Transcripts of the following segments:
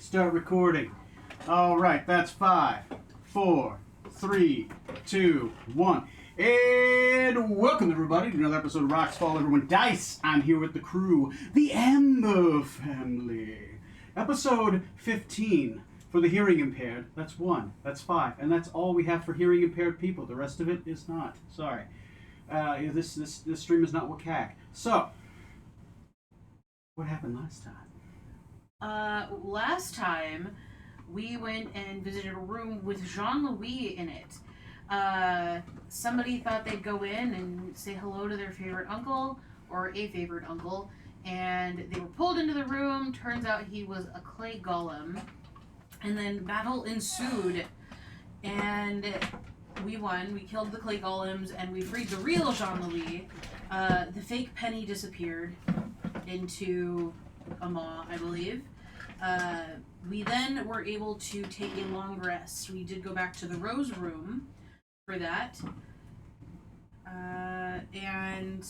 Start recording. All right, that's 5, 4, 3, 2, 1. And welcome, everybody, to another episode of Rocks Fall Everyone Dice. I'm here with the crew, the Amber family. Episode 15 for the hearing impaired. That's 1, that's 5, and that's all we have for hearing impaired people. The rest of it is not. Sorry. This stream is not Wakak. So, what happened last time? Last time we went and visited a room with Jean-Louis in it. Somebody thought they'd go in and say hello to their favorite uncle, or a favorite uncle, and they were pulled into the room. Turns out he was a clay golem, and then battle ensued, and we won. We killed the clay golems, and we freed the real Jean-Louis. The fake Penny disappeared into a maw, I believe. We then were able to take a long rest. We did go back to the Rose Room for that. And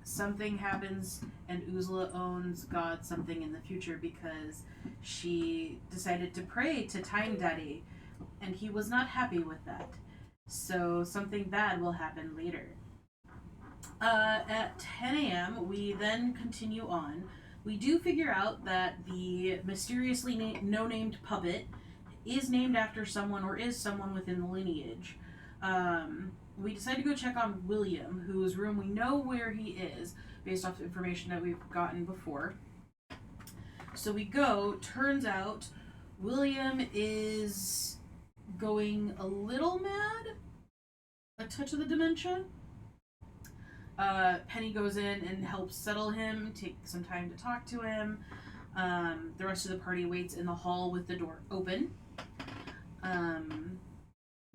something happens, and Uzla owns God something in the future because she decided to pray to Time Daddy, and he was not happy with that. So something bad will happen later. At 10 a.m., we then continue on. We do figure out that the mysteriously no-named puppet is named after someone or is someone within the lineage. We decide to go check on William, whose room we know where he is, based off information that we've gotten before. So we go. Turns out William is going a little mad. A touch of the dementia. Penny goes in and helps settle him, take some time to talk to him. The rest of the party waits in the hall with the door open.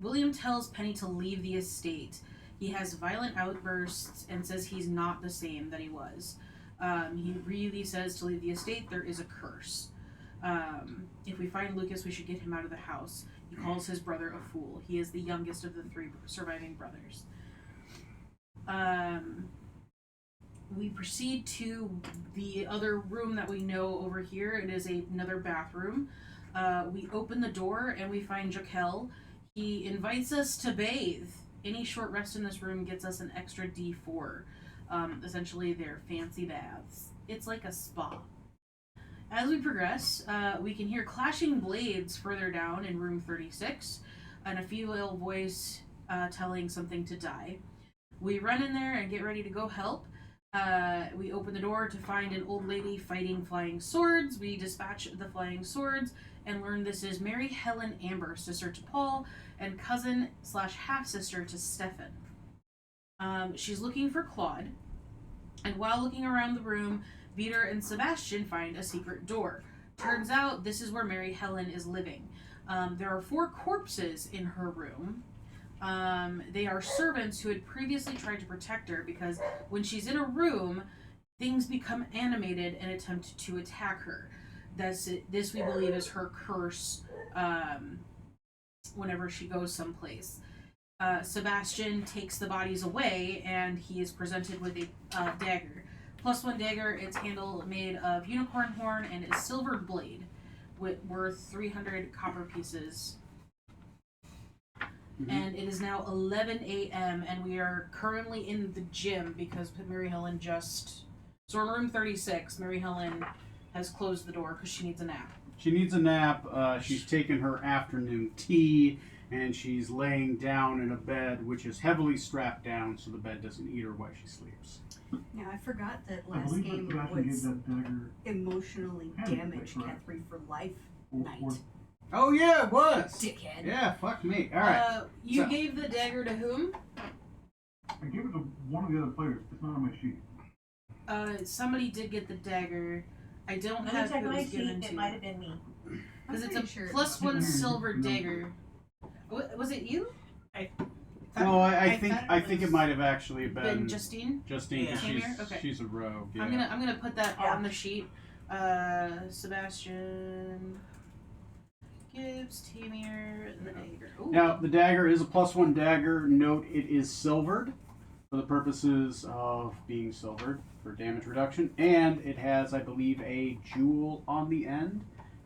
William tells Penny to leave the estate. He has violent outbursts and says he's not the same that he was. He really says to leave the estate. There is a curse. If we find Lucas, we should get him out of the house. He calls his brother a fool. He is the youngest of the 3 surviving brothers. We proceed to the other room that we know over here. It is another bathroom. We open the door and we find Jaquel. He invites us to bathe. Any short rest in this room gets us an extra D4. Essentially, they're fancy baths. It's like a spa. As we progress, we can hear clashing blades further down in room 36, and a female voice telling something to die. We run in there and get ready to go help. We open the door to find an old lady fighting flying swords. We dispatch the flying swords and learn this is Mary Helen Amber, sister to Paul, and cousin/half-sister to Stefan. She's looking for Claude, and while looking around the room, Peter and Sebastian find a secret door. Turns out this is where Mary Helen is living. There are 4 corpses in her room. They are servants who had previously tried to protect her because when she's in a room, things become animated and attempt to attack her. This we believe is her curse whenever she goes someplace. Sebastian takes the bodies away and he is presented with a dagger. +1 dagger, its handle made of unicorn horn and a silvered blade worth 300 copper pieces. Mm-hmm. And it is now 11 a.m. and we are currently in the gym because Mary Helen So in room 36, Mary Helen has closed the door because she needs a nap. She needs a nap. She's taken her afternoon tea, and she's laying down in a bed which is heavily strapped down so the bed doesn't eat her while she sleeps. Yeah, I forgot that last game was emotionally damaged Catherine for life night. Oh yeah, it was. Dickhead. Yeah, fuck me. All right. You gave the dagger to whom? I gave it to one of the other players. It's not on my sheet. Somebody did get the dagger. I don't have who it was given to. It might have been me. Because it's a +1 silver dagger. Was it you? I think it might have actually been Justine. Justine, Yeah. she's a rogue. Yeah. I'm gonna put that on the sheet. Sebastian gives Tamir the dagger. Ooh. Now the dagger is a +1 dagger. Note it is silvered for the purposes of being silvered for damage reduction, and it has, I believe, a jewel on the end.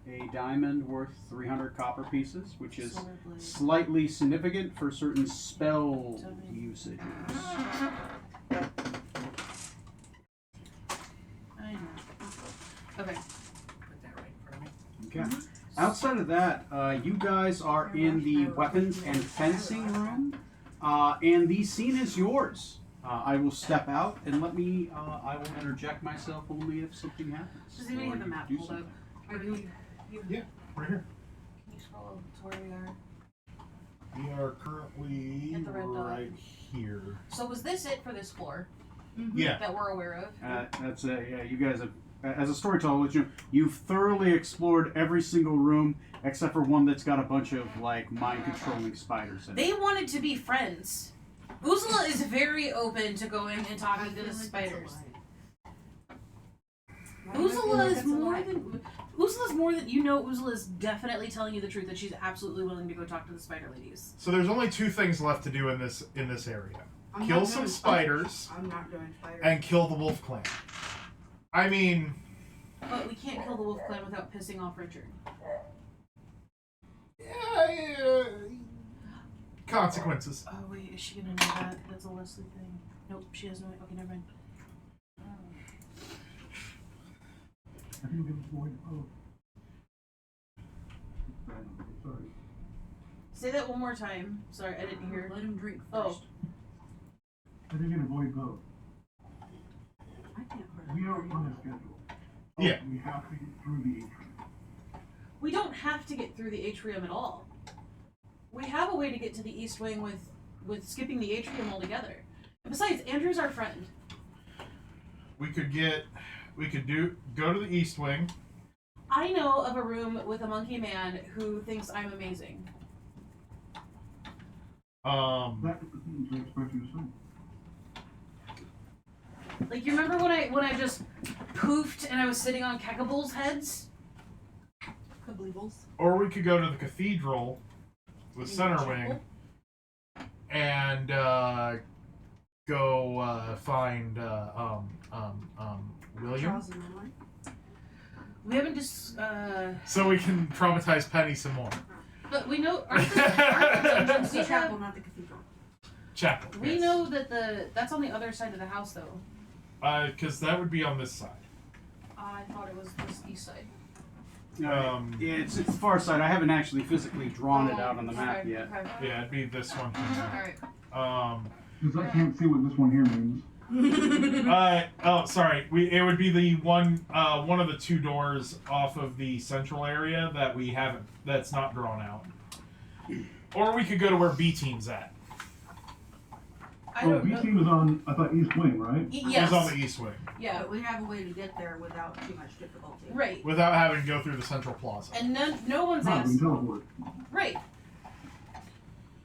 a diamond worth 300 copper pieces, which is Sword blade. slightly significant for certain spell usages. I know. Okay. Put that right in front of me. Okay. Outside of that, you guys are in the weapons and fencing room, and the scene is yours. I will step out and I will interject myself only if something happens. Does anybody or have a you map do pulled something. up? Or do you, Yeah, right here. can you scroll to where we are? We are currently At the red dot. right here. So was this it for this floor Yeah. that we're aware of? That's yeah. You guys have, as a storyteller, you've thoroughly explored every single room except for one that's got a bunch of like mind controlling spiders in it. They wanted to be friends. Ursula is very open to going and talking to the spiders. Ursula is more than Ursula is definitely telling you the truth that she's absolutely willing to go talk to the spider ladies. So there's only two things left to do in this area: I'm kill not some doing- spiders I'm not doing spiders. and kill the wolf clan. I mean, But we can't kill the wolf clan without pissing off Richard. yeah, consequences. Oh wait, is she gonna know that? That's a Leslie thing. Nope, she has no. Okay, never mind. I think it was void of. Sorry. Say that one more time. Sorry, I didn't hear. Let him drink Oh. first. I think it avoid both. I can't hardly We are hear you. on a schedule. Yeah. We have to get through the atrium. We don't have to get through the atrium at all. We have a way to get to the East Wing with skipping the atrium altogether. And besides, Andrew's our friend. We could go to the East Wing. I know of a room with a monkey man who thinks I'm amazing. That is the thing I expect you to say. Like, you remember when I just poofed and I was sitting on Kekabul's heads? Kableebles. Or we could go to the cathedral, the center Chapel? wing, and go find William, Charles and Emily. We haven't just, so we can traumatize Penny some more. but we know, aren't the dungeons It's the we chapel, have, not the cathedral. Chapel. we yes. know that that's on the other side of the house though. Because that would be on this side. I thought it was this east side. Yeah, it's the far side. I haven't actually physically drawn it out on the map Okay, yet. Okay. Yeah, it'd be this one. Alright. Because I can't see what this one here means. Oh, sorry. It would be the one of the two doors off of the central area that we haven't. That's not drawn out. Or we could go to where B team's at. I Oh, don't B know. team is on, I thought, East Wing, right? Yes. It's on the East Wing Yeah. But we have a way to get there without too much difficulty. Right. without having to go through the central plaza. And no one's No, we asked. can teleport. Right.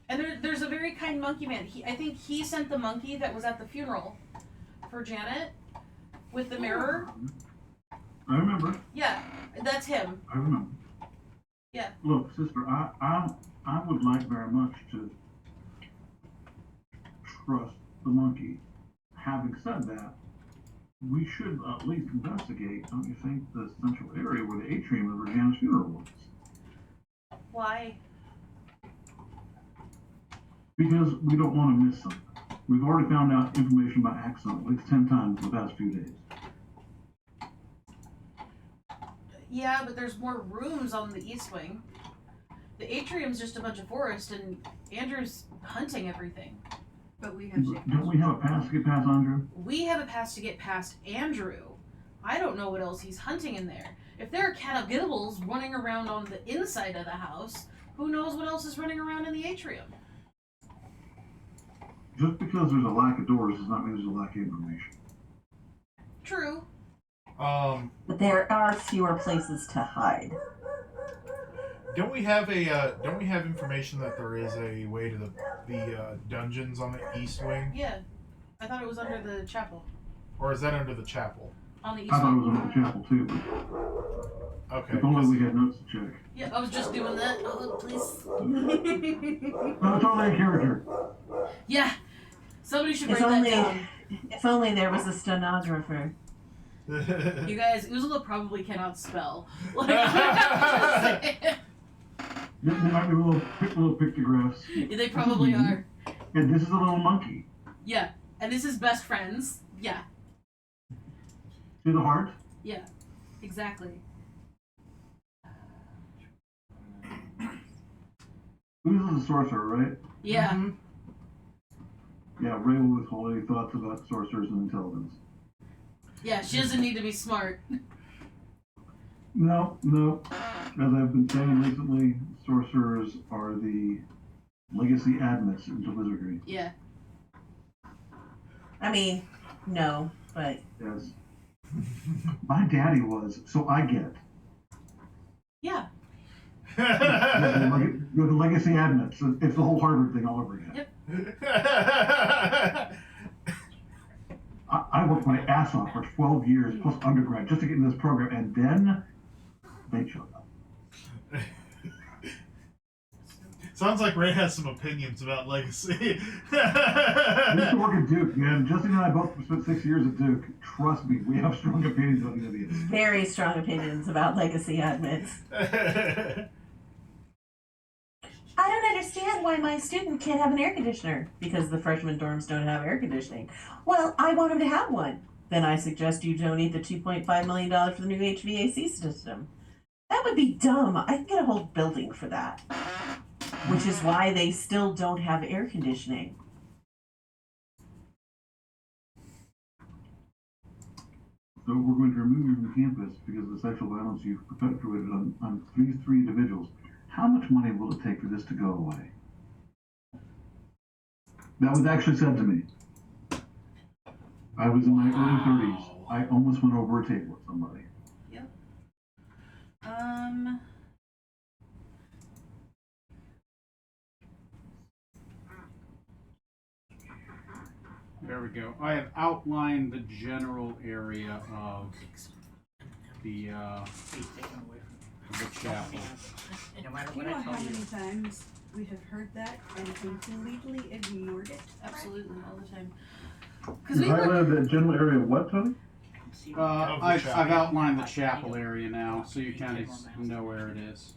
And there's a very kind monkey man. I think he sent the monkey that was at the funeral for Janet with the mirror. I remember. Yeah, that's him. I remember. Yeah. Look, sister, I would like very much to trust the monkey. Having said that, we should at least investigate, don't you think, the central area where the atrium of Regina's funeral was? Why? Because we don't want to miss something. We've already found out information by accident at least 10 times in the past few days. Yeah, but there's more rooms on the East Wing. The atrium's just a bunch of forest, and Andrew's hunting everything. But we have safe Don't we have a pass to get past Andrew? We have a pass to get past Andrew. I don't know what else he's hunting in there. If there are cannibals running around on the inside of the house, who knows what else is running around in the atrium? Just because there's a lack of doors does not mean there's a lack of information. True. But there are fewer places to hide. Don't we have information that there is a way to the dungeons on the East Wing, Yeah. I thought it was under the chapel. or is that under the chapel? On the East I thought it Wing. was under the chapel too, but Okay. if only we had notes to check. Yeah, I was just doing that. Oh, please. No, it's only a character. Yeah. Somebody should If write that only, down. if only there was a stenographer. You guys, Uzula probably cannot spell. Like, I'm just saying. There might be little pictographs. They probably are. And this is a little monkey. Yeah, and this is best friends. Yeah, See the heart? yeah, exactly. Who's a sorcerer, right? Yeah. Mm-hmm. Yeah, Ray will withhold any thoughts about sorcerers and intelligence. Yeah, she doesn't need to be smart. No. As I've been saying recently, sorcerers are the legacy admits into wizardry. Yeah. I mean, no, but Yes. My daddy was, so I get. Yeah. You're the legacy admits. It's the whole Harvard thing all over again. Yep. I worked my ass off for 12 years plus undergrad just to get into this program, and then they showed up. Sounds like Ray has some opinions about legacy. I used to work at Duke, man. Justin and I both spent 6 years at Duke. Trust me, we have strong opinions about the idea. very strong opinions about legacy admins. I don't understand why my student can't have an air conditioner because the freshman dorms don't have air conditioning. Well, I want him to have one. Then I suggest you donate the $2.5 million for the new HVAC system. That would be dumb. I can get a whole building for that. Which is why they still don't have air conditioning. So we're going to remove you from campus because of the sexual violence you've perpetuated on these three individuals. How much money will it take for this to go away? That was actually said to me. I was in my early 30s. I almost went over a table with somebody. Yep. There we go. I have outlined the general area of the chapel. No matter Do you what know I how tell you. many times we have heard that and completely ignored it? Absolutely, all the time. Because You we were. highlighted the general area of what, Tony? See, I've outlined the chapel area now, so you kind of know where it is.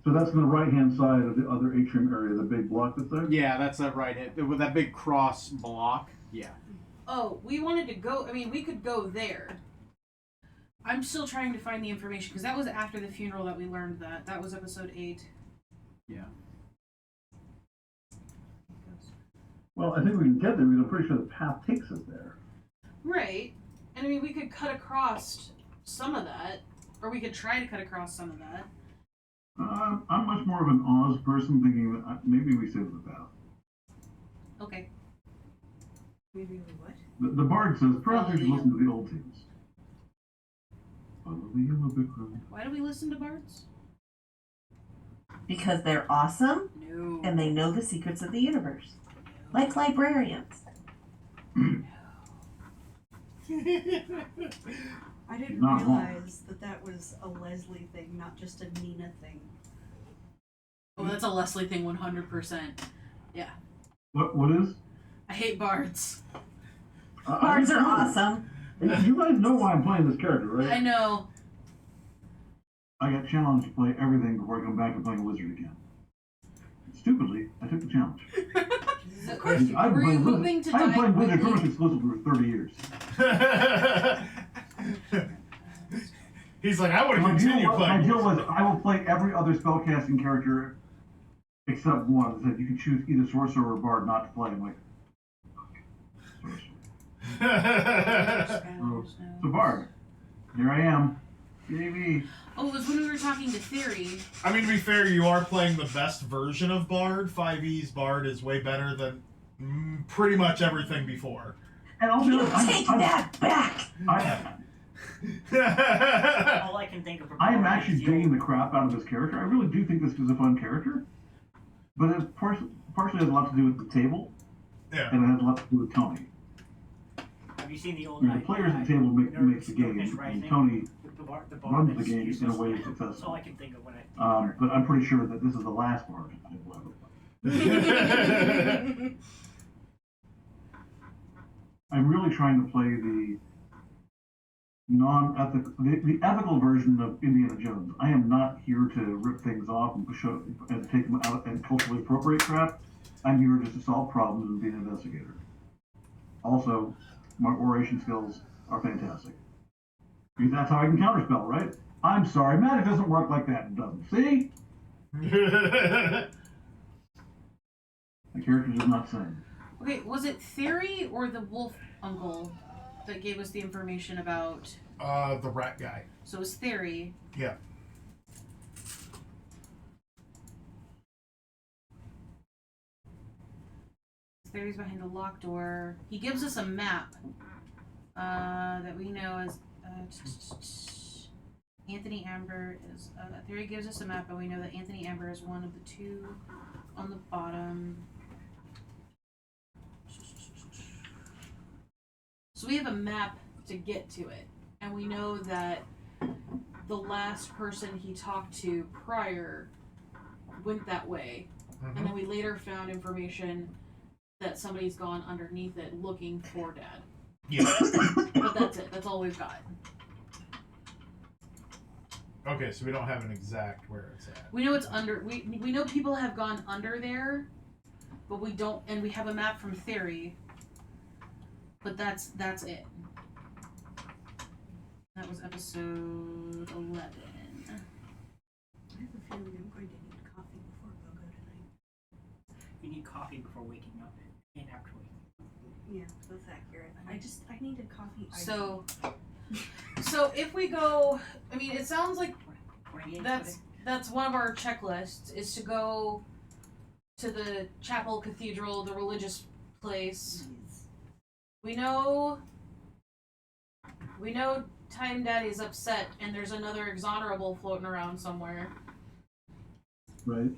So that's on the right-hand side of the other atrium area, the big block that's there? Yeah, that's that right hit with that big cross block. Yeah. Oh, we wanted to go. I mean, we could go there. I'm still trying to find the information because that was after the funeral that we learned that. That was episode 8. Yeah. Well, I think we can get there because I'm pretty sure the path takes us there. Right. And I mean, we could cut across some of that, or we could try to cut across some of that. I'm much more of an Oz person, thinking that maybe we save the path. Okay. Maybe we what? The bard says, perhaps Follow we should the listen to the old tunes. Follow the yellow brick road. Why do we listen to bards? Because they're awesome No. and they know the secrets of the universe. Like librarians. I didn't Not wrong. realize that was a Leslie thing, not just a Nina thing. Oh, that's a Leslie thing 100%. What is? I hate bards. Bards are awesome. You guys know why I'm playing this character, right? I know. I got challenged to play everything before I come back and play a wizard again. Stupidly, I took the challenge. Of course you I've Were you been hoping to I've die played Wizard pretty much quickly? exclusively for 30 years. He's like, I want to My continue deal playing. was I will play every other spellcasting character except one. It said you can choose either sorcerer or bard not to play. I'm like, sorcerer. So bard, here I am. Baby. Oh, it was when we were talking to Theory. I mean, to be fair, you are playing the best version of Bard. 5e's Bard is way better than pretty much everything before. And I'll be You honest, take that back. all I can think of. I am actually digging the crap out of this character. I really do think this is a fun character. But it partially has a lot to do with the table, Yeah. and it has a lot to do with Tony. Have you seen the old? You know, the players at the table makes the game, and Tony The runs the that's game in a useless. way That's all successful. I can think of when I. But I'm pretty sure that this is the last bard I will ever play. I'm really trying to play the non-ethical, the ethical version of Indiana Jones. I am not here to rip things off and and take them out and culturally appropriate crap. I'm here just to solve problems and be an investigator. Also, my oration skills are fantastic. Because that's how I can counterspell, right? I'm sorry, magic doesn't work like that. It doesn't. See? The character does not sing. Okay, was it Theory or the wolf uncle that gave us the information about? The rat guy. So it was Theory. Yeah. Theory's behind a locked door. He gives us a map that we know as Anthony Amber is. Theory gives us a map, and we know that Anthony Amber is one of the two on the bottom. So we have a map to get to it, and we know that the last person he talked to prior went that way, and then we later found information that somebody's gone underneath it looking for Dad. Yeah. But that's it. That's all we've got. Okay, so we don't have an exact where it's at. We know it's under. We know people have gone under there, but we don't. And we have a map from Theory. But that's it. That was episode 11. I have a feeling I'm going to need coffee before Go-Go tonight. You need coffee before waking up and after waking Yeah, that's accurate. I needed coffee. So if we go, I mean, it sounds like up. 28 that's one of our checklists is to go to the chapel, cathedral, the religious place. We know Time Daddy's upset, and there's another exonerable floating around somewhere. Right?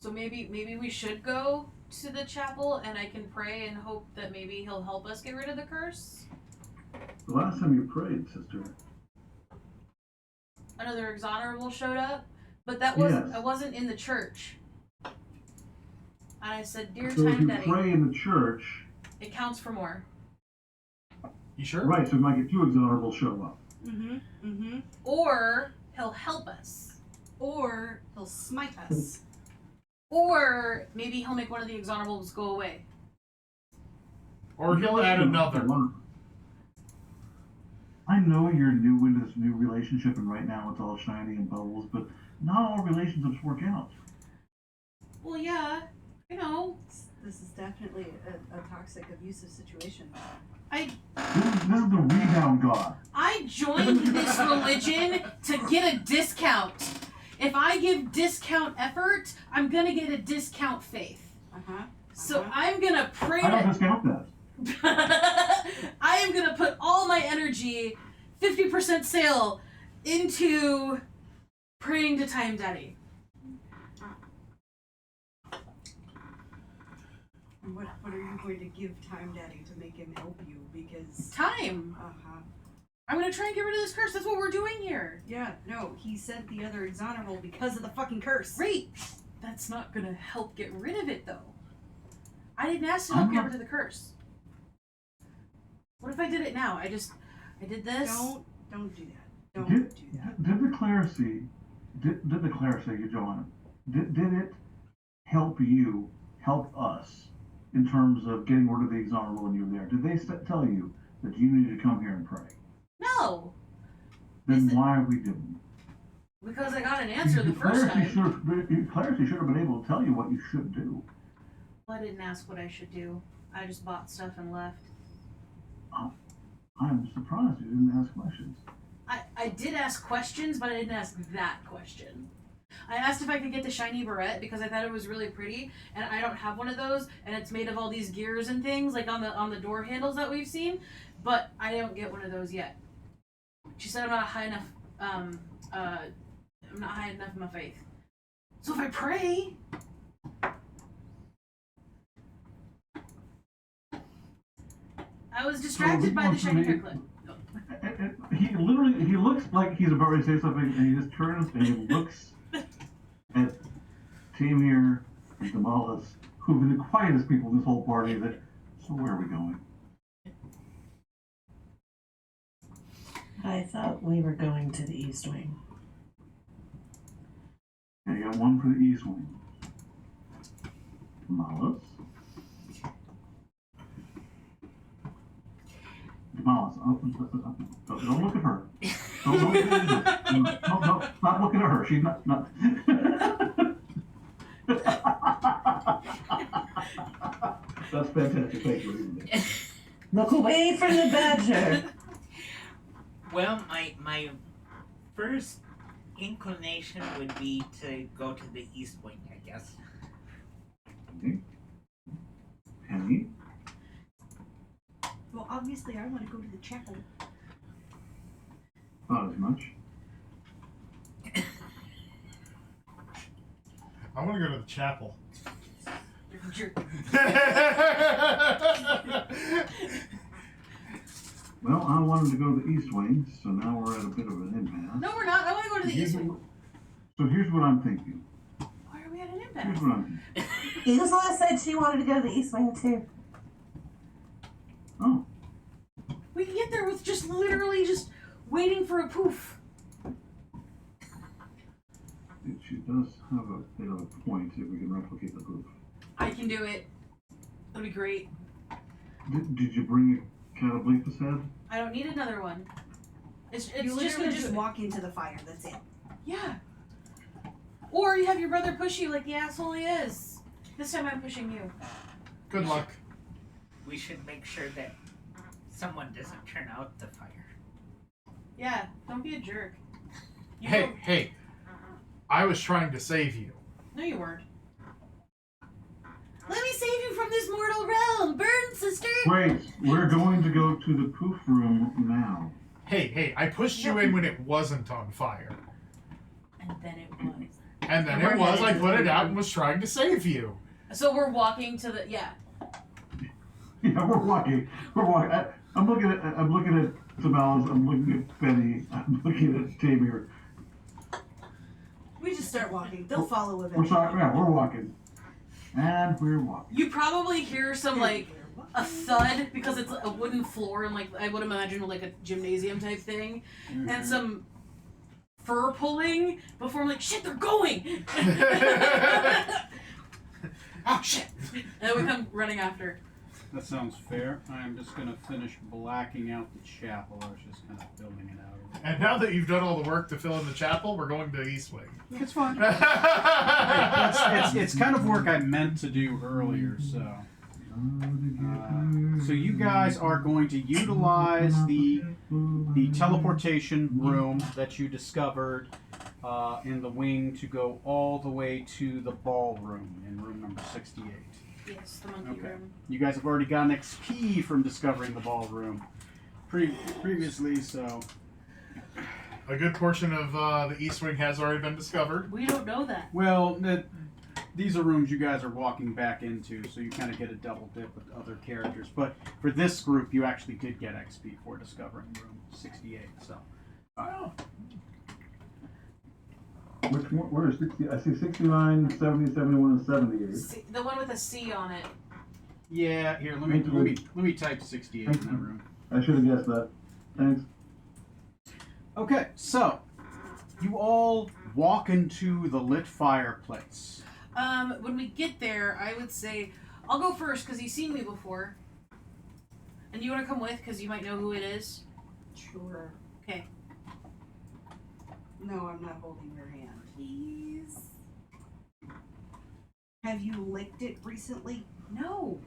So maybe we should go to the chapel, and I can pray and hope that maybe he'll help us get rid of the curse. The last time you prayed, sister. Another exonerable showed up, but that wasn't. Yes. I wasn't in the church. And I said, "Dear So if Time you Daddy," pray in the church, it counts for more. You sure? right? So you might get two exonerables show up. Or he'll help us. Or he'll smite us. Or maybe he'll make one of the exonerables go away. Or he'll add another. I know you're new into this new relationship, and right now it's all shiny and bubbles, but not all relationships work out. Well, yeah, you know, This is definitely a toxic, abusive situation. This is the rebound god. I joined this religion to get a discount. If I give discount effort, I'm gonna get a discount faith. So I'm gonna pray I don't to. discount that. I am gonna put all my energy, 50% sale, into praying to Time Daddy. What are you going to give Time Daddy to make him help you? Because Time. I'm gonna try and get rid of this curse. That's what we're doing here. Yeah, no, he sent the other exonerable because of the fucking curse. Great. That's not gonna help get rid of it, though. I didn't ask to help get rid of the curse. What if I did it now? I did this. Don't do that. Don't Did do that. the clerisy, did the clerisy, Joanna, did it help you, help us, in terms of getting rid of the exonerable when you were there? Did they tell you that you needed to come here and pray? No. Then Is it- why we didn't? Because I got an answer the first time. Clerisy should have been able to tell you what you should do. Well, I didn't ask what I should do. I just bought stuff and left. I'm surprised you didn't ask questions. I did ask questions, but I didn't ask that question. I asked if I could get the shiny barrette because I thought it was really pretty, and I don't have one of those, and it's made of all these gears and things like on the door handles that we've seen, but I don't get one of those yet. She said I'm not high enough. I'm not high enough in my faith. So if I pray. I was distracted by the shiny hair clip. He looks like he's about to say something, and he just turns and he looks at Team here and Damalis, who've been the quietest people in this whole party. So where are we going? I thought we were going to the East Wing. Okay, you got one for the East Wing. Malice. Malice, don't look at her. Don't look at her. No, not looking at her. She's not. That's fantastic. Thank you. Look away from the badger. Well, my first inclination would be to go to the East Wing, I guess. Okay. Penny. Well, obviously, I want to go to the chapel. Not as much. I want to go to the chapel. Well, I wanted to go to the East Wing, so now we're at a bit of an impasse. No, we're not. I want to go to the East Wing. So here's what I'm thinking. Why are we at an Here's impasse? what I'm thinking. Isla said she wanted to go to the East Wing too. Oh, We can get there with just literally just waiting for a poof. she does have a bit of a point if we can replicate the proof. I can do it. That'd be great. Did you bring a Catoblepas head? I don't need another one. It's You just literally gonna just do it. walk into the fire. That's it. Yeah. Or you have your brother push you like the asshole he is. This time I'm pushing you. Good luck. We should make sure that someone doesn't turn out the fire. Yeah, don't be a jerk. You Hey, go- hey. I was trying to save you. No, you weren't. Let me save you from this mortal realm. Burn, sister. Wait, we're going to go to the poof room now. Hey, I pushed you in when it wasn't on fire. And then it was. And then And we're it was, I headed to put the it out room. and was trying to save you. So we're walking to the Yeah, we're walking. We're walking. I'm looking at Samalas. I'm looking at Benny. I'm looking at Tamir. We just start walking. They'll follow We're eventually. sorry. Yeah, we're walking. And we're walking. You probably hear some like a thud because it's a wooden floor and like I would imagine like a gymnasium type thing, and some fur pulling before I'm like shit they're going. Oh, shit. And then we come running after. That sounds fair. I'm just gonna finish blacking out the chapel. I was just kind of building it out. And now that you've done all the work to fill in the chapel, we're going to East Wing. It's fine. It's kind of work I meant to do earlier, so. So you guys are going to utilize the teleportation room that you discovered in the wing to go all the way to the ballroom in room number 68. Yes, the monkey Okay. room. You guys have already gotten XP from discovering the ballroom previously, so A good portion of the East Wing has already been discovered. We don't know that. well, these are rooms you guys are walking back into, so you kind of get a double dip with other characters. But for this group, you actually did get XP for discovering room 68. So, Which one? Where is 60? I see 69, 70, 71, and 78. The one with a C on it. yeah, here let me type 68 in that room. I should have guessed that. Thanks. Okay, so you all walk into the lit fireplace. When we get there, I would say I'll go first because you've seen me before. And you want to come with because you might know who it is. Sure. Okay. No, I'm not holding your hand. Please. Have you licked it recently? No.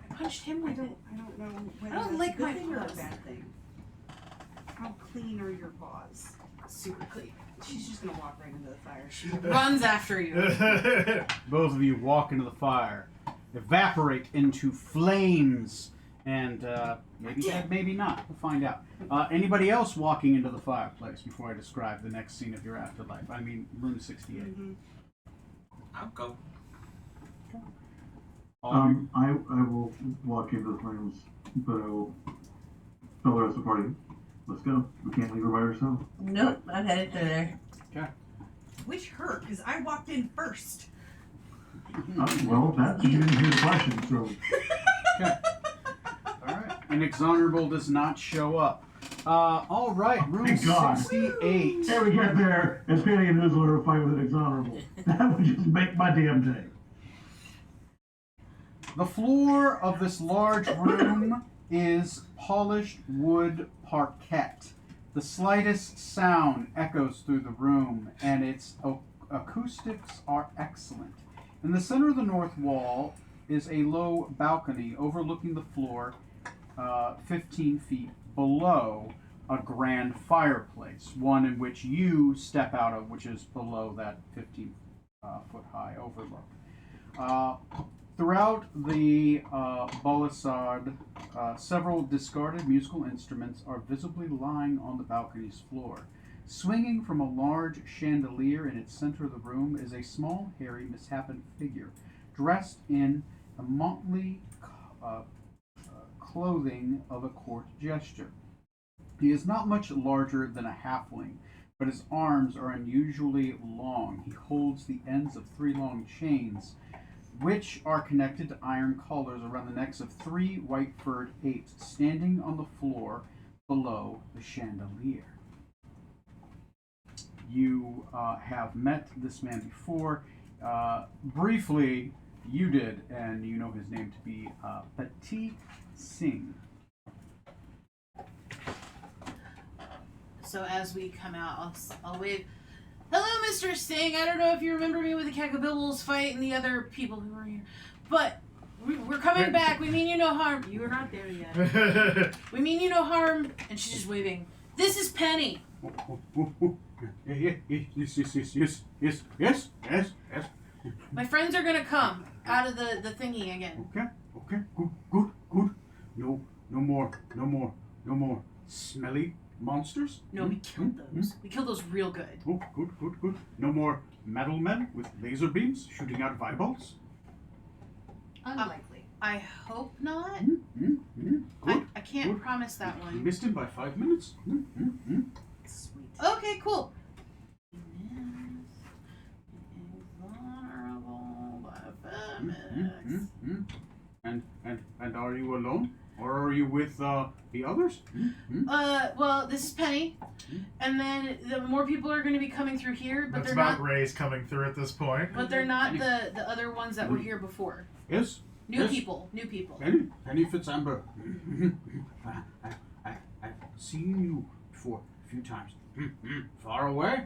I punched him with it. I don't know whether I don't that's lick a good my thing or a paws. bad thing. How clean are your paws? Super clean. She's just gonna walk right into the fire. She Runs after you. Both of you walk into the fire, evaporate into flames, and maybe dead, maybe not. We'll find out. Anybody else walking into the fireplace before I describe the next scene of your afterlife? I mean, room 68. I'll go. All of you- I will walk into the flames, but I will tell the rest of the party, let's go. We can't leave her by herself. Nope, I'm headed through there. Which her? Because I walked in first. Well, that you didn't hear the question, so Okay. All right. An exonerable does not show up. All right, room Thank God. 68. There we get there, and Penny and Nizzler are fine with it exonerable. That would just make my damn day. The floor of this large room is polished wood parquet. The slightest sound echoes through the room, and its acoustics are excellent. In the center of the north wall is a low balcony overlooking the floor 15 feet below a grand fireplace, one in which you step out of, which is below that 15 foot high overlook. Throughout the Balustrade, several discarded musical instruments are visibly lying on the balcony's floor. Swinging from a large chandelier in its center of the room is a small, hairy, misshapen figure, dressed in a motley clothing of a court gesture. He is not much larger than a halfling, but his arms are unusually long. He holds the ends of 3 long chains, which are connected to iron collars around the necks of 3 white-furred apes standing on the floor below the chandelier. You have met this man before. Briefly, you did, and you know his name to be Petit Singh. So as we come out, I'll wave. Hello, Mr. Singh. I don't know if you remember me with the Kagabibbles fight and the other people who were here, but we're coming back. We mean you no harm. You are not there yet. We mean you no harm. And she's just waving. This is Penny. Yes. My friends are gonna come out of the thingy again. Okay, good. No more smelly monsters? No, we killed those. We killed those real good. Oh, good. No more metal men with laser beams shooting out eyeballs? Unlikely. I hope not. Good. I can't Good. promise that You one. missed him by 5 minutes? Sweet. Okay, cool. Invulnerable by 5 minutes. And are you alone? Or are you with the others? Well, this is Penny, and then the more people are going to be coming through here, but That's they're about not. Ray's coming through at this point. But they're not the other ones that were here before. Yes. New Yes. people. Penny Fitzamber. I've seen you before a few times. Far away.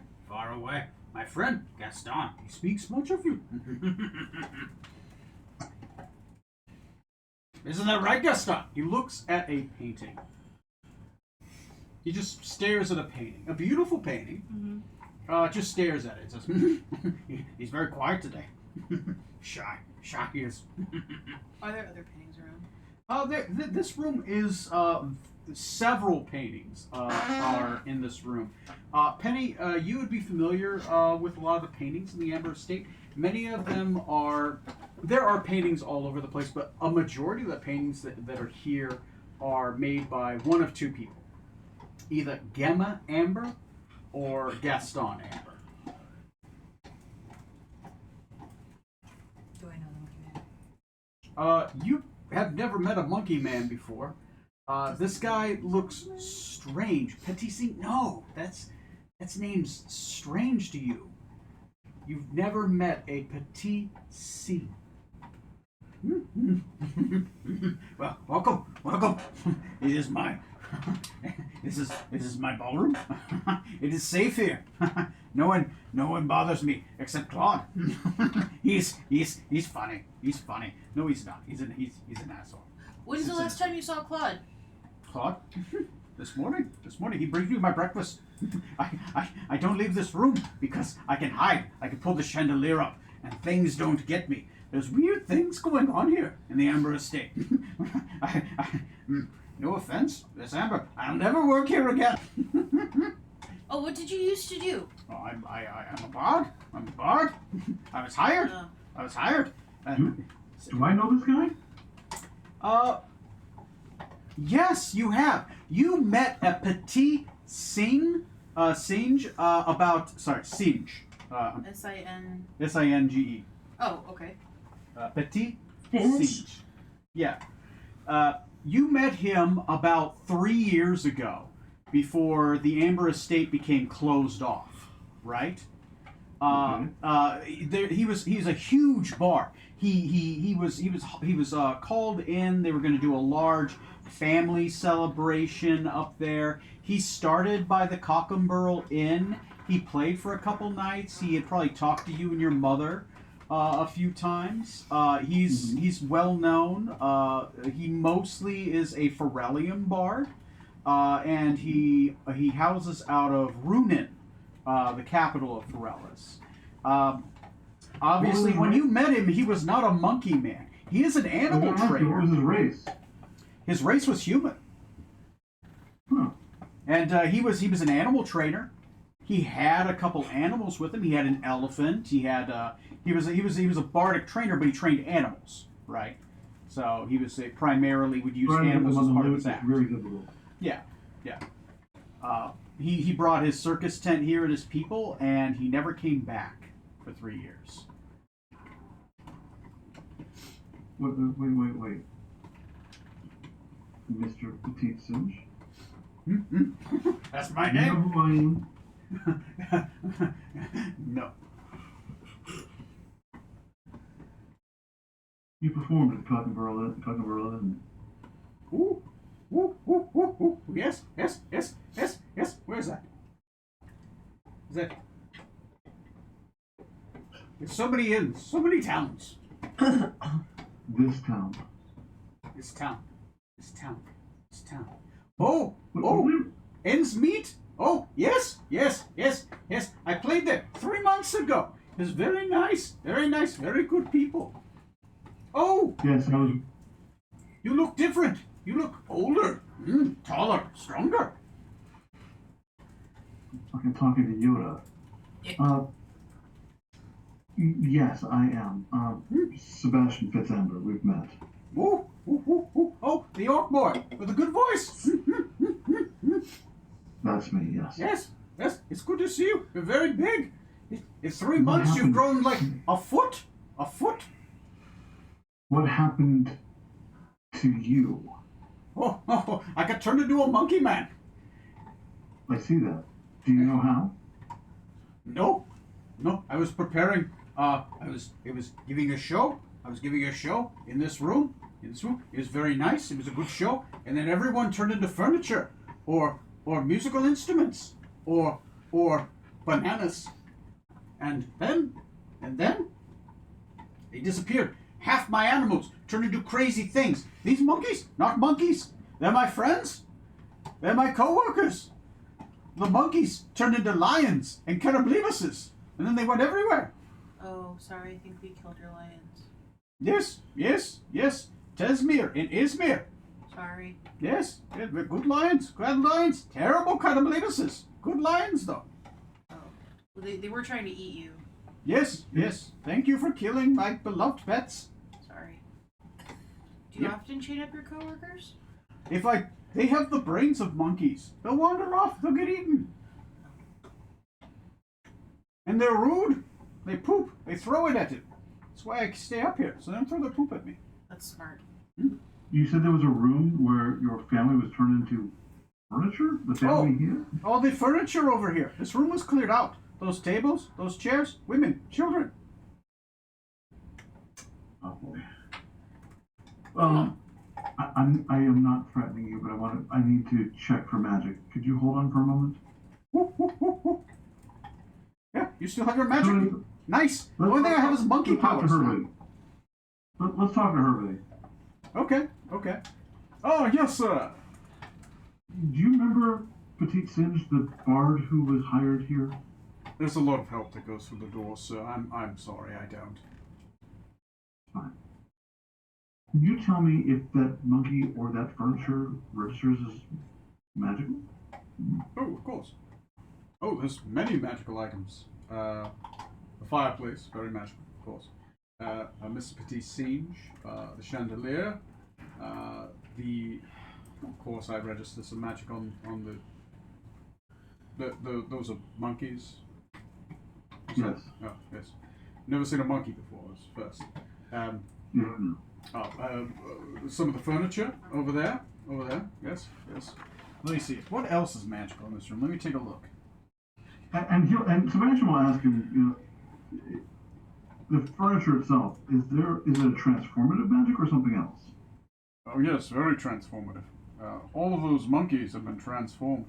My friend, Gaston, he speaks much of you. Isn't that right, Gaston? He looks at a painting. He just stares at a painting. A beautiful painting. Just stares at it. Says, he's very quiet today. Shy he is. Are there other paintings around? This room is several paintings are in this room. Penny, you would be familiar with a lot of the paintings in the Amber Estate. Many of them are. There are paintings all over the place, but a majority of the paintings that are here are made by one of 2 people, either Gemma Amber or Gaston Amber. Do I know the monkey man? You have never met a monkey man before. This guy looks strange. Petit Singh? No, that's name's strange to you. You've never met a Petit Singh. Well, welcome. It is my. This is my ballroom. It is safe here. No one bothers me except Claude. He's funny. He's funny. No, he's not. He's an asshole. When's the last time you saw Claude? Claude? This morning he brings me my breakfast. I don't leave this room because I can hide. I can pull the chandelier up and things don't get me. There's weird things going on here in the Amber Estate. No offense, Miss Amber. I'll never work here again. Oh, what did you used to do? Oh, I'm a bard. I was hired. Do I know this guy? Yes, you have. You met a Petit Singh, Singe. S-I-N... Singe. Oh, okay. Petit Finch? Singe. Yeah. You met him about 3 years ago. before the Amber Estate became closed off, right? He's a huge bar. He was called in. They were going to do a large family celebration up there. He started by the Cockenburl Inn. He played for a couple nights. He had probably talked to you and your mother a few times. He's well known. He mostly is a Ferellium bard, and he houses out of Runin, the capital of Ferellis. Obviously, when you met him, he was not a monkey man. He is an animal What trainer. was his race? His race was human, Huh. and he was an animal trainer. He had a couple animals with him. He had an elephant. He had he was a bardic trainer, but he trained animals, right? So he was primarily would use Trying to get animals them as on the part of loose his is act. very difficult. Yeah. He brought his circus tent here and his people, and he never came back for 3 years. Wait. Mr. Petit Singe? That's my You know name. who I am? No. You performed at Cockenburl Inn. Ooh. Ooh. Yes. Where's that? Is that? There's so many inns, so many towns. This town. This town. Oh. Ends meet. Oh, yes. I played there 3 months ago. It was very nice, very good people. Oh, Yes, I was. you look different. You look older, taller, stronger. Fucking talking to Yoda. Yes, I am. Sebastian Fitzamber, we've met. Ooh. Oh, the orc boy with a good voice. That's me, yes. Yes, it's good to see you. You're very big. In 3 What months, you've happened? grown like a foot. What happened to you? Oh, I got turned into a monkey man. I see that. Do you know how? No, I was preparing. It was giving a show. I was giving a show in this room. It was very nice. It was a good show. And then everyone turned into furniture, or musical instruments, or bananas. And then they disappeared. Half my animals turned into crazy things. These monkeys, not monkeys. They're my friends. They're my co-workers. The monkeys turned into lions and carablibuses, and then they went everywhere. Oh, sorry, I think we killed your lions. Yes. Tesmir and Izmir. Sorry. Yes, we're good lions, grand lions. Terrible carablibuses. Good lions, though. Oh. Well, they were trying to eat you. Yes. Thank you for killing my beloved pets. Sorry. Do you Yep. often chain up your coworkers? They have the brains of monkeys. They'll wander off. They'll get eaten. And they're rude. They poop. They throw it at you. That's why I stay up here, so they don't throw their poop at me. That's smart. You said there was a room where your family was turned into furniture? The family here? All the furniture over here. This room was cleared out. Those tables, those chairs, women, children. Oh boy. I am not threatening you, but I need to check for magic. Could you hold on for a moment? Yeah, you still have your magic. Tony, Nice. The only thing I have is monkey let's talk powers. to Hervé. Let's talk to Hervé. Okay. Oh, yes, sir. Do you remember Petit Singe, the bard who was hired here? There's a lot of help that goes through the door, sir. I'm sorry, I don't. Fine. Can you tell me if that monkey or that furniture registers as magical? Oh, of course. Oh, there's many magical items. The fireplace, very magical, of course. Mr. Petit Singe, the chandelier, of course, I register some magic on those are monkeys. Yes. Oh, yes. Never seen a monkey before. That's first. Yeah. Some of the furniture over there. Yes. Let me see. What else is magical in this room? Let me take a look. And Sebastian will ask him, the furniture itself, is it a transformative magic or something else? Oh yes, very transformative. All of those monkeys have been transformed.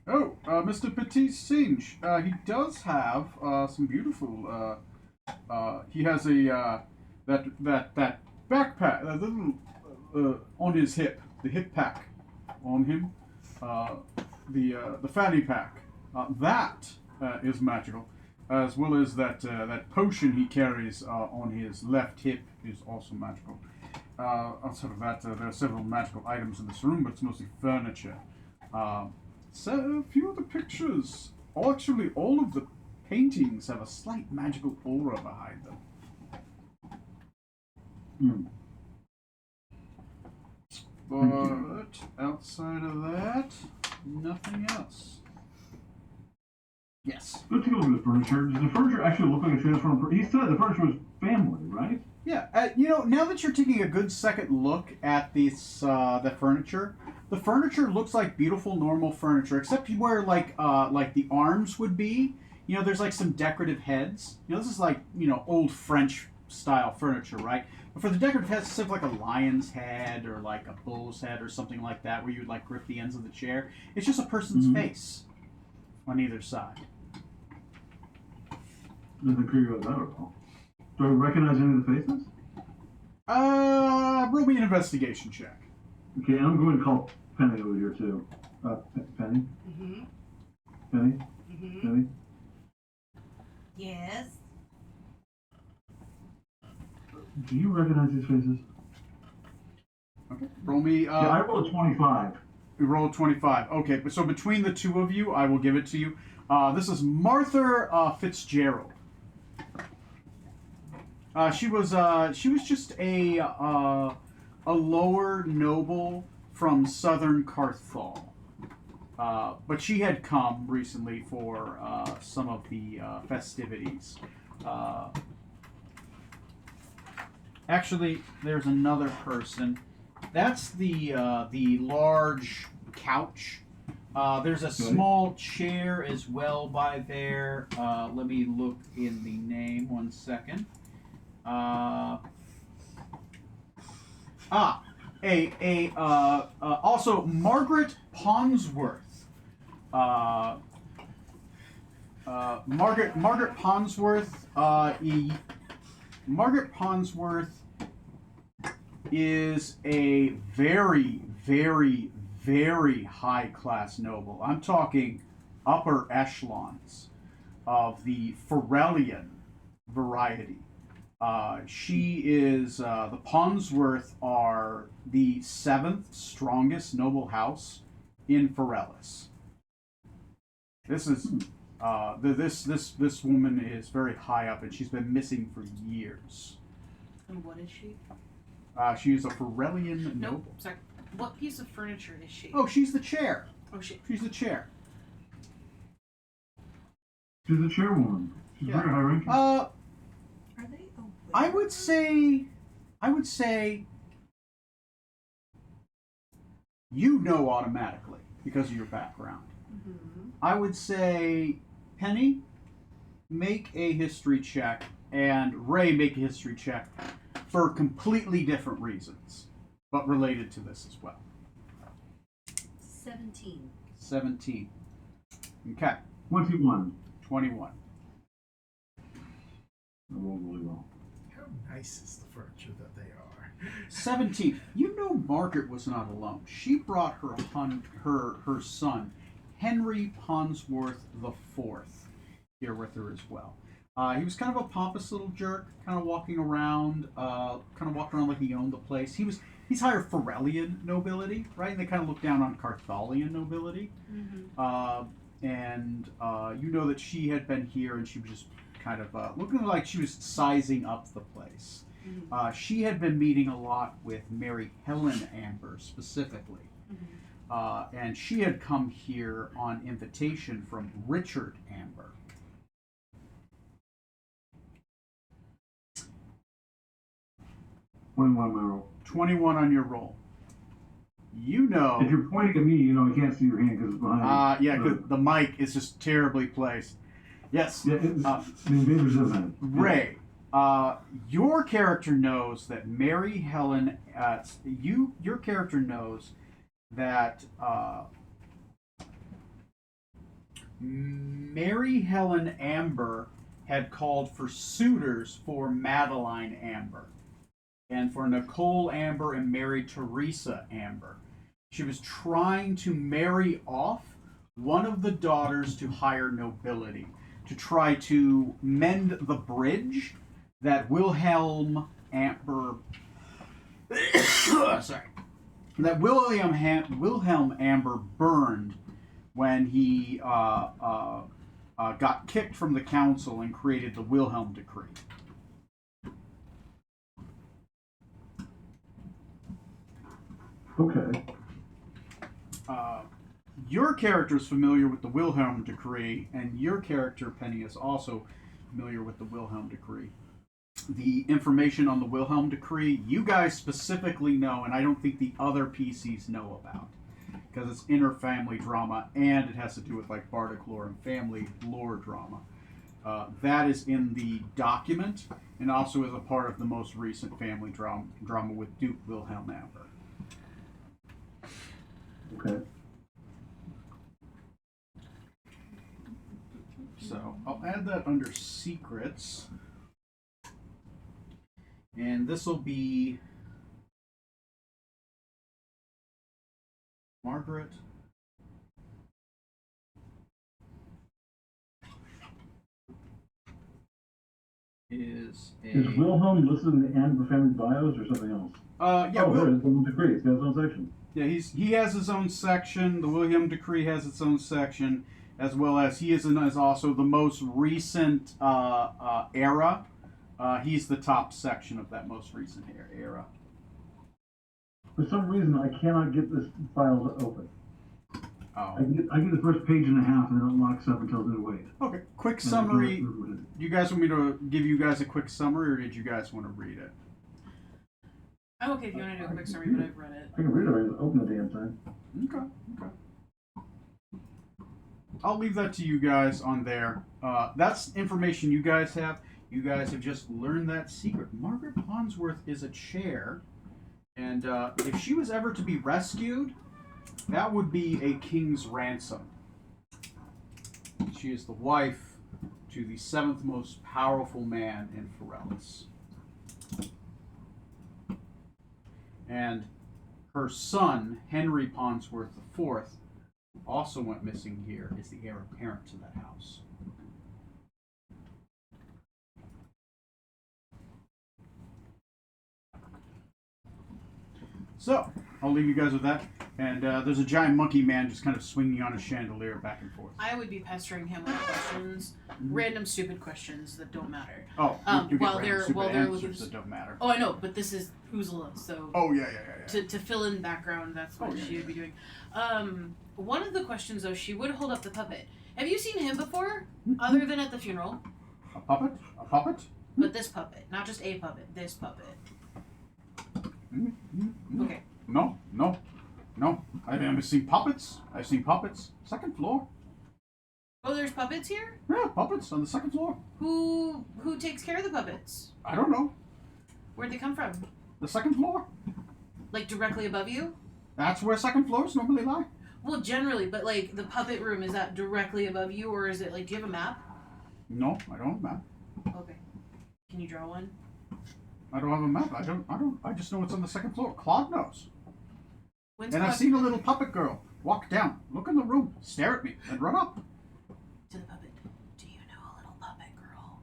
Oh, Mr. Petit Singe, he does have some beautiful. He has a that backpack, that little on his hip, the hip pack on him, the fanny pack. That is magical, as well as that potion he carries on his left hip is also magical. Outside of that, there are several magical items in this room, but it's mostly furniture. So a few of the pictures, actually all of the paintings, have a slight magical aura behind them. But outside of that, nothing else. Yes. Let's take a look at the furniture. Does the furniture actually look like a transformed? He said the furniture was family, right? Yeah, now that you're taking a good second look at this, the furniture looks like beautiful normal furniture, except where like the arms would be. There's like some decorative heads. This is like old French style furniture, right? But for the decorative heads, it's like a lion's head or like a bull's head or something like that, where you would like grip the ends of the chair. It's just a person's face on either side. Doesn't creep you out at all. Do I recognize any of the faces? Roll me an investigation check. Okay, I'm going to call Penny over here too. Penny? Mm-hmm. Penny? Mm-hmm. Penny? Yes. Do you recognize these faces? Okay. Roll me. Yeah, I rolled a 25. You rolled 25. Okay, but so between the two of you, I will give it to you. This is Martha Fitzgerald. She was just a lower noble from southern Carthal, but she had come recently for some of the festivities. Actually, there's another person. That's the large couch. There's a small chair as well by there. Let me look in the name. 1 second. Also Margaret Ponsworth. Margaret Ponsworth. Margaret Ponsworth is a very, very, very high class noble. I'm talking upper echelons of the Ferellian variety. She is, the Ponsworth are the 7th strongest noble house in Ferellis. This is, this woman is very high up, and she's been missing for years. And what is she? She is a Ferellian noble. Nope. Sorry. What piece of furniture is she? Oh, she's the chair. Oh, shit. She's the chair. She's the chairwoman. She's very high ranking. Are they? Oh, I would say you know automatically because of your background. Mm-hmm. I would say Penny, make a history check, and Ray, make a history check for completely different reasons, but related to this as well. 17. 17. Okay. 21. 21. I rolled really well. How nice is the furniture that they are? 17. You know Margaret was not alone. She brought her son, Henry Ponsworth IV, here with her as well. He was kind of a pompous little jerk, kind of walking around like he owned the place. He's higher Ferellian nobility, right? And they kind of look down on Carthalian nobility. Mm-hmm. And you know that she had been here, and she was just kind of looking like she was sizing up the place. Mm-hmm. She had been meeting a lot with Mary Helen Amber specifically. Mm-hmm. And she had come here on invitation from Richard Amber. My roll. 21 on your roll. you know. If you're pointing at me, you know I can't see your hand because it's behind. Yeah, because the mic is just terribly placed. Yes. Yeah, it's the Invaders event. Ray, your character knows that Mary Helen. Your character knows that Mary Helen Amber had called for suitors for Madeline Amber and for Nicole Amber and Mary Teresa Amber. She was trying to marry off one of the daughters to higher nobility to try to mend the bridge that Wilhelm Amber sorry, that Wilhelm Amber burned when he got kicked from the council and created the Wilhelm Decree. Okay. Your character is familiar with the Wilhelm Decree, and your character, Penny, is also familiar with the Wilhelm Decree. The information on the Wilhelm Decree, you guys specifically know, and I don't think the other PCs know about, because it's inter-family drama, and it has to do with like Bardic lore and family lore drama. That is in the document, and also is a part of the most recent family drama with Duke Wilhelm Amber. Okay. So I'll add that under secrets. And this will be Margaret. Is Wilhelm listed in the Amber family bios or something else? Yeah, there it is. Wilhelm Decree. It's got its own section. Yeah, he has his own section. The Wilhelm Decree has its own section, as well as he is also the most recent era. He's the top section of that most recent era. For some reason, I cannot get this file to open. Oh. I get the first page and a half, and then it locks up and tells me to wait. Okay, quick summary. Do you guys want me to give you guys a quick summary, or did you guys want to read it? I'm okay if you want to do a quick summary, but I've read it. I can read it. I open the damn thing. Okay. I'll leave that to you guys on there. That's information you guys have. You guys have just learned that secret. Margaret Ponsworth is a chair, and if she was ever to be rescued, that would be a king's ransom. She is the wife to the 7th most powerful man in Ferellis. And her son, Henry Ponsworth IV, also went missing here, is the heir apparent to that house. So, I'll leave you guys with that. And there's a giant monkey man just kind of swinging on a chandelier back and forth. I would be pestering him with questions, random stupid questions that don't matter. Oh, you while get they're looking answers that don't matter. Oh, I know, but this is Uzula, so. Oh yeah. To fill in background, that's what she would be doing. One of the questions though, she would hold up the puppet. Have you seen him before, other than at the funeral? A puppet? A puppet? But this puppet, not just a puppet. This puppet. Okay. No. I haven't seen puppets. I've seen puppets. 2nd floor. Oh, there's puppets here? Yeah, puppets on the 2nd floor. Who takes care of the puppets? I don't know. Where'd they come from? The 2nd floor. Like directly above you? That's where 2nd floors normally lie. Well, generally, but like the puppet room, is that directly above you, or is it like, do you have a map? No, I don't have a map. Okay. Can you draw one? I don't have a map. I just know it's on the 2nd floor. Claude knows. When's And I've Claude- seen a little puppet girl walk down, look in the room, stare at me, and run up. To the puppet. Do you know a little puppet girl?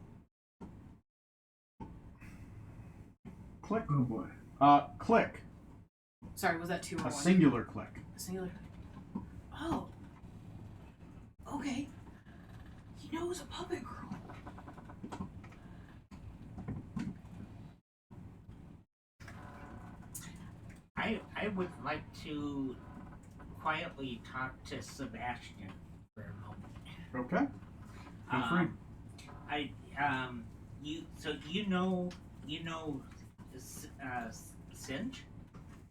Click. Oh boy. Click. Sorry, was that 2 or A 1? singular click. A singular. Oh. Okay. He knows a puppet girl. I would like to quietly talk to Sebastian for a moment. Okay. Feel free. You know, Singe?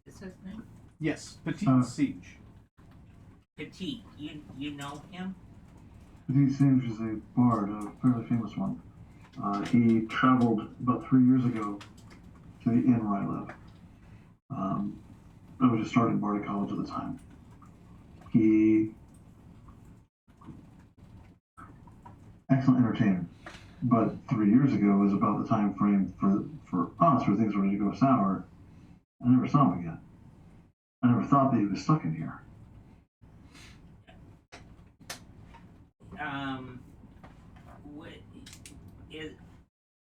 Is his name? Yes, Petit Siege. Petit, you know him? Petit Singe is a bard, a fairly famous one. He traveled about 3 years ago to the inn where I live. I was just starting Bardic College at the time. He excellent entertainer, but 3 years ago was about the time frame for us where things were going to go sour. I never saw him again. I never thought that he was stuck in here.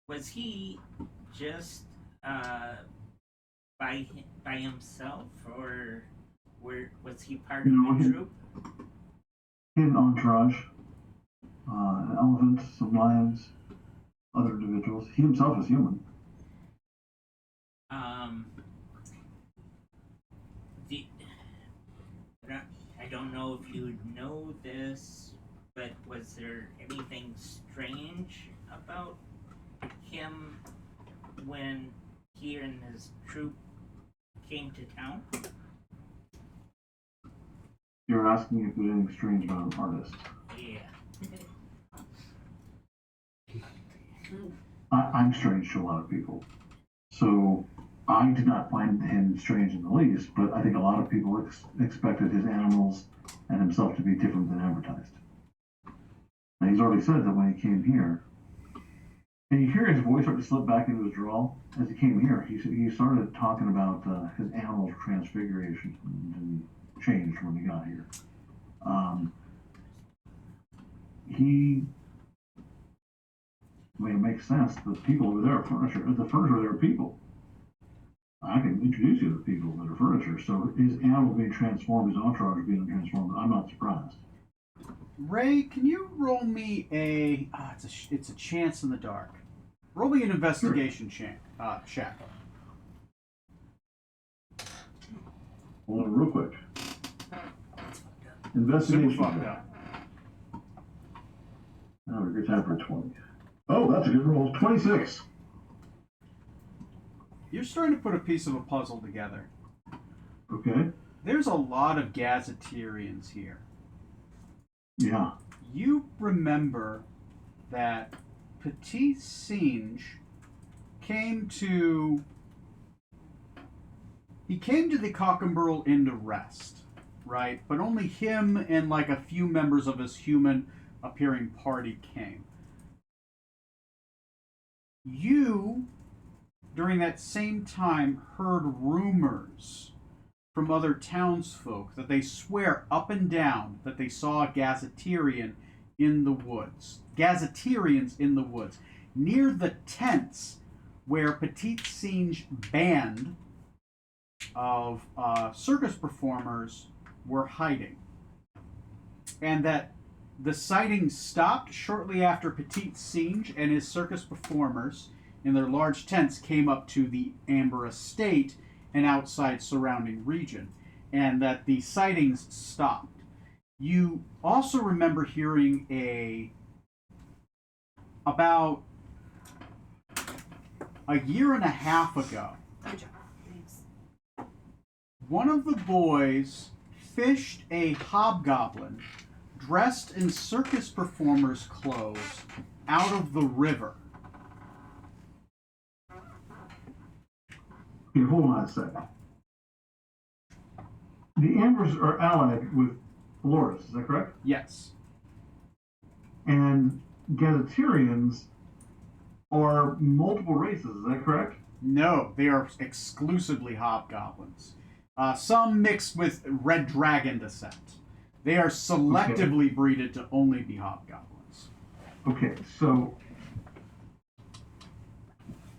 Was he just by himself, or was he part of a troop? He had an entourage, an elephant, some lions, other individuals. He himself is human. I don't know if you know this, but was there anything strange about him when he and his troop came to town? You're asking if there's anything strange about an artist. Yeah. I'm strange to a lot of people. So I did not find him strange in the least, but I think a lot of people expected his animals and himself to be different than advertised. And he's already said that when he came here, and you hear his voice start to slip back into his drawl. As he came here, he started talking about his animal's transfiguration and changed when he got here. I mean, it makes sense. The people over there are furniture. The furniture there are people. I can introduce you to the people that are furniture. So his animal being transformed, his entourage being transformed, I'm not surprised. Ray, can you roll me a? It's a chance in the dark. Roll me an investigation check. Hold on, real quick. Super Investigation. fucked up. Oh, good time for 20. Oh, that's a good roll. 26. You're starting to put a piece of a puzzle together. Okay. There's a lot of Gazetteerians here. Yeah. You remember that Petit Singe came to the Cockenburl Inn to rest, right? But only him and like a few members of his human appearing party came. You, during that same time, heard rumors from other townsfolk that they swear up and down that they saw a Gazetteerian in the woods. Gazetteerians in the woods. Near the tents where Petit Singe band of circus performers were hiding. And that the sightings stopped shortly after Petit Singe and his circus performers in their large tents came up to the Amber Estate and outside surrounding region, and that the sightings stopped. You also remember hearing about a year and a half ago, Good job. Thanks. one of the boys fished a hobgoblin dressed in circus performer's clothes out of the river. Okay, hold on a second. The Ambers are allied with Dolores, is that correct? Yes. And Gazetteerians are multiple races, is that correct? No, they are exclusively hobgoblins. Some mixed with red dragon descent. They are selectively breeded to only be hobgoblins. Okay, so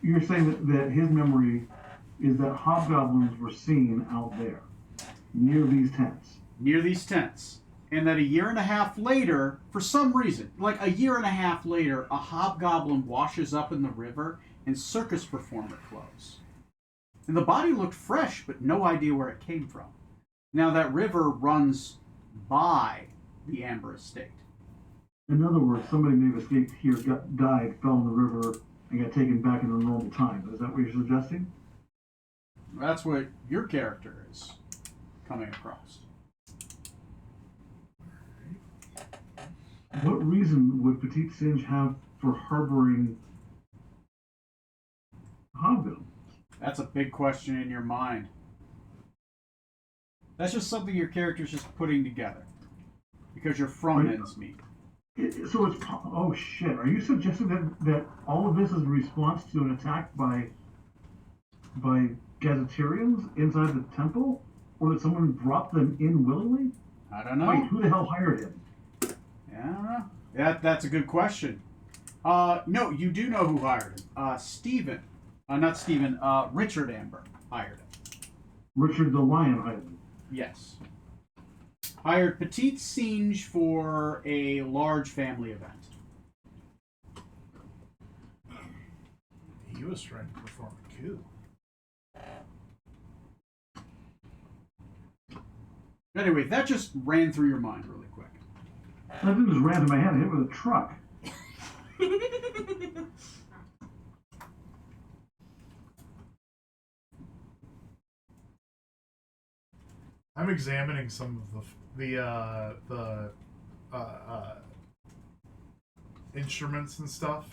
you're saying that his memory is that hobgoblins were seen out there, near these tents. Near these tents. And that a year and a half later, for some reason, like a year and a half later, a hobgoblin washes up in the river in circus performer clothes. And the body looked fresh, but no idea where it came from. Now that river runs by the Amber Estate. In other words, somebody may have escaped here, died, fell in the river, and got taken back into normal time. Is that what you're suggesting? That's what your character is. coming across. What reason would Petite Singe have for harboring Hobgoblins? That's a big question in your mind. That's just something your character's just putting together. Because you're from Innsmead. So it's oh shit! Are you suggesting that all of this is a response to an attack by Gazetarians inside the temple, or that someone brought them in willingly? I don't know. Wait, who the hell hired him? Yeah, I don't know. That's a good question. No, you do know who hired him. Richard Amber hired him. Richard the Lion hired him. Yes. Hired Petite Singe for a large family event. He was trying to perform a coup. Anyway, that just ran through your mind really quick. That thing just ran to my head and hit with a truck. I'm examining some of the instruments and stuff.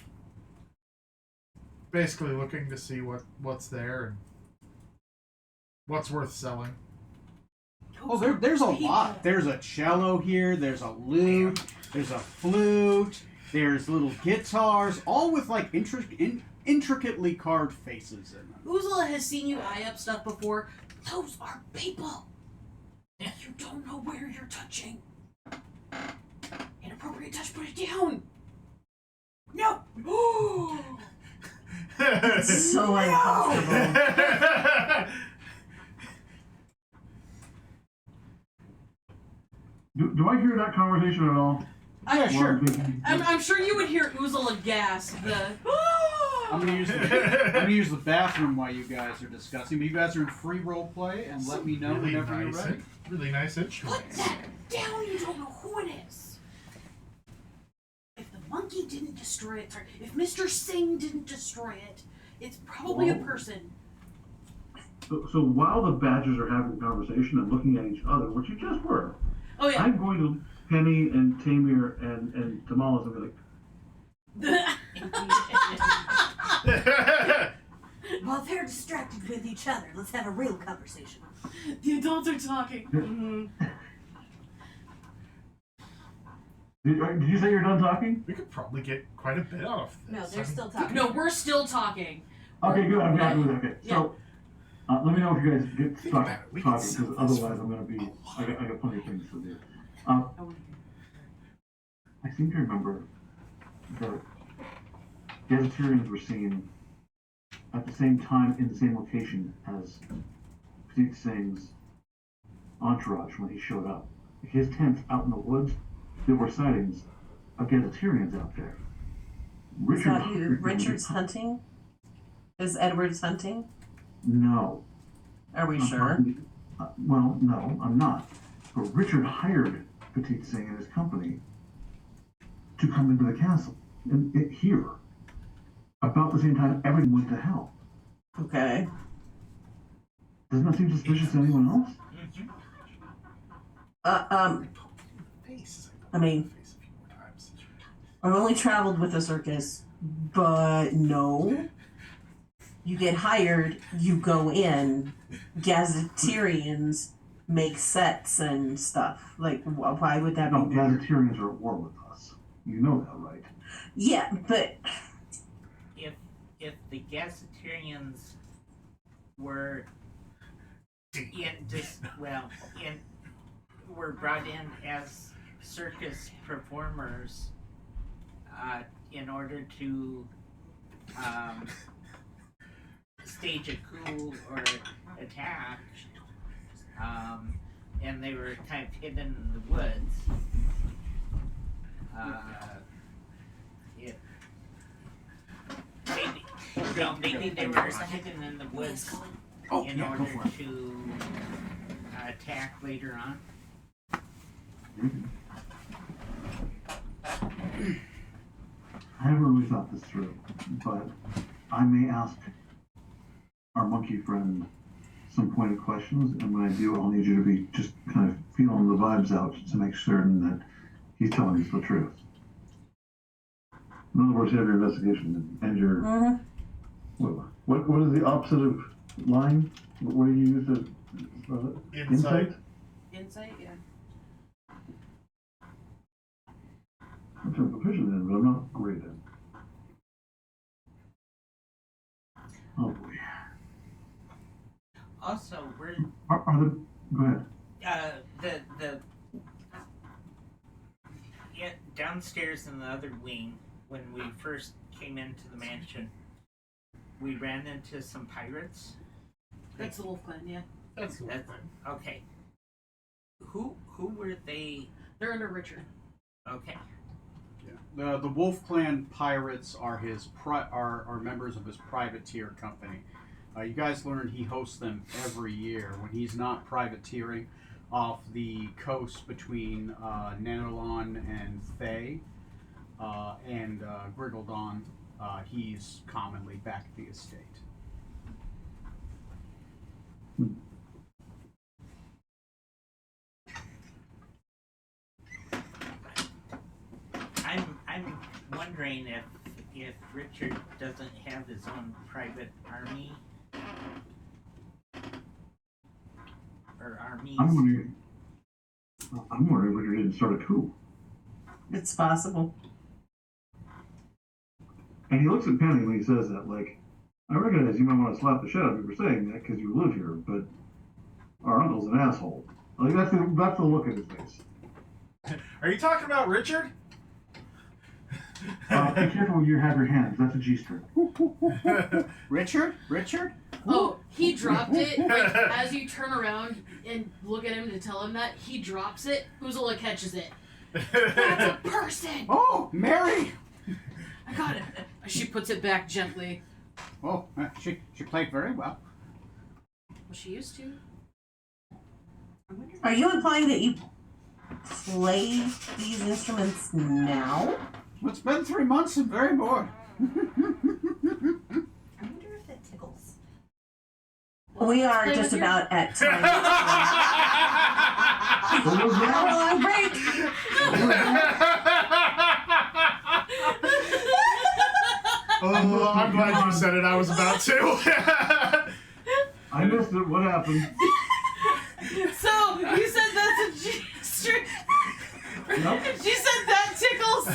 Basically looking to see what's there and what's worth selling. Oh, there's a lot. There's a cello here, there's a lute, there's a flute, there's little guitars, all with like intricately carved faces in them. Uzula has seen you eye up stuff before. Those are people. You don't know where you're touching. Inappropriate touch, put it down. No. It's so uncomfortable. Do I hear that conversation at all? Yeah, sure. I'm sure you would hear Uzula gasp. I'm gonna use the bathroom while you guys are discussing. But you guys are in free role play, and let me know Really whenever nice, you're ready. really nice instrument. Put that down. You don't know who it is. If the monkey didn't destroy it, sorry, if Mr. Singh didn't destroy it, it's probably a person. So while the badgers are having a conversation and looking at each other, which you just were, Oh yeah. I'm going to Penny and Tamir and Tamalis and be like, While they're distracted with each other, let's have a real conversation. The adults are talking. did you say you're done talking? We could probably get quite a bit out of this. No, I they're mean, still talking. No, we're still talking. Okay, good. I'm happy with that. Okay, Yeah. so let me know if you guys get Think stuck about it. We talking, can sell because this otherwise for I'm going to be. I got plenty of things to do. I want I seem to remember that Gazetarians were seen at the same time in the same location as Petite Singh's entourage when he showed up. His tent's out in the woods. There were sightings of Gazetarians out there. Is that who Richard's hunting? Is Edward's hunting? No. Are we I'm sure? talking- well, no, I'm not. But Richard hired Petite Singh and his company to come into the castle here. About the same time everything went to hell. Okay. Doesn't that seem suspicious to anyone else? I mean, I've only traveled with a circus, but no. You get hired, you go in. Gazetarians make sets and stuff. Like, why would that No, be? Gazetarians are at war with us. You know that, right? Yeah, but If the Gazetarians were were brought in as circus performers in order to stage a coup or attack, and they were kind of hidden in the woods. Maybe they were hidden in the woods in order to attack later on. I haven't really thought this through, but I may ask our monkey friend some pointed questions, and when I do, I'll need you to be just kind of feeling the vibes out to make certain that he's telling us the truth. In other words, you have your investigation and your what is the opposite of lying? What do you use to Insight. Insight, yeah. I'm proficient in, but I'm not great at it. Oh boy. Also, we're Are the go ahead. the yeah, downstairs in the other wing, when we first came into the mansion, we ran into some pirates. That's the Wolf Clan, yeah. That's the That's okay. Who were they? They're under Richard. Okay. The Wolf Clan pirates are are members of his privateer company. You guys learned he hosts them every year when he's not privateering off the coast between Nanolon and Thay and Griggledon. He's commonly back at the estate. I'm wondering if Richard doesn't have his own private army or armies. I'm wondering if we didn't start a coup. It's possible. And he looks at Penny when he says that, like, I recognize you might want to slap the shit out of me for saying that because you live here, but our uncle's an asshole. Like, that's the look at his face. Are you talking about Richard? Be careful when you have your hands. That's a G-string. Richard? Richard? Oh, he dropped it. Like, as you turn around and look at him to tell him that, he drops it. Uzula catches it. That's a person! Oh, Mary! I got it. She puts it back gently. Oh, she played very well. Well, she used to. Are you implying that you play these instruments now? It's been 3 months and very bored. I wonder if that tickles. We are Play just with your- about at time. Hour long break. Oh, I'm glad you said it. I was about to. I missed it. What happened? So, you said that's a G-string. Nope. She said that tickles.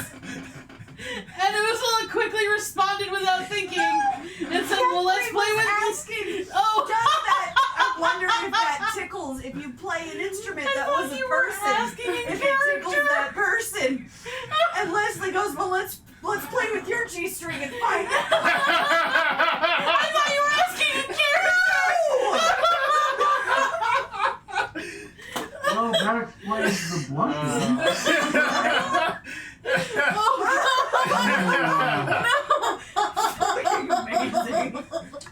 And Ursula quickly responded without thinking and said, well, let's play with this. asking. Oh, Does that? I'm wondering if that tickles. If you play an instrument that was a you were person, asking in if it tickles character. that person. And Leslie goes, well, let's play with your G-string and find out. I thought you were asking in character. Well, that explains the blushing. Amazing.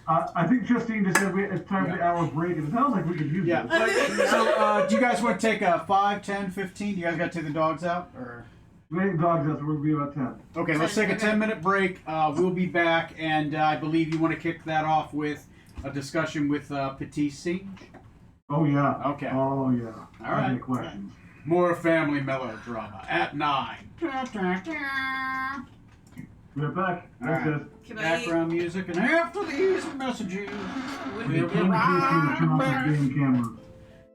I think Justine just said it's time for the hour break, and it sounds like we could use Yeah. this. So, do you guys want to take a 5, 10, 15? Do you guys got to take the dogs out? Or Make dogs out, so we're going to be about 10. okay, let's take a 10-minute break. We'll be back, and I believe you want to kick that off with a discussion with Petit Siege. Oh, yeah. Okay. Oh, yeah. All right. Any questions? More family melodrama at 9. We're back. All right. That's it. Background music, and after these messages, Wouldn't we'll be be game, Turn off the right back. game camera.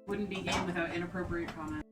wouldn't be game without inappropriate comment.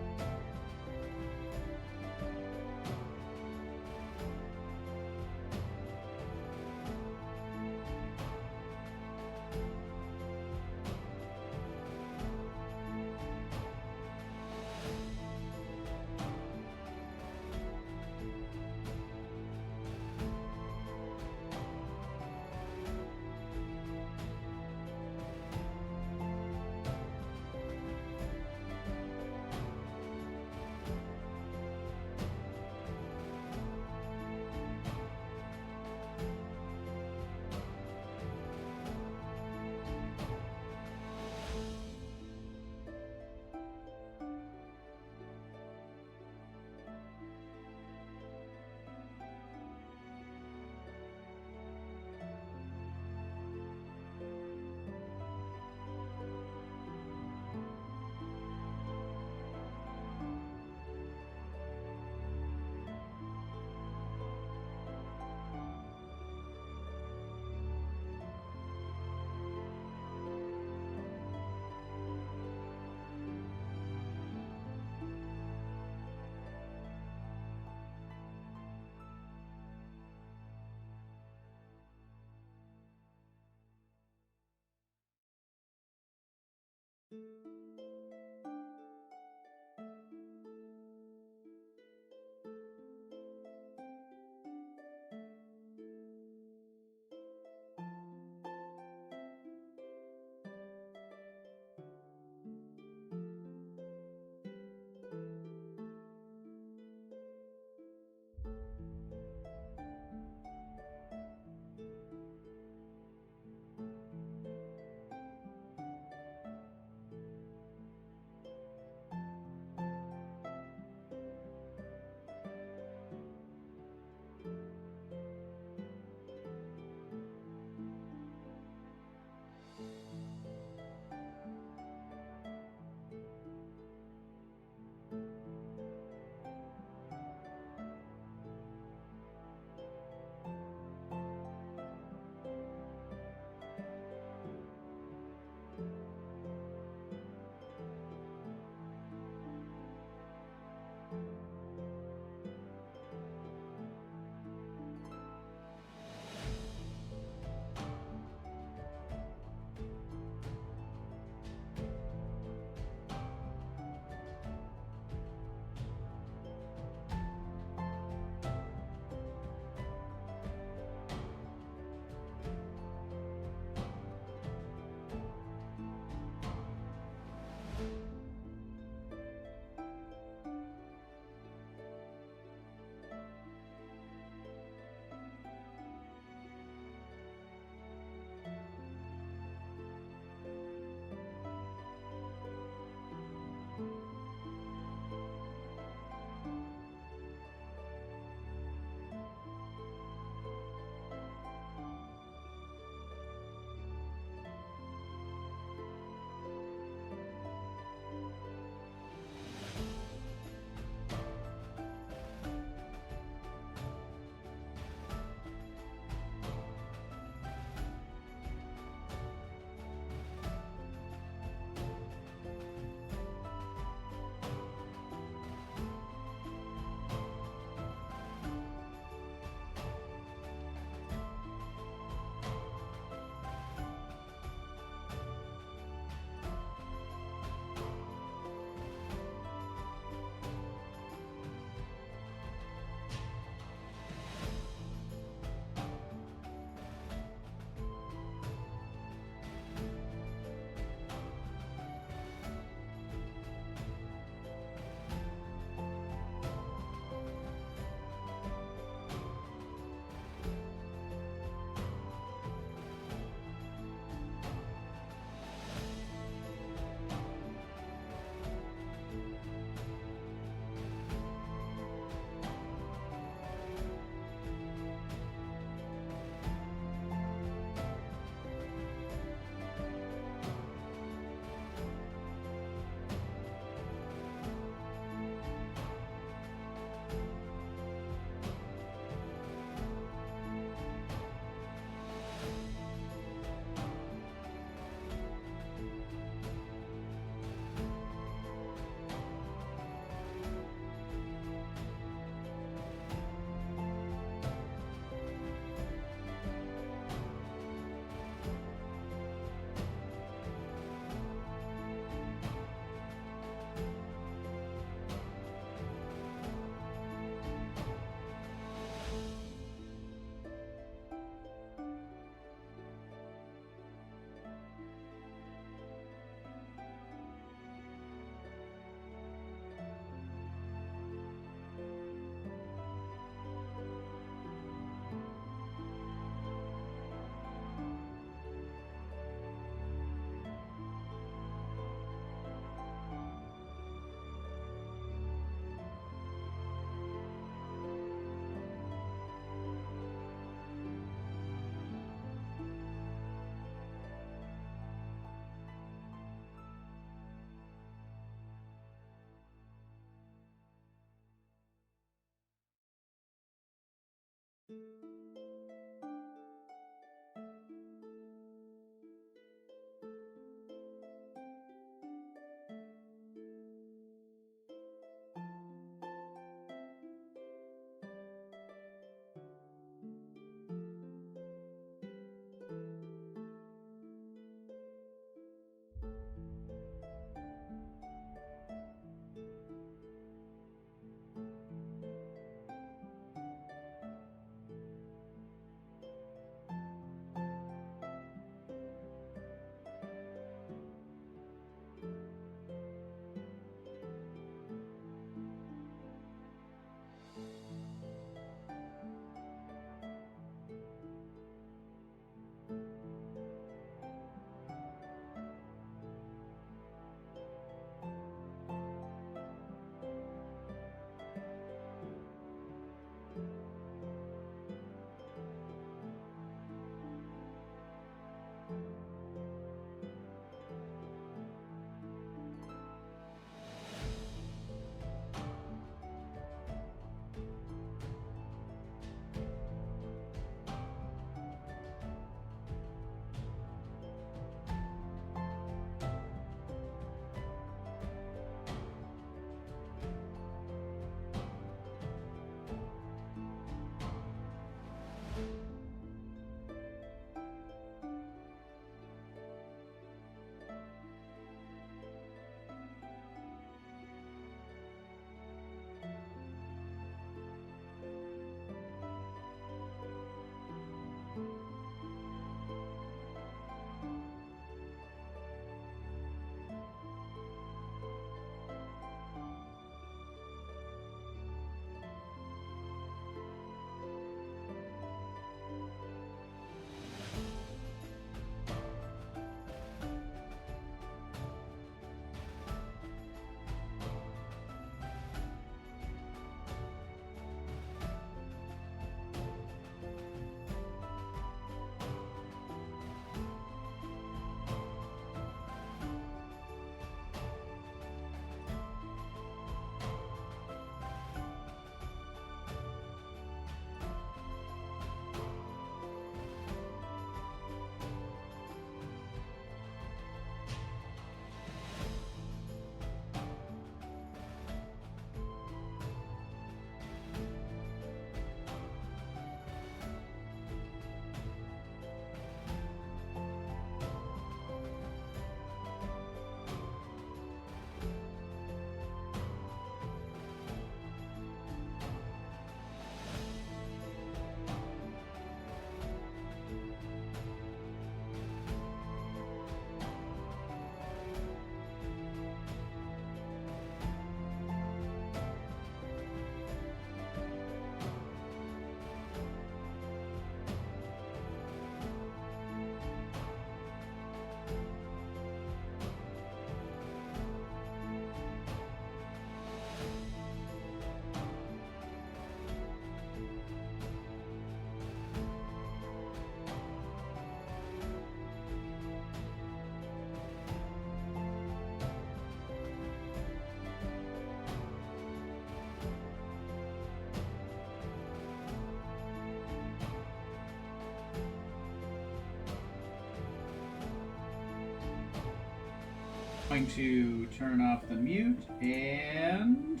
going to turn off the mute, and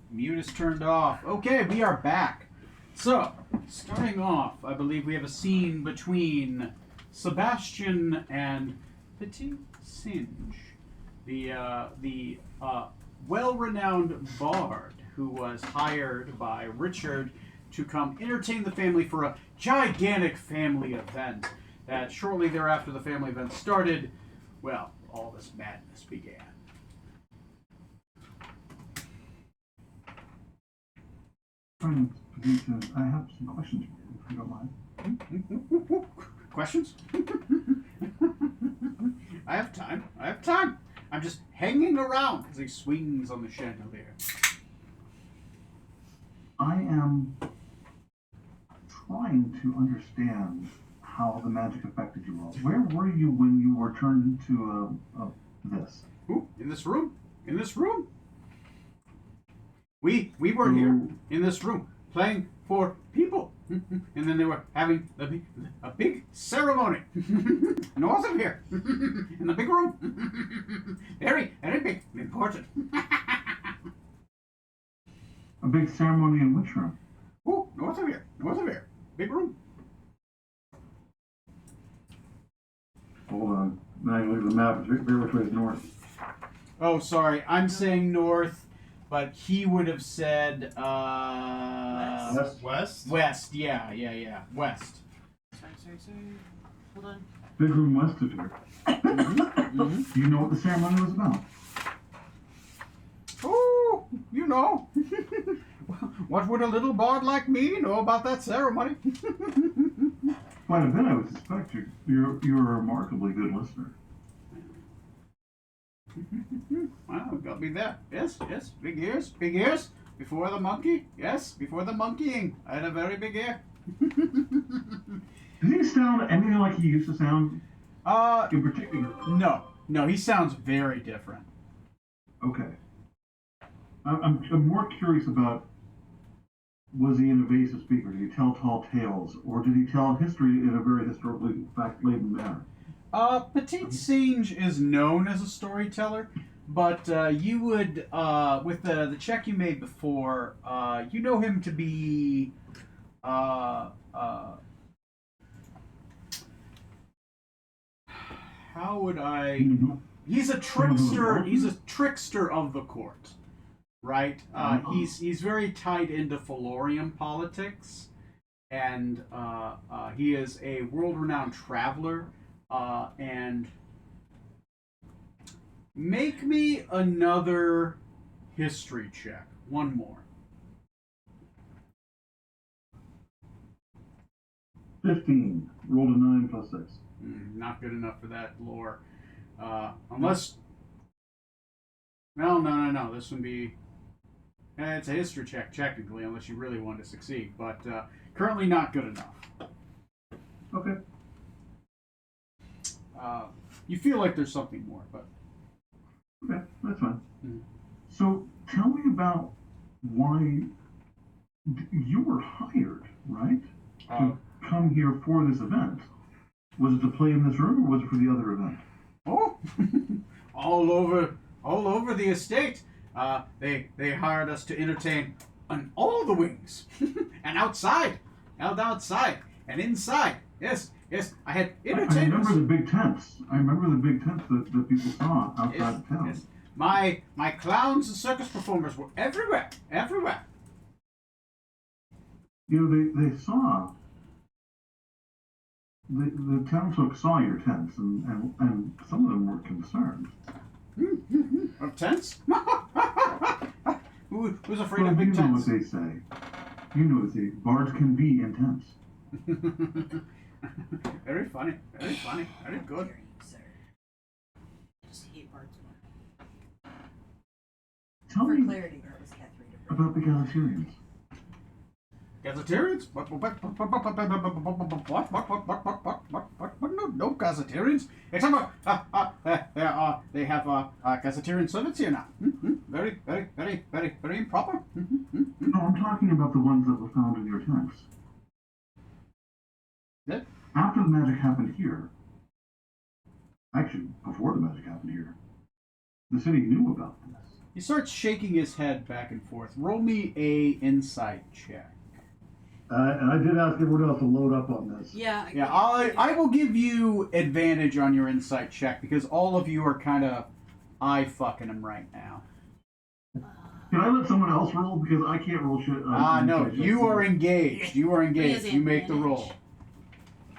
mute is turned off. Okay, we are back. So, starting off, I believe we have a scene between Sebastian and Petit Singe, the well-renowned bard who was hired by Richard to come entertain the family for a gigantic family event. That shortly thereafter the family event started, well, all this madness began. Friend, I have some questions for you, if you don't mind. Questions? I have time. I'm just hanging around as he swings on the chandelier. I am trying to understand how the magic affected you all. Where were you when you were turned into this? Ooh, in this room. In this room. We were here in this room playing for people, and then they were having a big ceremony north of here in the big room. Very big, and important. A big ceremony in which room? Ooh, north of here, big room. Hold on. Now you look at the map. It's very which way is north. Oh, sorry, I'm saying north, but he would have said West? west. Yeah, west. Sorry. Hold on. Big room west of here. Mm-hmm. You know what the ceremony was about? Oh, you know. What would a little bard like me know about that ceremony? Quite a bit, I would suspect. You're a remarkably good listener. Well, got me there. Yes. Big ears. Before the monkey. Yes, before the monkeying. I had a very big ear. Does he sound anything like he used to sound in particular? No, he sounds very different. Okay. I'm more curious about, was he an evasive speaker? Did he tell tall tales? Or did he tell history in a very historically fact-laden manner? Petit Singe is known as a storyteller, but you would, with the check you made before, you know him to be, how would I? He's a trickster. He's a trickster of the court, right? He's very tied into Felorium politics, and he is a world-renowned traveler. And make me another history check. One more. 15. Rolled a 9 plus 6. Not good enough for that lore. Unless... No. This would be... it's a history check, technically, unless you really want to succeed. But currently not good enough. Okay. You feel like there's something more, but... Okay, that's fine. Mm. So, tell me about why you were hired, right? To come here for this event. Was it to play in this room, or was it for the other event? Oh, all over the estate. They hired us to entertain on all the wings, and outside, and inside. Yes. I had entertainers. I remember the big tents. that people saw outside the town. Yes. My clowns and circus performers were everywhere. You know, they saw. The townsfolk saw your tents, and some of them were concerned. Of tents? Who's afraid Well, of big you know tents? what they say. You know what they say. Bards can be intense. Very funny, very good. Sir. Just hate parts more. Tell For me clarity, that was Catherine. about the Gazetarians. Gazetarians? What? No Gazetarians. Except they have Gazetarian servants here now. Very improper. No, I'm talking about the ones that were found in your tents. Yeah. After the magic happened here, Actually, before the magic happened here, the city knew about this. He starts shaking his head back and forth. Roll me a insight check. And I did ask everyone else to load up on this. Yeah. Yeah, I will give you advantage on your insight check because all of you are kind of eye fucking him right now. Can I let someone else roll because I can't roll shit? No, you are engaged. You are engaged. has You make the advantage. roll.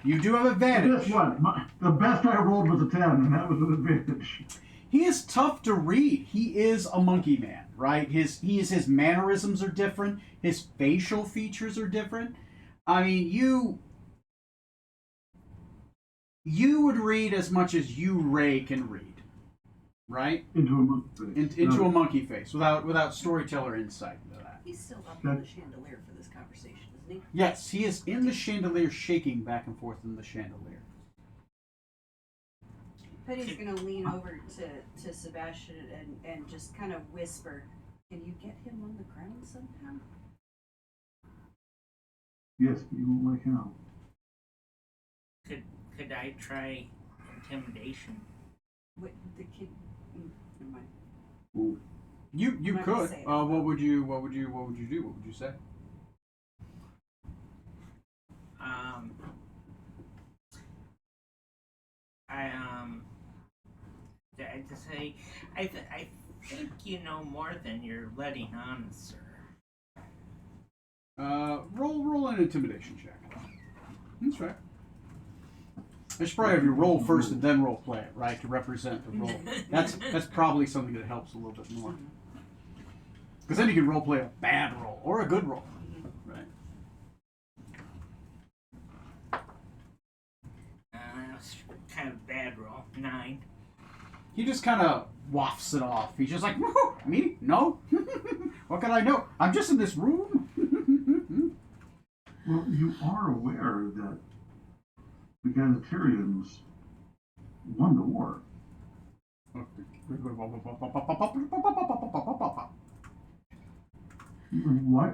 You do have This advantage. one, the best I rolled was a 10, and that was an advantage. He is tough to read. He is a monkey man, right? His mannerisms are different. His facial features are different. I mean, you would read as much as you, Ray, can read, right? Into a monkey face. Into a monkey face without storyteller insight into that. He's still up on the chandelier for this conversation, isn't he? Yes, he is in the chandelier, shaking back and forth in the chandelier. Petty's gonna lean over to Sebastian and just kind of whisper, "Can you get him on the ground somehow?" Yes, but you won't like how. Could I try intimidation? What the kid? Never mind. Ooh. You I'm not gonna could. say it. What would you do? What would you say? I just say, I think you know more than you're letting on, sir. Roll an intimidation check. That's right. I should probably have you roll first and then role play it, right, to represent the role. That's probably something that helps a little bit more. Because then you can role play a bad role or a good role, right? That's kind of bad roll. 9. He just kind of wafts it off. He's just like, "Woohoo, me? No? What can I know? I'm just in this room." Well, you are aware that the Gazetarians won the war.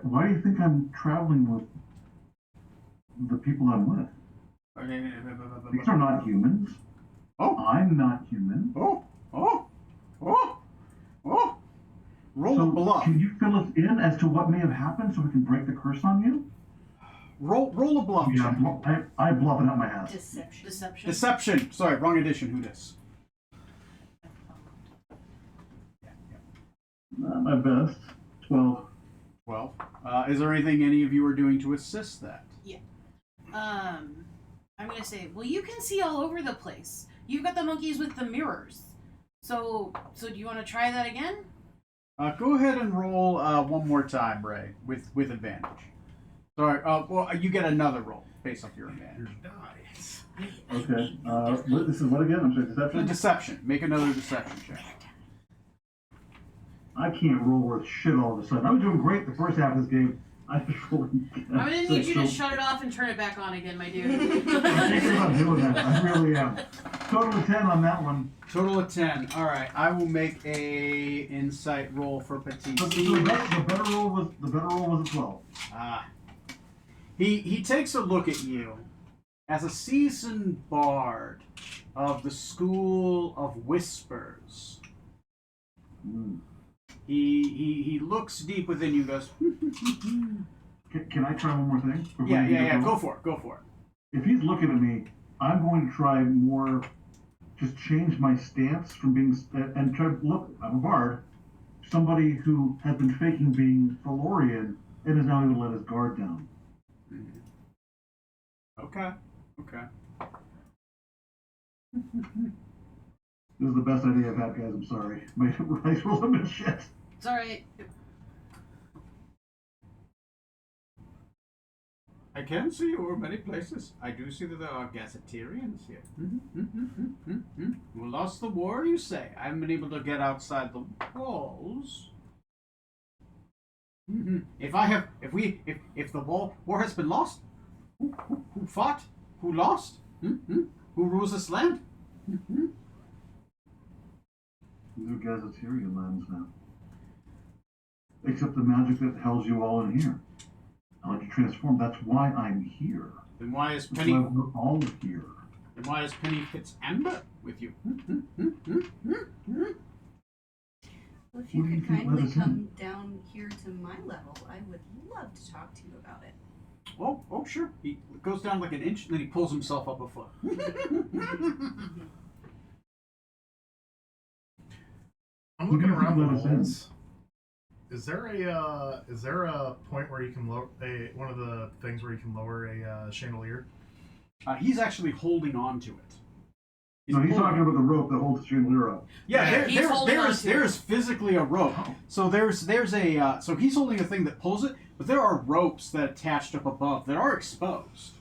Why do you think I'm traveling with the people I'm with? These are not humans. Oh. I'm not human. Oh. Roll So a bluff. can you fill us in as to what may have happened so we can break the curse on you? Roll a bluff Yeah, check. I bluff it out my ass. Deception. Deception. Sorry, wrong edition. Who dis? Not my best. 12. 12. Is there anything any of you are doing to assist that? I'm gonna say, well, you can see all over the place. You've got the monkeys with the mirrors. So do you want to try that again? Go ahead and roll one more time, Ray, with advantage. Sorry. Well, you get another roll based off your advantage. Nice. Okay. This is what again? I'm sorry, deception? Deception. Make another deception check. I can't roll worth shit all of a sudden. I was doing great the first half of this game. I just rolled. I'm gonna need you to shut it off and turn it back on again, my dude. I'm thinking about doing that. I really am. Total of 10 on that one. Total of 10. All right. I will make a insight roll for Petit. The better roll was a 12. He takes a look at you as a seasoned bard of the School of Whispers. Mm. He looks deep within you and goes, Can I try one more thing? before you yeah. roll? Go for it. If he's looking at me, I'm going to try more, just change my stance from being, and try to look, I'm a bard, somebody who has been faking being Valorian and is now able to let his guard down. Okay. This is the best idea I've had, guys. I'm sorry. My dice rolls have been shit. It's alright. I can see you over many places. I do see that there are Gazetarians here. We lost the war, you say? I haven't been able to get outside the walls. If the war has been lost, who fought? Who lost? Who rules this land? These are Gazetarian lands now. Except the magic that held you all in here. I let you transform. That's why I'm here. Then why is That's Penny? why we're all here. Then why does Penny Fitzamber with you? Well, if you What do you could think kindly let us in? come down here to my level, I would love to talk to you about it. Oh, sure. He goes down like an inch, and then he pulls himself up a foot. I'm Who do looking you around think the let us in? walls. Is there a point where you can lower one of the things where you can lower a chandelier? He's actually holding on to it. No, he's pulling- talking about the rope that holds the chandelier up. Yeah, Yeah, he's holding on to there's physically a rope. So there's a so he's holding a thing that pulls it, but there are ropes that attached up above that are exposed.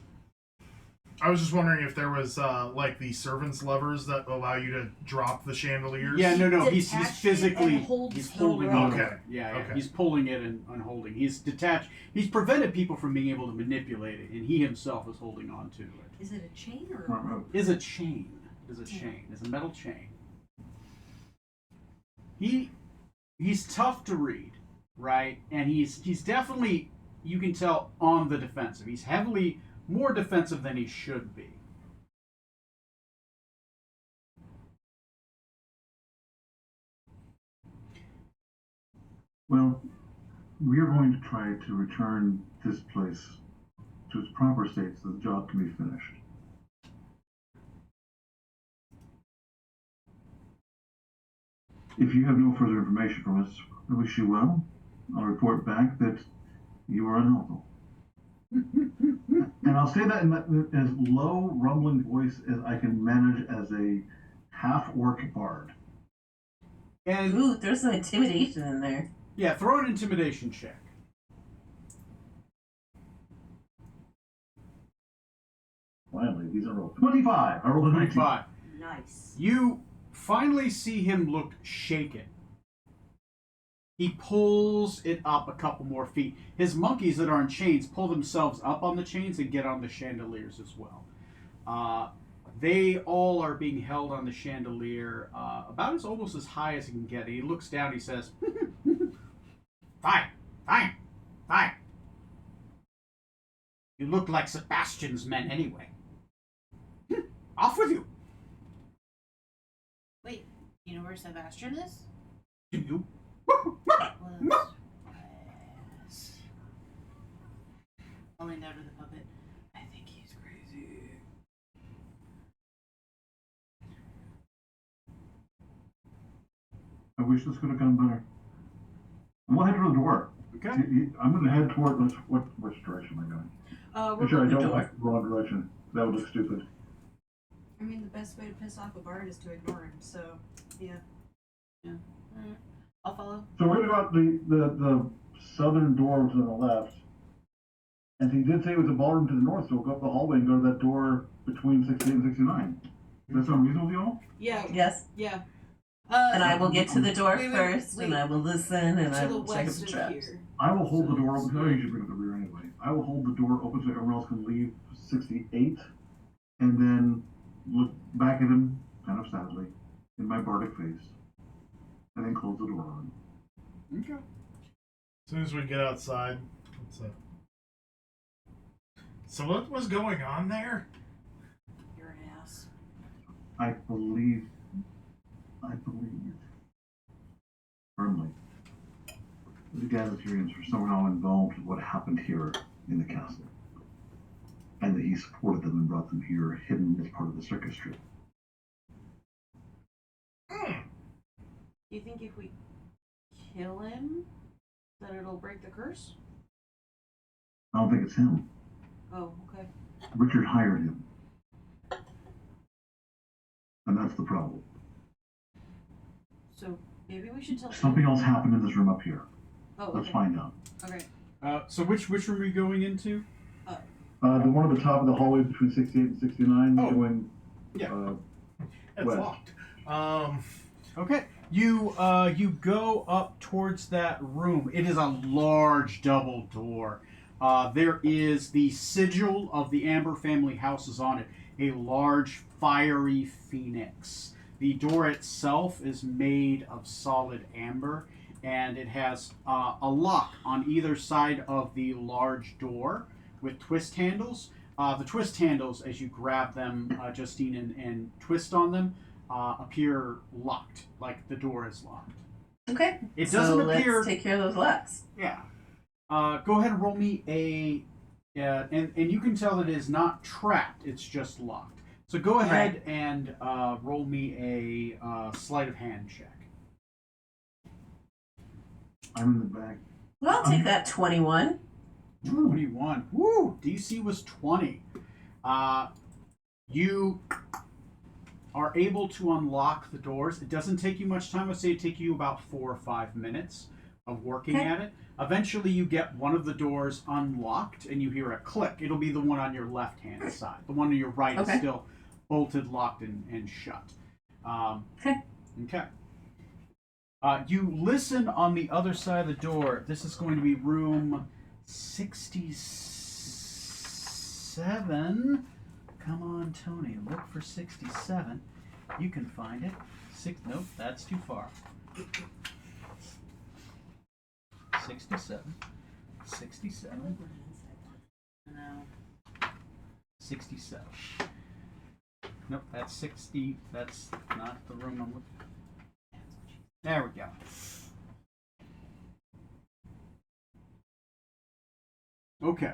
I was just wondering if there was like the servants' levers that allow you to drop the chandeliers. Yeah, no, he's Detached it physically and holds he's the holding rope. on. to Okay. it. Yeah, Okay. he's pulling it and unholding. He's detached. He's prevented people from being able to manipulate it, and he himself is holding on to it. Is it a chain or a Front rope? rope. Is a chain. Is a chain. Is a metal chain. He's tough to read, right? And he's definitely, you can tell, on the defensive. He's heavily more defensive than he should be. Well, we are going to try to return this place to its proper state so the job can be finished. If you have no further information from us, I wish you well. I'll report back that you are unhelpful. And I'll say that in as low, rumbling voice as I can manage as a half-orc bard. And Ooh, there's some intimidation in there. yeah, throw an intimidation check. Finally, these are rolled 25. I rolled a 19. 25. Nice. You finally see him look shaken. He pulls it up a couple more feet. His monkeys that are in chains pull themselves up on the chains and get on the chandeliers as well. They all are being held on the chandelier about as almost as high as he can get. He looks down. He says, "Fine. You look like Sebastian's men anyway. Off with you. Wait, you know where Sebastian is? Do you?" Yes. I'll lean down to the puppet. I think he's crazy. I wish this could have gone better. We'll head to the door. Okay. I'm going to head toward which direction am I going? We're Sure, I going don't door. like the wrong direction. That would look stupid. I mean, the best way to piss off a bard is to ignore him, so, yeah. Alright. I'll follow. So we're going to go out the southern door to the left. And he did say it was a ballroom to the north, so we'll go up the hallway and go to that door between 68 and 69. Does that sound reasonable to you all? Yeah, Yes. yeah. And I will get to the door wait, first, and wait. I will listen, and I To the will check out west the of traps. here. I will hold the door So open. I usually bring up the rear anyway. I will hold the door open so everyone else can leave 68, and then look back at him, kind of sadly, in my bardic face, and then close the door on him. Okay. As soon as we get outside, what's up? So what was going on there? You're an ass. I believe firmly the Gazetarians were somehow involved with what happened here in the castle, and that he supported them and brought them here hidden as part of the circus troupe. Do you think if we kill him, that it'll break the curse? I don't think it's him. Oh, okay. Richard hired him, and that's the problem. So maybe we should tell Something else happened in this room up here. Oh, Let's okay. find out. Okay. So which room are you going into? The one at the top of the hallway between 68 and 69, Oh. going Yeah. It's West. locked. Okay. You go up towards that room. It is a large double door. There is the sigil of the Amber family houses on it, a large fiery phoenix. The door itself is made of solid amber, and it has a lock on either side of the large door with twist handles. The twist handles, as you grab them, Justine, and twist on them, appear locked, like the door is locked. Okay. It doesn't so appear. Let's take care of those locks. Yeah. Go ahead and roll me a. And you can tell that it is not trapped; it's just locked. So go ahead and roll me a sleight of hand check. I'm in the back. Well, I'll take that 21. 21. Woo! DC was 20. You are able to unlock the doors. It doesn't take you much time. I'd say it take you about 4 or 5 minutes of working Okay. at it. Eventually, you get one of the doors unlocked, and you hear a click. It'll be the one on your left-hand side. The one on your right is Okay. still bolted, locked, and shut. Okay. Okay. You listen on the other side of the door. This is going to be room 67. Come on, Tony. Look for 67. You can find it. Nope, that's too far. 67. 67. No. 67. Nope, that's 60. That's not the room I'm looking at. There we go. Okay.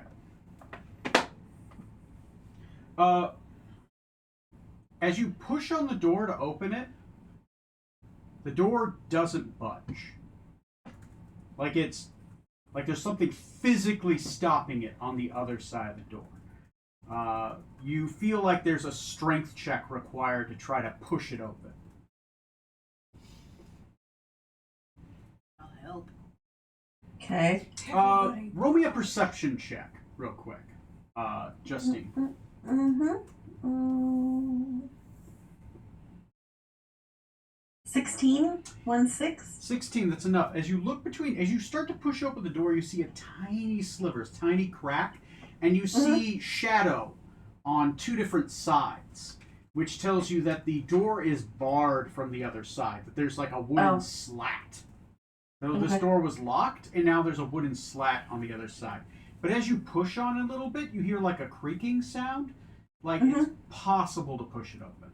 As you push on the door to open it, the door doesn't budge. Like there's something physically stopping it on the other side of the door. You feel like there's a strength check required to try to push it open. I'll help. Okay. Roll me a perception check, real quick, Justine. Mm-hmm. 16? 1-6? 16, that's enough. As you look as you start to push open the door, you see a tiny slivers, tiny crack, and you see shadow on 2 different sides, which tells you that the door is barred from the other side, that there's like a wooden slat. So this door was locked, and now there's a wooden slat on the other side. But as you push on it a little bit, you hear like a creaking sound, like it's possible to push it open.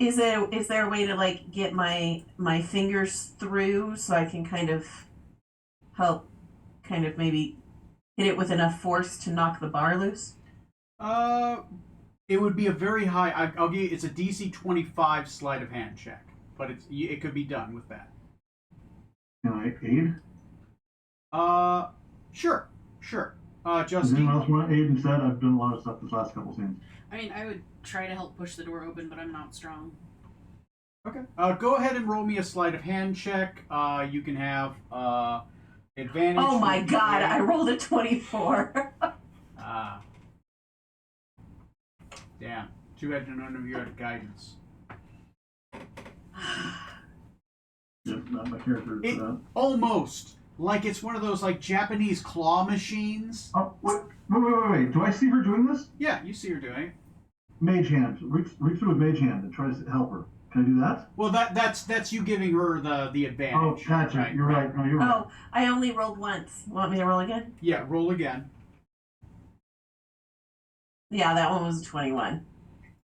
Is there a way to like get my fingers through so I can kind of help kind of maybe hit it with enough force to knock the bar loose? It would be a very high. I'll give you. It's a DC 25 sleight of hand check, but it could be done with that. Can I aid? Sure. Does Justine. anyone else want to aid instead? I've done a lot of stuff this last couple scenes. I mean, I would try to help push the door open, but I'm not strong. Okay. Go ahead and roll me a sleight of hand check. You can have advantage. Oh my with god, the- I rolled a 24. Damn. Too bad none of you had guidance. Yep, not my character. It almost like it's one of those like Japanese claw machines. Oh, what? Wait. Do I see her doing this? Yeah, you see her doing it. Mage hand. Reach through with mage hand and try to help her. Can I do that? Well, that's you giving her the advantage. Oh, gotcha. Right? You're right. No, you're right. Oh, I only rolled once. Want me to roll again? Yeah, roll again. Yeah, that one was a 21.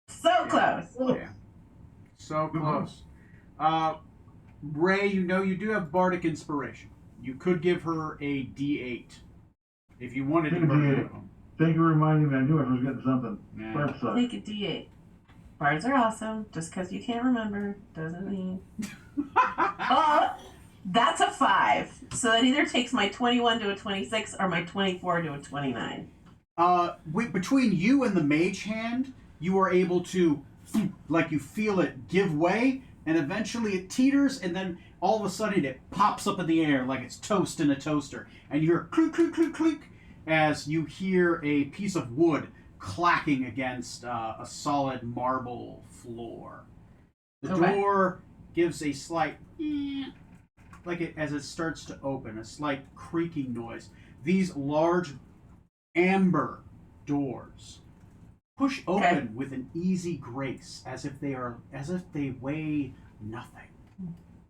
So close. Yeah. So close. Ray, you do have bardic inspiration. You could give her a D8 if you wanted to Give a burn D8. them. Thank you for reminding me. I knew I was getting something. Yeah. Perhaps, Make a D8. Bards are awesome. Just because you can't remember doesn't mean. That's a 5. So that either takes my 21 to a 26 or my 24 to a 29. Between you and the mage hand, you are able to, like, you feel it give way, and eventually it teeters, and then all of a sudden it pops up in the air like it's toast in a toaster, and you hear clink, clink, clink, clink, as you hear a piece of wood clacking against a solid marble floor. The door gives a slight, as it starts to open, a slight creaking noise. These large amber doors push open with an easy grace, as if they weigh nothing.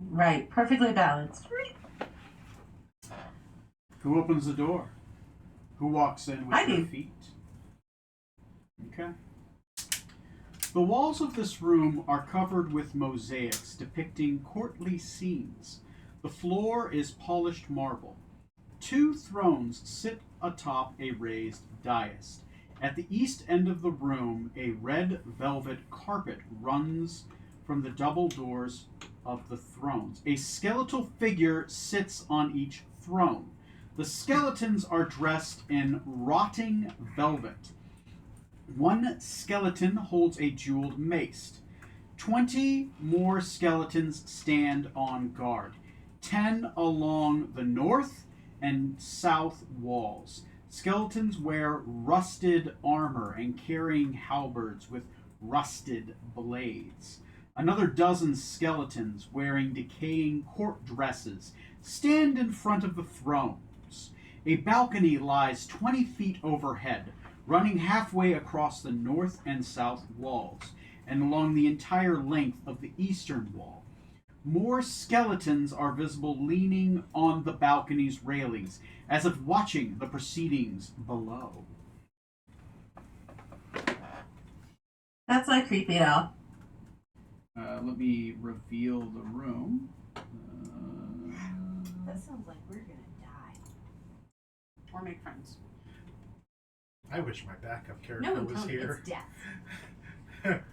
Right. Perfectly balanced. Who opens the door? Who walks in with I their do. feet? Okay. The walls of this room are covered with mosaics depicting courtly scenes. The floor is polished marble. 2 thrones sit atop a raised dais. At the east end of the room, a red velvet carpet runs from the double doors of the thrones. A skeletal figure sits on each throne. The skeletons are dressed in rotting velvet. 1 skeleton holds a jeweled mace. 20 more skeletons stand on guard. 10 along the north and south walls. Skeletons wear rusted armor and carrying halberds with rusted blades. Another dozen skeletons wearing decaying court dresses stand in front of the thrones. A balcony lies 20 feet overhead, running halfway across the north and south walls, and along the entire length of the eastern wall. More skeletons are visible leaning on the balcony's railings, as if watching the proceedings below. That's not creepy at all. Let me reveal the room. That sounds like we're gonna die. Or make friends. I wish my backup No character one was tells me here. it's death.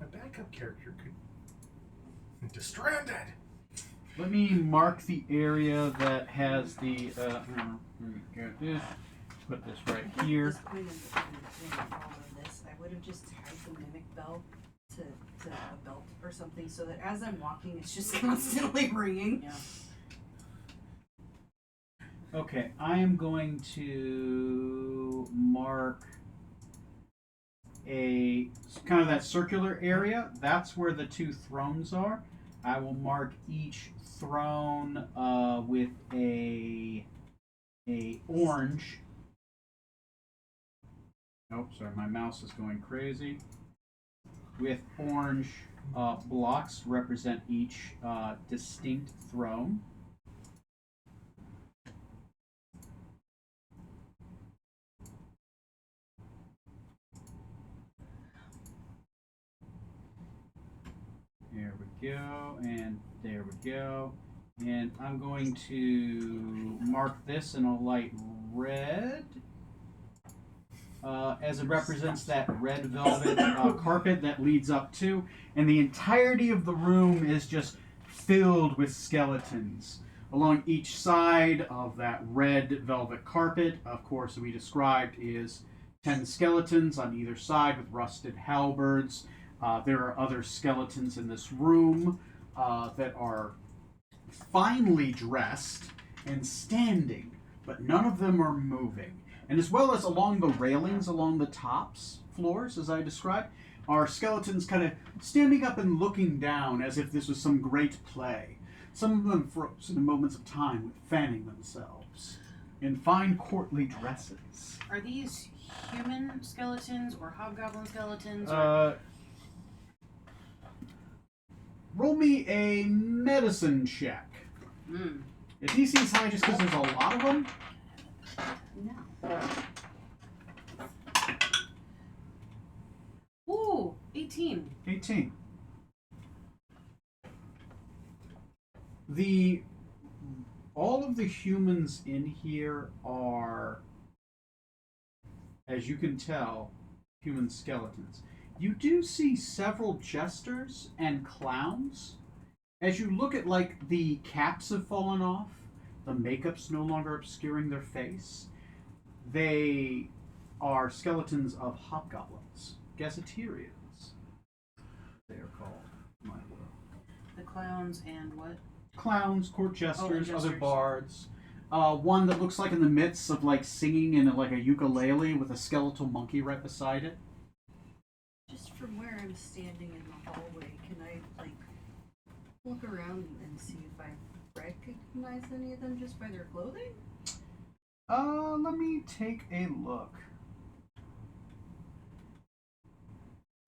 My backup character could. Stranded! Let me mark the area that has the. Put this right At here. this point in all of this, I would have just tied the mimic bell to a belt or something so that as I'm walking, it's just constantly ringing. Yeah. Okay, I am going to mark a kind of that circular area. That's where the 2 thrones are. I will mark each throne with a orange. Oh, sorry, my mouse is going crazy. With orange blocks to represent each distinct throne. There we go, and there we go. And I'm going to mark this in a light red, as it represents that red velvet carpet that leads up to. And the entirety of the room is just filled with skeletons. Along each side of that red velvet carpet, of course, we described is 10 skeletons on either side with rusted halberds. There are other skeletons in this room that are finely dressed and standing, but none of them are moving. And as well as along the railings, along the tops floors, as I described, are skeletons kind of standing up and looking down as if this was some great play. Some of them froze in moments of time, fanning themselves in fine courtly dresses. Are these human skeletons or hobgoblin skeletons? Or... Roll me a medicine check. If DC's high just because there's a lot of them? No. Ooh, 18. 18. All of the humans in here are, as you can tell, human skeletons. You do see several jesters and clowns. As you look at, like, the caps have fallen off, the makeup's no longer obscuring their face. They are skeletons of hobgoblins, gazetterians, they are called. My will. The clowns and what? Clowns, court jesters, and other jesters. bards. One that looks like in the midst of like singing in like a ukulele with a skeletal monkey right beside it. Just from where I'm standing in the hallway, can I like look around and see if I recognize any of them just by their clothing? Let me take a look.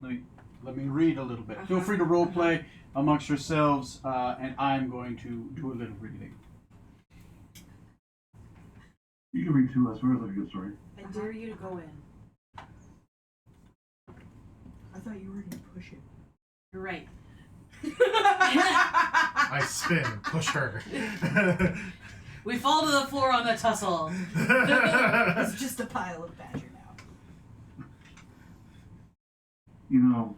Let me read a little bit. Feel free to role play amongst yourselves, and I'm going to do a little reading. You can read to us. Where's a good story? I dare you to go in. thought you were gonna push it. You're right. I spin, push her. We fall to the floor on the tussle. It's just a pile of badger now. You know,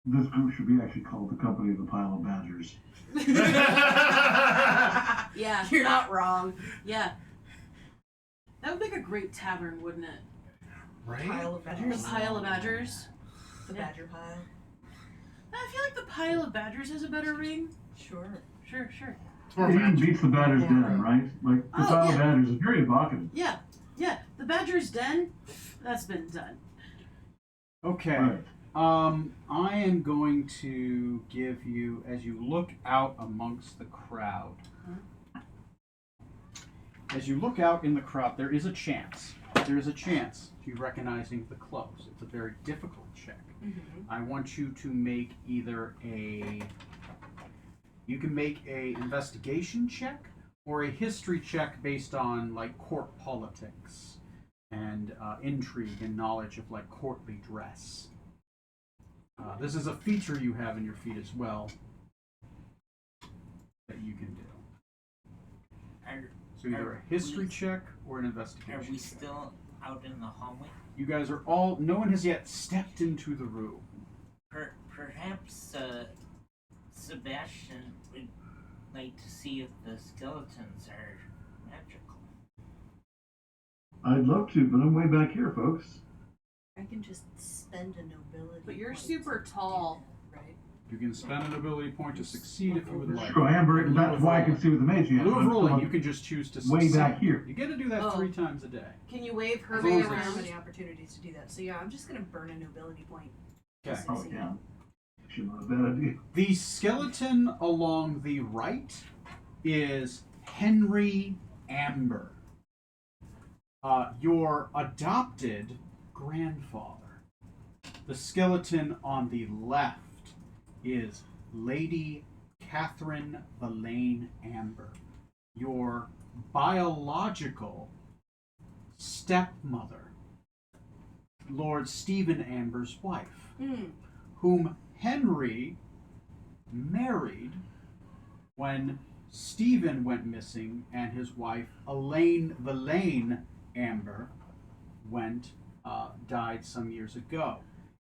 this group should be actually called the Company of the Pile of Badgers. Yeah. You're not wrong. Yeah. That would make a great tavern, wouldn't it? Right? Pile of The badgers. pile of badgers. The badger pile. I feel like the pile of badgers has a better ring. Sure. Sure, sure. It's more It even magic. beats the Badger's Den, right? Like, the Oh, Pile of yeah. Badgers is very evocative. Yeah, yeah. The badger's den, that's been done. Okay. Right. I am going to give you, as you look out amongst the crowd, as you look out in the crowd, there is a chance. There is a chance of you recognizing the clothes. It's a very difficult check. I want you to make either you can make a investigation check or a history check based on like court politics and intrigue and knowledge of like courtly dress. This is a feature you have in your feat as well that you can do. So either a history check or an investigation. Are we check. still out in the hallway? You guys are all. No one has yet stepped into the room. Perhaps Sebastian would like to see if the skeletons are magical. I'd love to, but I'm way back here, folks. I can just spend a nobility. But you're point super to tall. do that, right? You can spend an ability point to succeed if you would like. True, I am very. That's why I can see with the mage hand. Lieu but of I'm rolling, still you can just choose to way succeed. back here. You get to do that Oh. 3 times a day. Can you wave her As way long I as don't it's- have around? many opportunities to do that. So yeah, I'm just gonna burn a nobility point. Okay. Oh yeah. Actually, not a bad idea. The skeleton along the right is Henry Amber, your adopted grandfather. The skeleton on the left is Lady Catherine Verlaine Amber, your biological stepmother, Lord Stephen Amber's wife, whom Henry married when Stephen went missing and his wife Elaine Verlaine Amber died some years ago.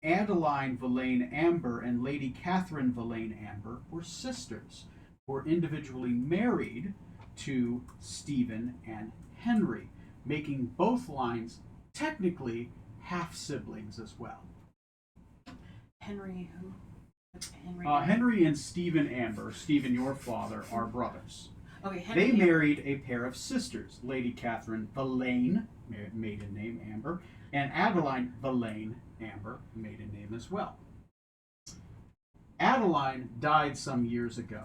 Adeline Verlaine Amber and Lady Catherine Verlaine Amber were sisters, who were individually married to Stephen and Henry, making both lines technically half siblings as well. Henry who? Henry. Henry and Stephen Amber, Stephen your father, are brothers. Okay, Henry. They married a pair of sisters, Lady Catherine Verlaine, maiden name Amber, and Adeline Verlaine Amber, maiden name as well. Adeline died some years ago.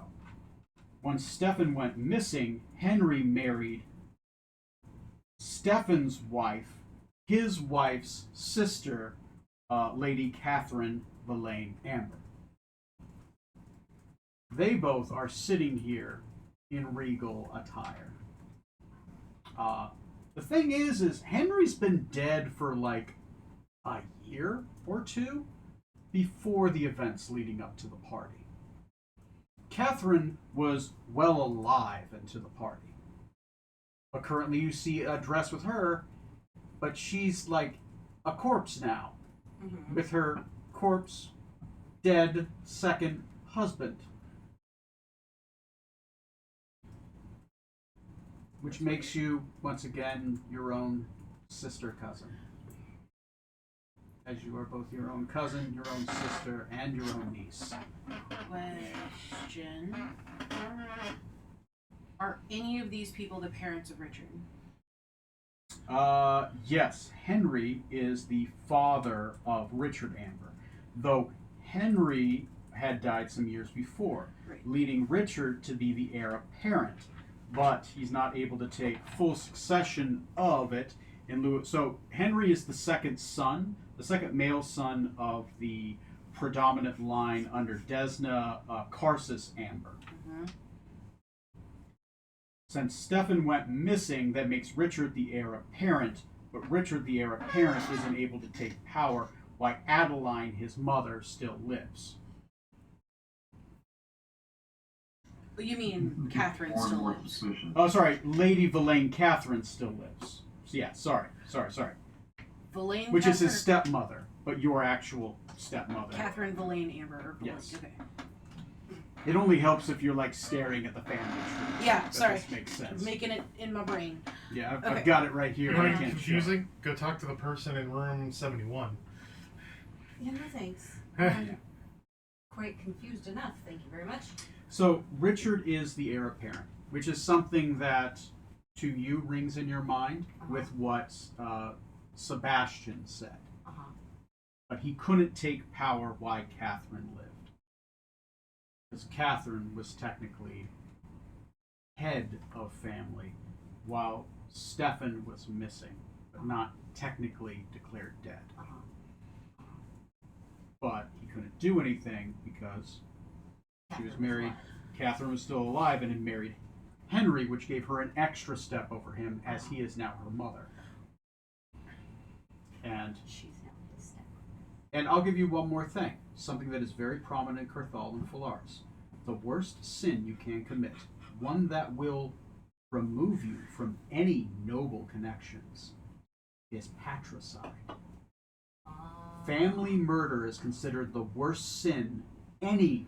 When Stephen went missing, Henry married Stephen's wife, his wife's sister, Lady Catherine Verlaine Amber. They both are sitting here in regal attire. The thing is Henry's been dead for like a year or two before the events leading up to the party. Catherine was well alive into the party. But currently you see a dress with her, but she's like a corpse now, with her corpse dead second husband. Which makes you, once again, your own sister cousin. As you are both your own cousin, your own sister, and your own niece. Question. Are any of these people the parents of Richard? Yes, Henry is the father of Richard Amber, though Henry had died some years before, Right. leading Richard to be the heir apparent, but he's not able to take full succession of it in lieu of, so Henry is the second son, the second male son of the predominant line under Desna Carsus Amber. Since Stephen went missing, that makes Richard the heir apparent, but Richard the heir apparent isn't able to take power why Adeline, his mother, still lives. You mean Catherine More and still more lives? suspicious. Oh, sorry, Lady Villain Catherine still lives. So, yeah, sorry. Villain Which is his Catherine- stepmother, but your actual stepmother. Catherine Villain Amber. Or Villain. Yes. Okay. It only helps if you're like staring at the family tree. Yeah, That sorry. This makes sense. Making it in my brain. Yeah, I've Okay. got it right here. You I want to can't get show. confusing? Go talk to the person in room 71. Yeah, no thanks. Yeah. Quite confused enough. Thank you very much. So Richard is the heir apparent, which is something that to you rings in your mind with what Sebastian said. Uh-huh. But he couldn't take power while Catherine lived. Because Catherine was technically head of family, while Stefan was missing, but not technically declared dead. Uh-huh. But he couldn't do anything because she was married. Catherine was still alive and had married Henry, which gave her an extra step over him, as he is now her mother. And She's now his step. And I'll give you one more thing, something that is very prominent in Carthal and Phalaris. The worst sin you can commit, one that will remove you from any noble connections, is patricide. Family murder is considered the worst sin any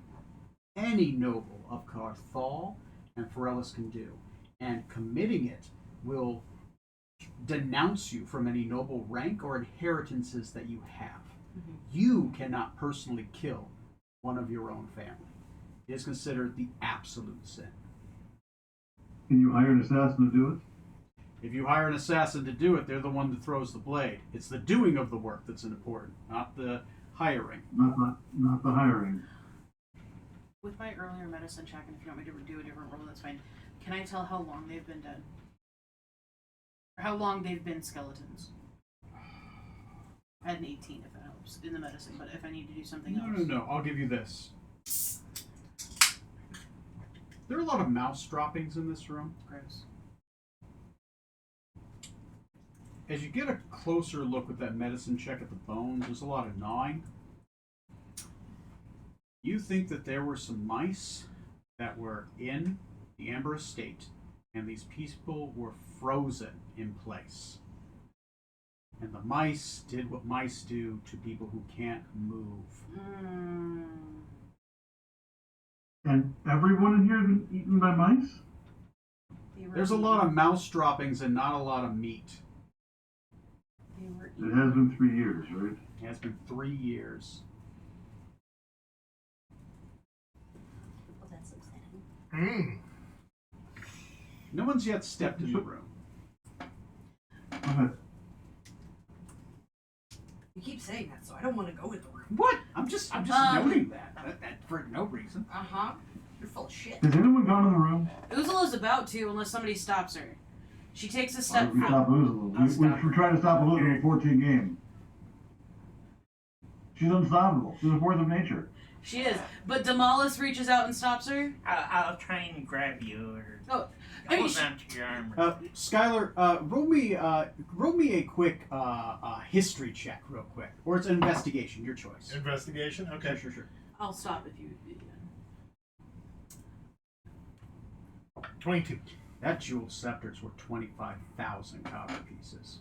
noble of Carthal and Phalaris can do. And committing it will denounce you from any noble rank or inheritances that you have. You cannot personally kill one of your own family. It is considered the absolute sin. Can you hire an assassin to do it? If you hire an assassin to do it, they're the one that throws the blade. It's the doing of the work that's important, not the hiring. Not the hiring. With my earlier medicine check, and if you want me to do a different roll, that's fine. Can I tell how long they've been dead? Or how long they've been skeletons? I had an 18 if that helps in the medicine, but if I need to do something else. No. I'll give you this. There are a lot of mouse droppings in this room. Gross. As you get a closer look with that medicine check at the bones, there's a lot of gnawing. You think that there were some mice that were in the Amber Estate, and these people were frozen in place. And the mice did what mice do to people who can't move. And everyone in here has been eaten by mice? There's a lot of mouse droppings and not a lot of meat. It has been 3 years, right? It has been 3 years. Well, that's upsetting. No one's yet stepped in the room. Okay. You keep saying that, so I don't want to go in the room. What? I'm just noting that for no reason. Uh-huh. You're full of shit. Has anyone gone in the room? Uzela's about to, unless somebody stops her. She takes a step We stop Uzela. We're trying to stop Uzela in a 14 game. She's unstoppable. She's a force of nature. She is. But Damalis reaches out and stops her. I'll try and grab you or I mean, hold on to your arm. Skylar, roll me a quick history check, real quick, or it's an investigation, your choice. Investigation? Okay. Sure. I'll stop if you. 22. That jeweled scepter's worth 25,000 copper pieces.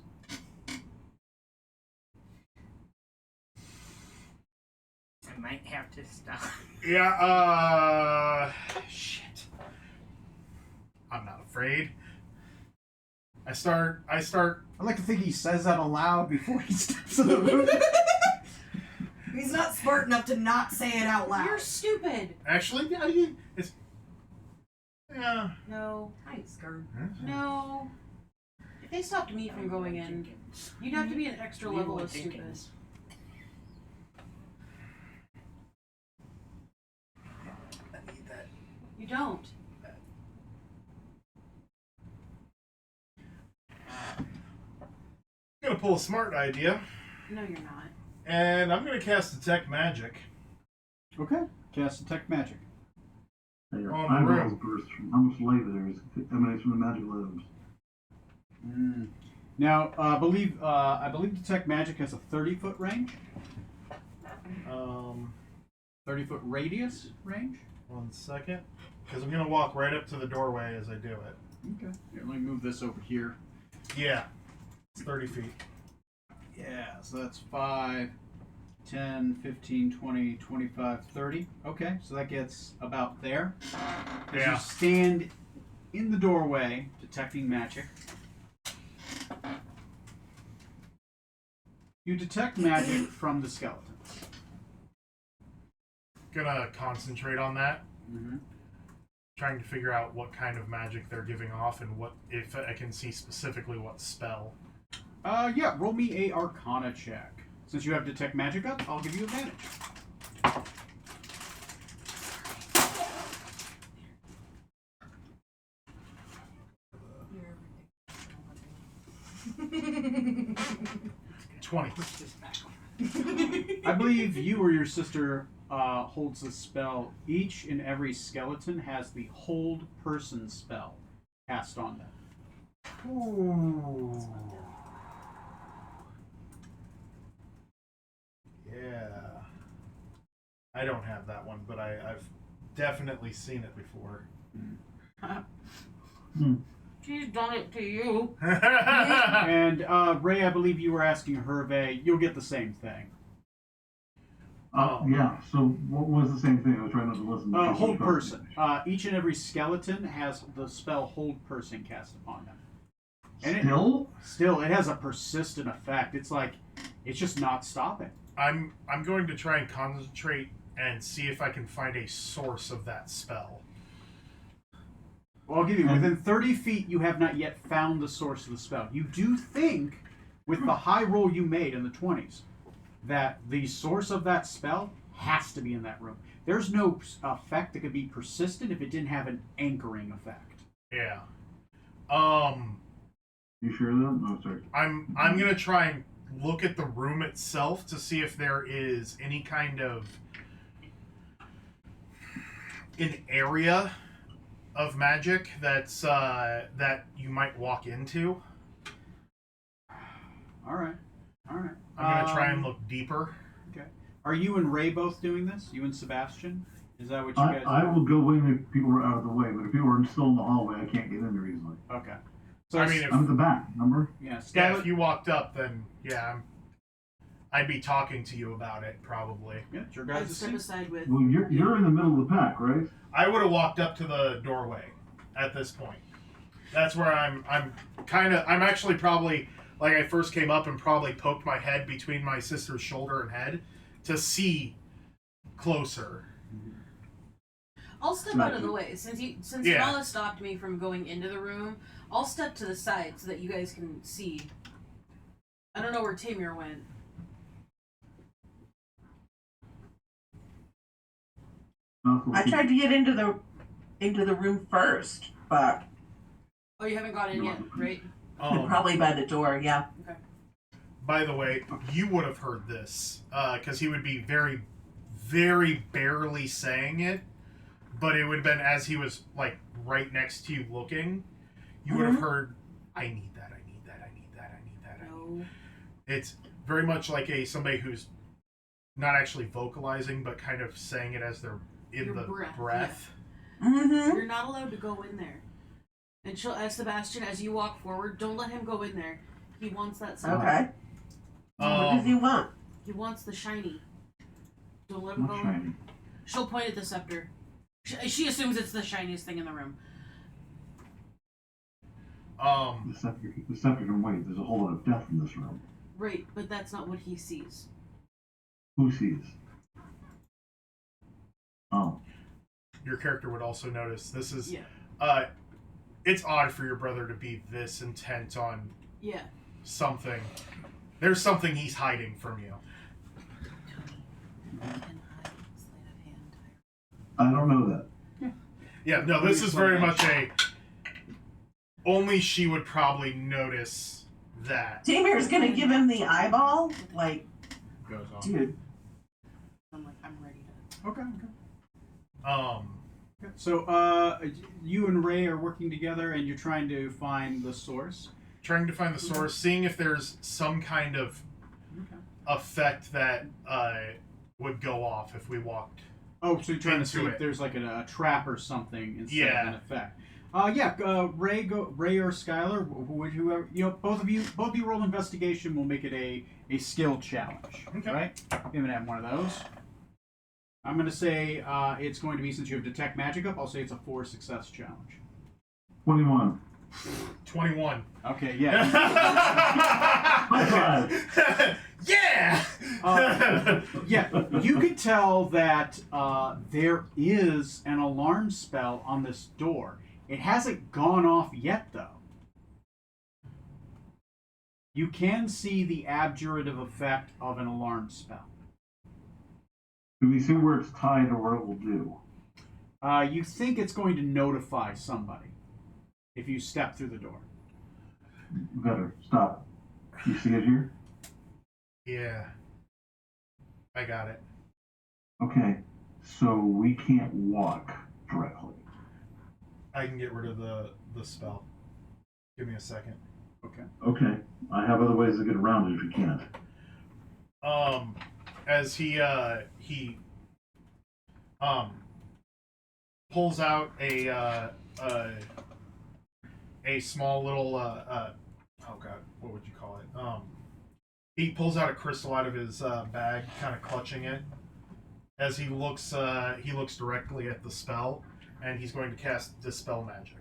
I might have to stop. Yeah, shit. I'm not afraid. I start. I like to think he says that aloud before he steps in the room. He's not smart enough to not say it out loud. You're stupid. Actually, yeah, it's. Yeah. No. Thanks, Gerd. No. If they stopped me from going in, you'd have to be an extra level of stupid. I need that. You don't. I'm gonna pull a smart idea, No, you're not. and I'm gonna cast Detect Magic. Okay. Cast detect magic. Hey, your On the eyeballs room. burst from how much light there is emanates from the magic lens. Now, I believe detect magic has a 30-foot range, 30-foot radius range. 1 second, because I'm gonna walk right up to the doorway as I do it. Okay. Here, let me move this over here. Yeah, it's 30 feet. Yeah, so that's 5, 10, 15, 20, 25, 30. Okay, so that gets about there. As Yeah. you stand in the doorway, detecting magic. You detect magic from the skeletons. Gonna concentrate on that, Mm-hmm. trying to figure out what kind of magic they're giving off and what if I can see specifically what spell. Yeah, roll me a Arcana check. Since you have detect magic up, I'll give you advantage. You're 20. I believe you or your sister holds the spell. Each and every skeleton has the hold person spell cast on them. Ooh. Yeah. I don't have that one, but I've definitely seen it before. She's done it to you. And Ray, I believe you were asking Hervé. You'll get the same thing. Yeah. So what was the same thing? I was trying not to listen. Hold person. Each and every skeleton has the spell hold person cast upon them. And Still? it has a persistent effect. It's like it's just not stopping. I'm going to try and concentrate and see if I can find a source of that spell. Well, I'll give you, within 30 feet, you have not yet found the source of the spell. You do think, with the high roll you made in the 20s, that the source of that spell has to be in that room. There's no effect that could be persistent if it didn't have an anchoring effect. Yeah. You sure of that? No, sorry. I'm gonna try and look at the room itself to see if there is any kind of an area of magic that's that you might walk into. All right. I'm gonna try and look deeper. Okay. Are you and Ray both doing this? You and Sebastian? Is that what you guys I do? will go in if people are out of the way, but if people are still in the hallway, I can't get in there easily. Okay. So, I mean, I'm at the back, remember? yeah, Yeah, Skylar, if you walked up, then yeah, I'd be talking to you about it probably. yeah, it's your I'd guys' step seat. aside with. Well, you're in the middle of the pack, right? I would have walked up to the doorway at this point. That's where I'm actually probably, like, I first came up and probably poked my head between my sister's shoulder and head to see closer. I'll step out of the way since Yeah. Nala stopped me from going into the room. I'll step to the side so that you guys can see. I don't know where Tamir went. I tried to get into the room first, but Oh, you haven't got in yet, right? probably by the door. Yeah. By the way, you would have heard this because he would be very, very barely saying it, but it would have been as he was like right next to you looking. You would have heard, "I need that. I need that. I need that. I need that." No. It's very much like somebody who's not actually vocalizing, but kind of saying it as they're in Your the breath, breath. Mm-hmm. You're not allowed to go in there. And she'll ask Sebastian as you walk forward, don't let him go in there. He wants that stuff. Okay. What does he want? He wants the shiny. Don't let him Not go. shiny. She'll point at the scepter. She assumes it's the shiniest thing in the room. The scepter can wait. There's a whole lot of death in this room. Right, but that's not what he sees. Who sees? Oh. Your character would also notice this is. Yeah. It's odd for your brother to be this intent on Yeah. something. There's something he's hiding from you. I don't know that. Yeah, no, this is very much a. Only she would probably notice that. Tamir's gonna give him the eyeball. Like, Goes on. dude. I'm like, I'm ready to. Okay. Um, So, you and Ray are working together, and you're trying to find the source. trying to find the source, seeing if there's some kind of Okay. effect that would go off if we walked. Oh, so you're trying to Into see if it. there's like a trap or something instead Yeah. of an effect. Ray or Skylar, whoever, both of you roll investigation. We'll make it a skill challenge. Okay. Right? I'm gonna have one of those. I'm gonna say it's going to be, since you have detect magic up, I'll say it's a 4 success challenge. 21. 21. Okay, yeah. High five. Yeah. Yeah, you can tell that there is an alarm spell on this door. It hasn't gone off yet, though. You can see the abjurative effect of an alarm spell. Do we see where it's tied or what it will do? You think it's going to notify somebody if you step through the door. Better. Stop. You see it here? Yeah. I got it. Okay. So we can't walk directly. I can get rid of the spell. Give me a second. Okay. Okay. I have other ways to get around it if you can't. As he pulls out a small little oh god, what would you call it? He pulls out a crystal out of his bag, kind of clutching it. As he looks directly at the spell, and he's going to cast Dispel Magic.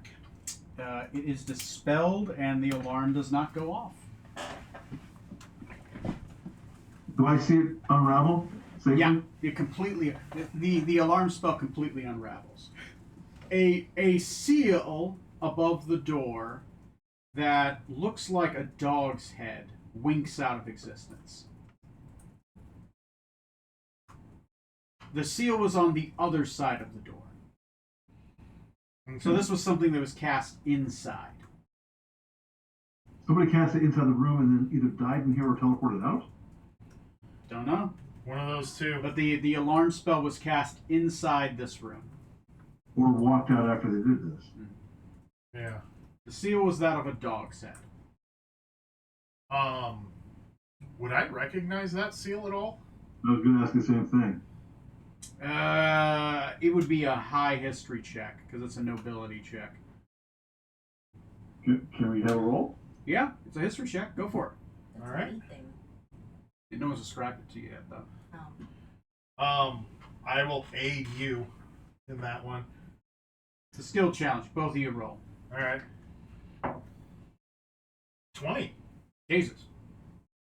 It is dispelled, and the alarm does not go off. Do I see it unravel? Safely? Yeah, it completely. The alarm spell completely unravels. A seal above the door that looks like a dog's head winks out of existence. The seal was on the other side of the door. So this was something that was cast inside. Somebody cast it inside the room and then either died in here or teleported out? Don't know. One of those two. But the alarm spell was cast inside this room. Or walked out after they did this? Yeah. The seal was that of a dog's head. Would I recognize that seal at all? I was going to ask the same thing. It would be a high history check because it's a nobility check. Can we have a roll? Yeah, it's a history check. Go for it. All right. Anything. No one's described it to you yet, though. I will aid you in that one. It's a skill challenge. Both of you roll. All right. 20. Jesus.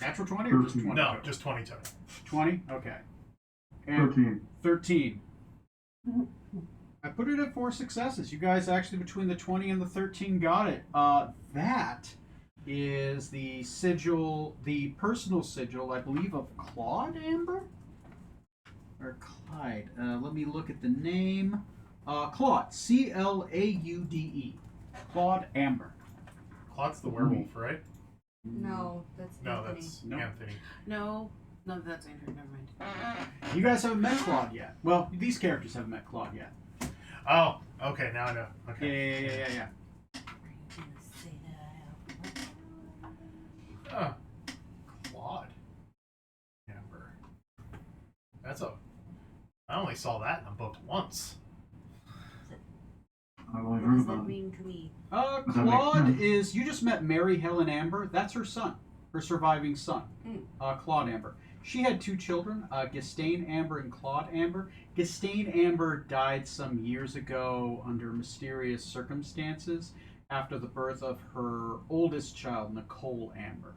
Natural 20 or just 20? No, just 20 total. 20? Okay. And 13. 13. I put it at 4 successes. You guys actually, between the 20 and the 13, got it. That is the sigil, the personal sigil, I believe, of Claude Amber? Or Clyde. Let me look at the name. Claude. C-L-A-U-D-E. Claude Amber. Claude's the werewolf, right? No, that's No, Anthony. that's No. Anthony. No, that's Andrew. Never mind. You guys haven't met Claude yet. Well, these characters haven't met Claude yet. Oh, okay, now I know. Okay. Yeah. Are you gonna say that out loud? Claude. Amber. I only saw that in a book once. I've only What heard does that about it. mean to me? that make Claude sense? is, you just met Mary Helen Amber. That's her son, her surviving son, Claude Amber. She had 2 children, Ghislaine Amber and Claude Amber. Ghislaine Amber died some years ago under mysterious circumstances after the birth of her oldest child, Nicole Amber.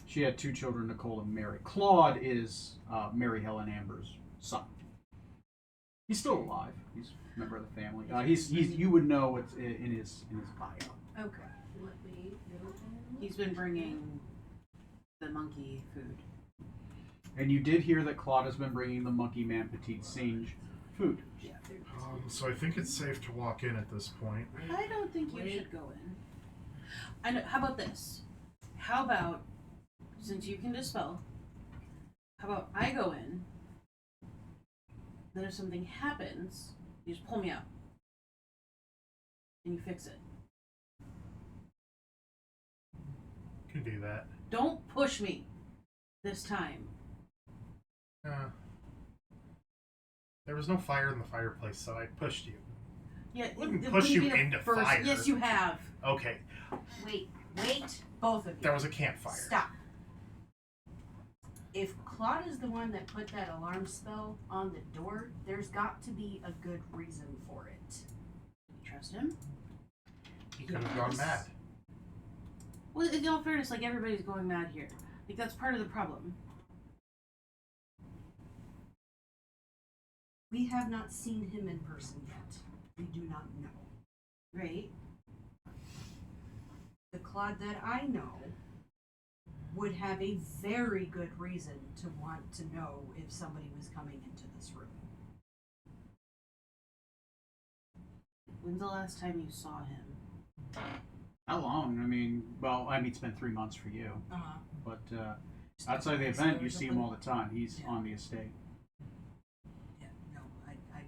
She had 2 children, Nicole and Mary. Claude is Mary Helen Amber's son. He's still alive. He's a member of the family. He's you would know what's in his bio. Okay. Let me go down. He's been bringing the monkey food. And you did hear that Claude has been bringing the Monkey Man Petite Singe food. Yeah. So I think it's safe to walk in at this point. I don't think you should go in. I know. How about this? How about, since you can dispel, how about I go in? Then if something happens, you just pull me out and you fix it. can do that. Don't push me this time. There was no fire in the fireplace, so I pushed you. Yeah, Wouldn't it push wouldn't you be the into first. fire. Yes, you have. Okay, Wait, both of you. there was a campfire. Stop. If Claude is the one that put that alarm spell on the door, there's got to be a good reason for it. You trust him? He could have gone mad. Well, in all fairness, like everybody's going mad here. Like that's part of the problem. We have not seen him in person yet. We do not know. Right? The Claude that I know would have a very good reason to want to know if somebody was coming into this room. When's the last time you saw him? How long? I mean, well, I mean, it's been 3 months for you, Uh-huh. but outside the event, you see him all the time. He's Yeah. on the estate. Yeah, no, I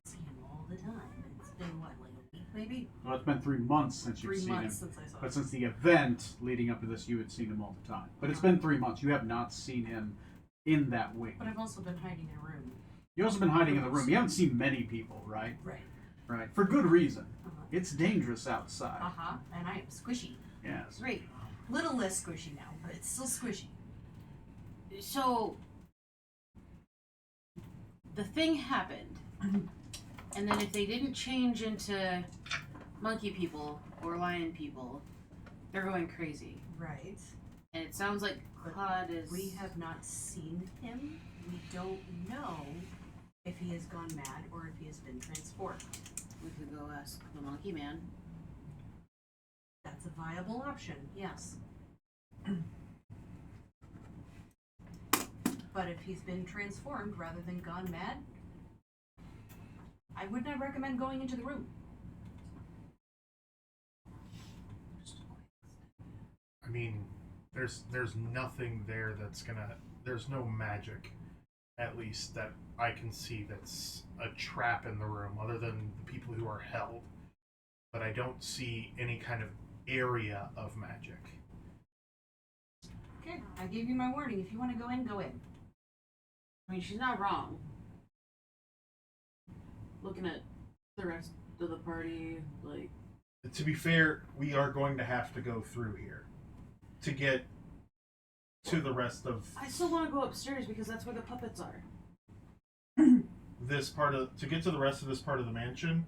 see him all the time. It's been what, like a week maybe? Well, it's been 3 months since you've 3 seen months him. since I saw But him. since the event leading up to this, you had seen him all the time. But it's been 3 months. You have not seen him in that wing. But I've also been hiding in a room. You've also been hiding in the room. You haven't seen many people, right? Right. Right. For good reason. Uh-huh. It's dangerous outside. Uh-huh. And I am squishy. Yes. Great. Little less squishy now, but it's still squishy. So the thing happened, and then if they didn't change into monkey people or lion people, they're going crazy. Right. And it sounds like Claude is. We have not seen him. We don't know if he has gone mad or if he has been transformed. We could go ask the monkey man. That's a viable option, yes. But if he's been transformed rather than gone mad, I would not recommend going into the room. I mean, there's nothing there that's gonna. There's no magic, at least that I can see, that's a trap in the room, other than the people who are held. But I don't see any kind of area of magic. Okay, I gave you my warning. If you want to go in, go in. I mean, she's not wrong. Looking at the rest of the party, like. To be fair, we are going to have to go through here to get to the rest of I still want to go upstairs because that's where the puppets are. this part of. To get to the rest of this part of the mansion,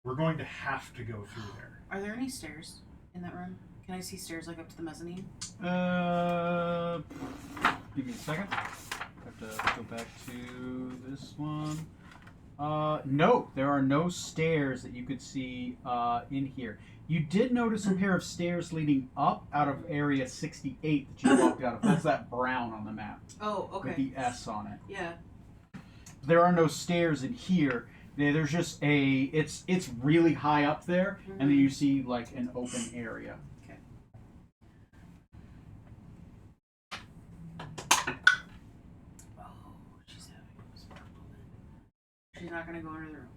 we're going to have to go through there. Are there any stairs in that room? Can I see stairs like up to the mezzanine? Give me a second. I have to go back to this one. No, there are no stairs that you could see in here. You did notice a pair of stairs leading up out of area 68 that you walked out of. That's that brown on the map Oh, okay. with the S on it. Yeah. There are no stairs in here. There's just it's really high up there, and then you see like an open area. Oh, she's having a smart moment. She's not gonna go into the room.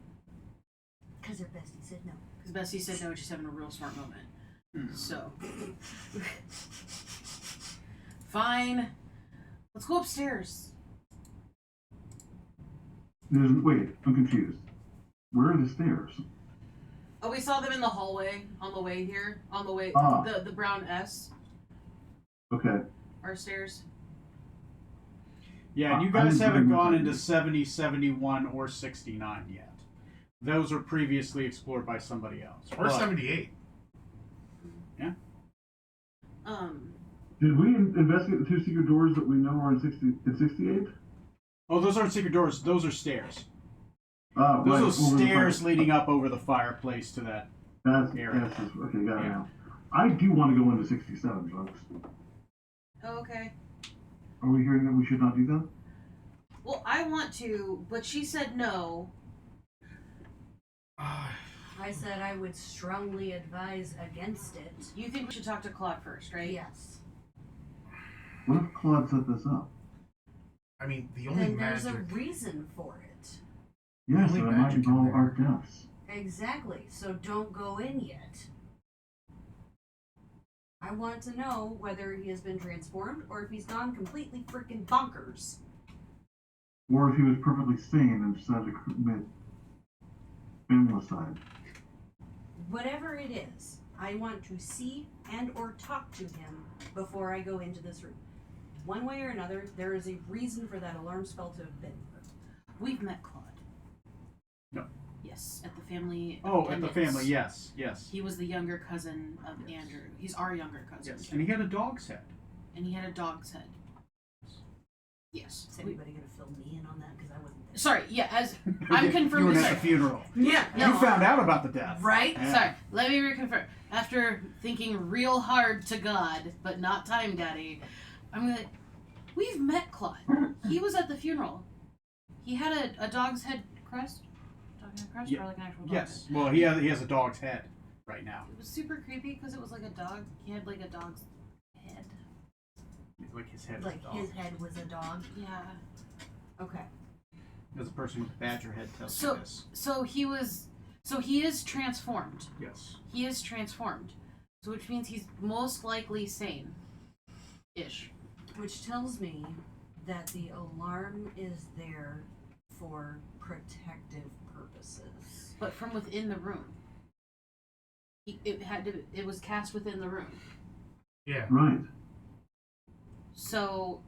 Because her bestie said no. Because Bessie said no, and she's having a real smart moment. So. Fine. Let's go upstairs. Wait, I'm confused. Where are the stairs? Oh, we saw them in the hallway on the way here. On the way, Ah. the brown S Okay. are stairs. Yeah, and you I guys didn't haven't bring gone this into up. 70, 71, or 69 yet. Those were previously explored by somebody else. Or But- 78. Did we investigate the two secret doors that we know are in 68? Oh, those aren't secret doors. Those are stairs. Right, Those are over the stairs fire- leading up over the fireplace to that. area. That's okay, got it Yeah. now. I do want to go into 67, folks. Oh, okay. Are we hearing that we should not do that? Well, I want to, but she said no. I said I would strongly advise against it. You think we should talk to Claude first, right? Yes. What if Claude set this up? I mean, the only Then there's magic. a reason for it. Yes, Only that might magic in involve there. our deaths. Exactly. So don't go in yet. I want to know whether he has been transformed or if he's gone completely freaking bonkers. Or if he was perfectly sane and decided to commit femicide. Whatever it is, I want to see and or talk to him before I go into this room. One way or another, there is a reason for that alarm spell to have been. We've met Claude. No. Yes, at the family. Oh, at the attendance. family, yes, yes. He was the younger cousin of Andrew. He's our younger cousin. Yes. And he had a dog's head. And he had a dog's head. Yes. Is anybody gonna fill me in on that? Because I wasn't there. Sorry, yeah, as I'm You confirming. were at Sorry. the funeral. Yeah, no. You found out about the death. Right? Yeah. Sorry. Let me reconfirm. After thinking real hard to God, but not time daddy, I'm like, we've met Claude. He was at the funeral. He had a dog's head crest. Dog head crest? Yeah. Or like an actual dog Yes. head? Well, he has a dog's head right now. It was super creepy because it was like a dog. He had like a dog's head. Like his head is Like a dog. his head was a dog. Yeah. Okay. As a person with a badger head tells So- you this. So he is transformed. Yes. He is transformed. So which means he's most likely sane. Ish. Which tells me that the alarm is there for protective purposes. But from within the room. It was cast within the room. Yeah. Right. So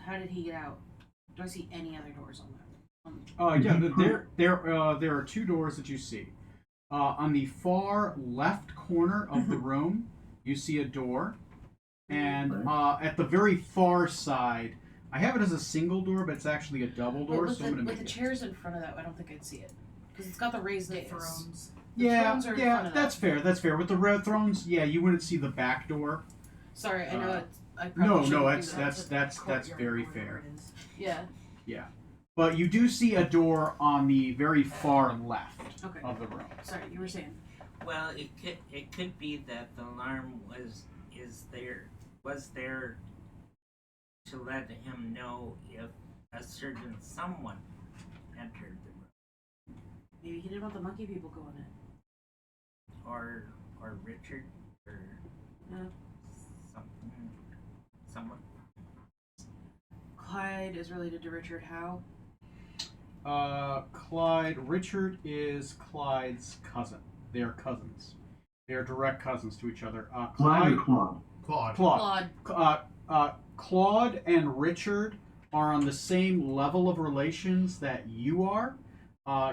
how did he get out? Do I see any other doors on that? Yeah. There are two doors that you see. On the far left corner of the room, you see a door, and at the very far side, I have it as a single door, but it's actually a double door. with So I'm gonna with make the it. chairs in front of that, I don't think I'd see it because it's got the raised The dais. thrones. Yeah, thrones are in front of that's that. fair. That's fair. With the red thrones, yeah, you wouldn't see the back door. Sorry, I know it's. I No, probably shouldn't do that's that. that's Courtyard, very whatever fair. it is. Yeah. But you do see a door on the very far left Okay. of the room. Sorry, you were saying. Well, it could be that the alarm was there to let him know if a certain someone entered the room, Maybe he didn't want the monkey people going in. or Richard, or No. someone. Clyde is related to Richard Howe. Richard is Clyde's cousin. They are cousins. They are direct cousins to each other. Clyde or Claude? Claude. Claude and Richard are on the same level of relations that you are.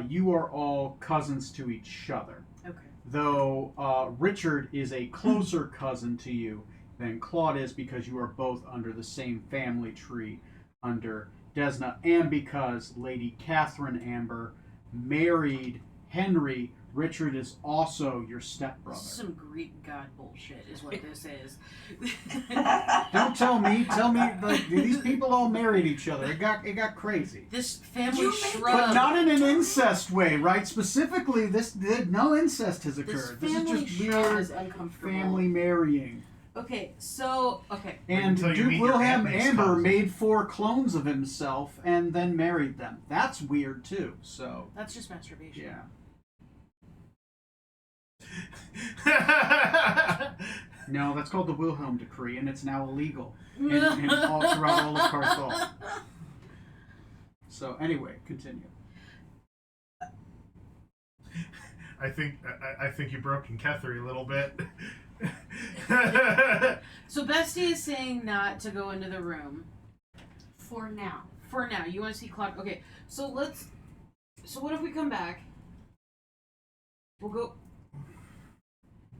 You are all cousins to each other. Okay. Though Richard is a closer cousin to you than Claude is because you are both under the same family tree under Desna, and because Lady Catherine Amber married Henry, Richard is also your stepbrother. Some Greek god bullshit is what this is. Don't tell me. Tell me. Like, these people all married each other. It got crazy. This family You made shrub. But not in an incest way, right? Specifically, no incest has This occurred. This family is just shrub weird is uncomfortable. family marrying. Okay. And until you Duke meet your Wilhelm Handmaid's Amber cousin. made 4 clones of himself and then married them. That's weird too. So That's just masturbation. yeah. No, that's called the Wilhelm Decree, and it's now illegal in all throughout all of Carthage. So anyway, continue. I think you broke in Kethri a little bit. So Bestie is saying not to go into the room For now. for now. You want to see Claude? Okay. So what if we come back? We'll go.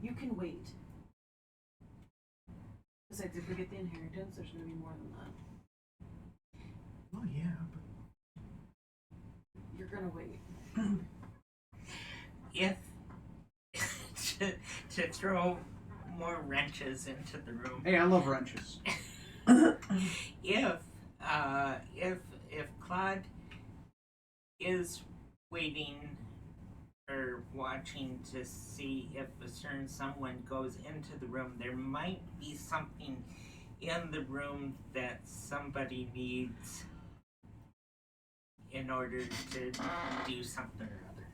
You can wait. Besides, if we get the inheritance, there's going to be more than that. Well, yeah. You're going to wait. If to throw more wrenches into the room, Hey, I love wrenches. if Claude is waiting or watching to see if a certain someone goes into the room, there might be something in the room that somebody needs in order to do something or other.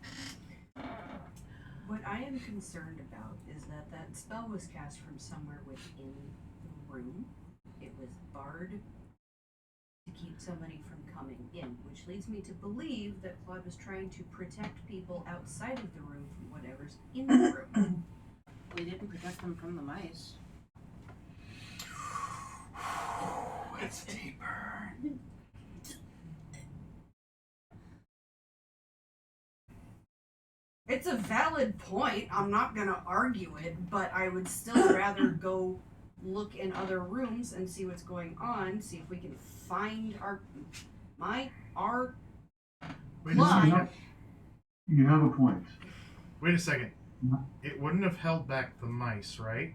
What I am concerned about is that that spell was cast from somewhere within the room. It was barred to keep somebody from coming in, which leads me to believe that Claude was trying to protect people outside of the room from whatever's in the room. We didn't protect them from the mice. It's deeper. It's a valid point. I'm not gonna argue it, but I would still rather go look in other rooms and see what's going on, see if we can find our Wait a Why? second. You have a point. Wait a second. It wouldn't have held back the mice, right?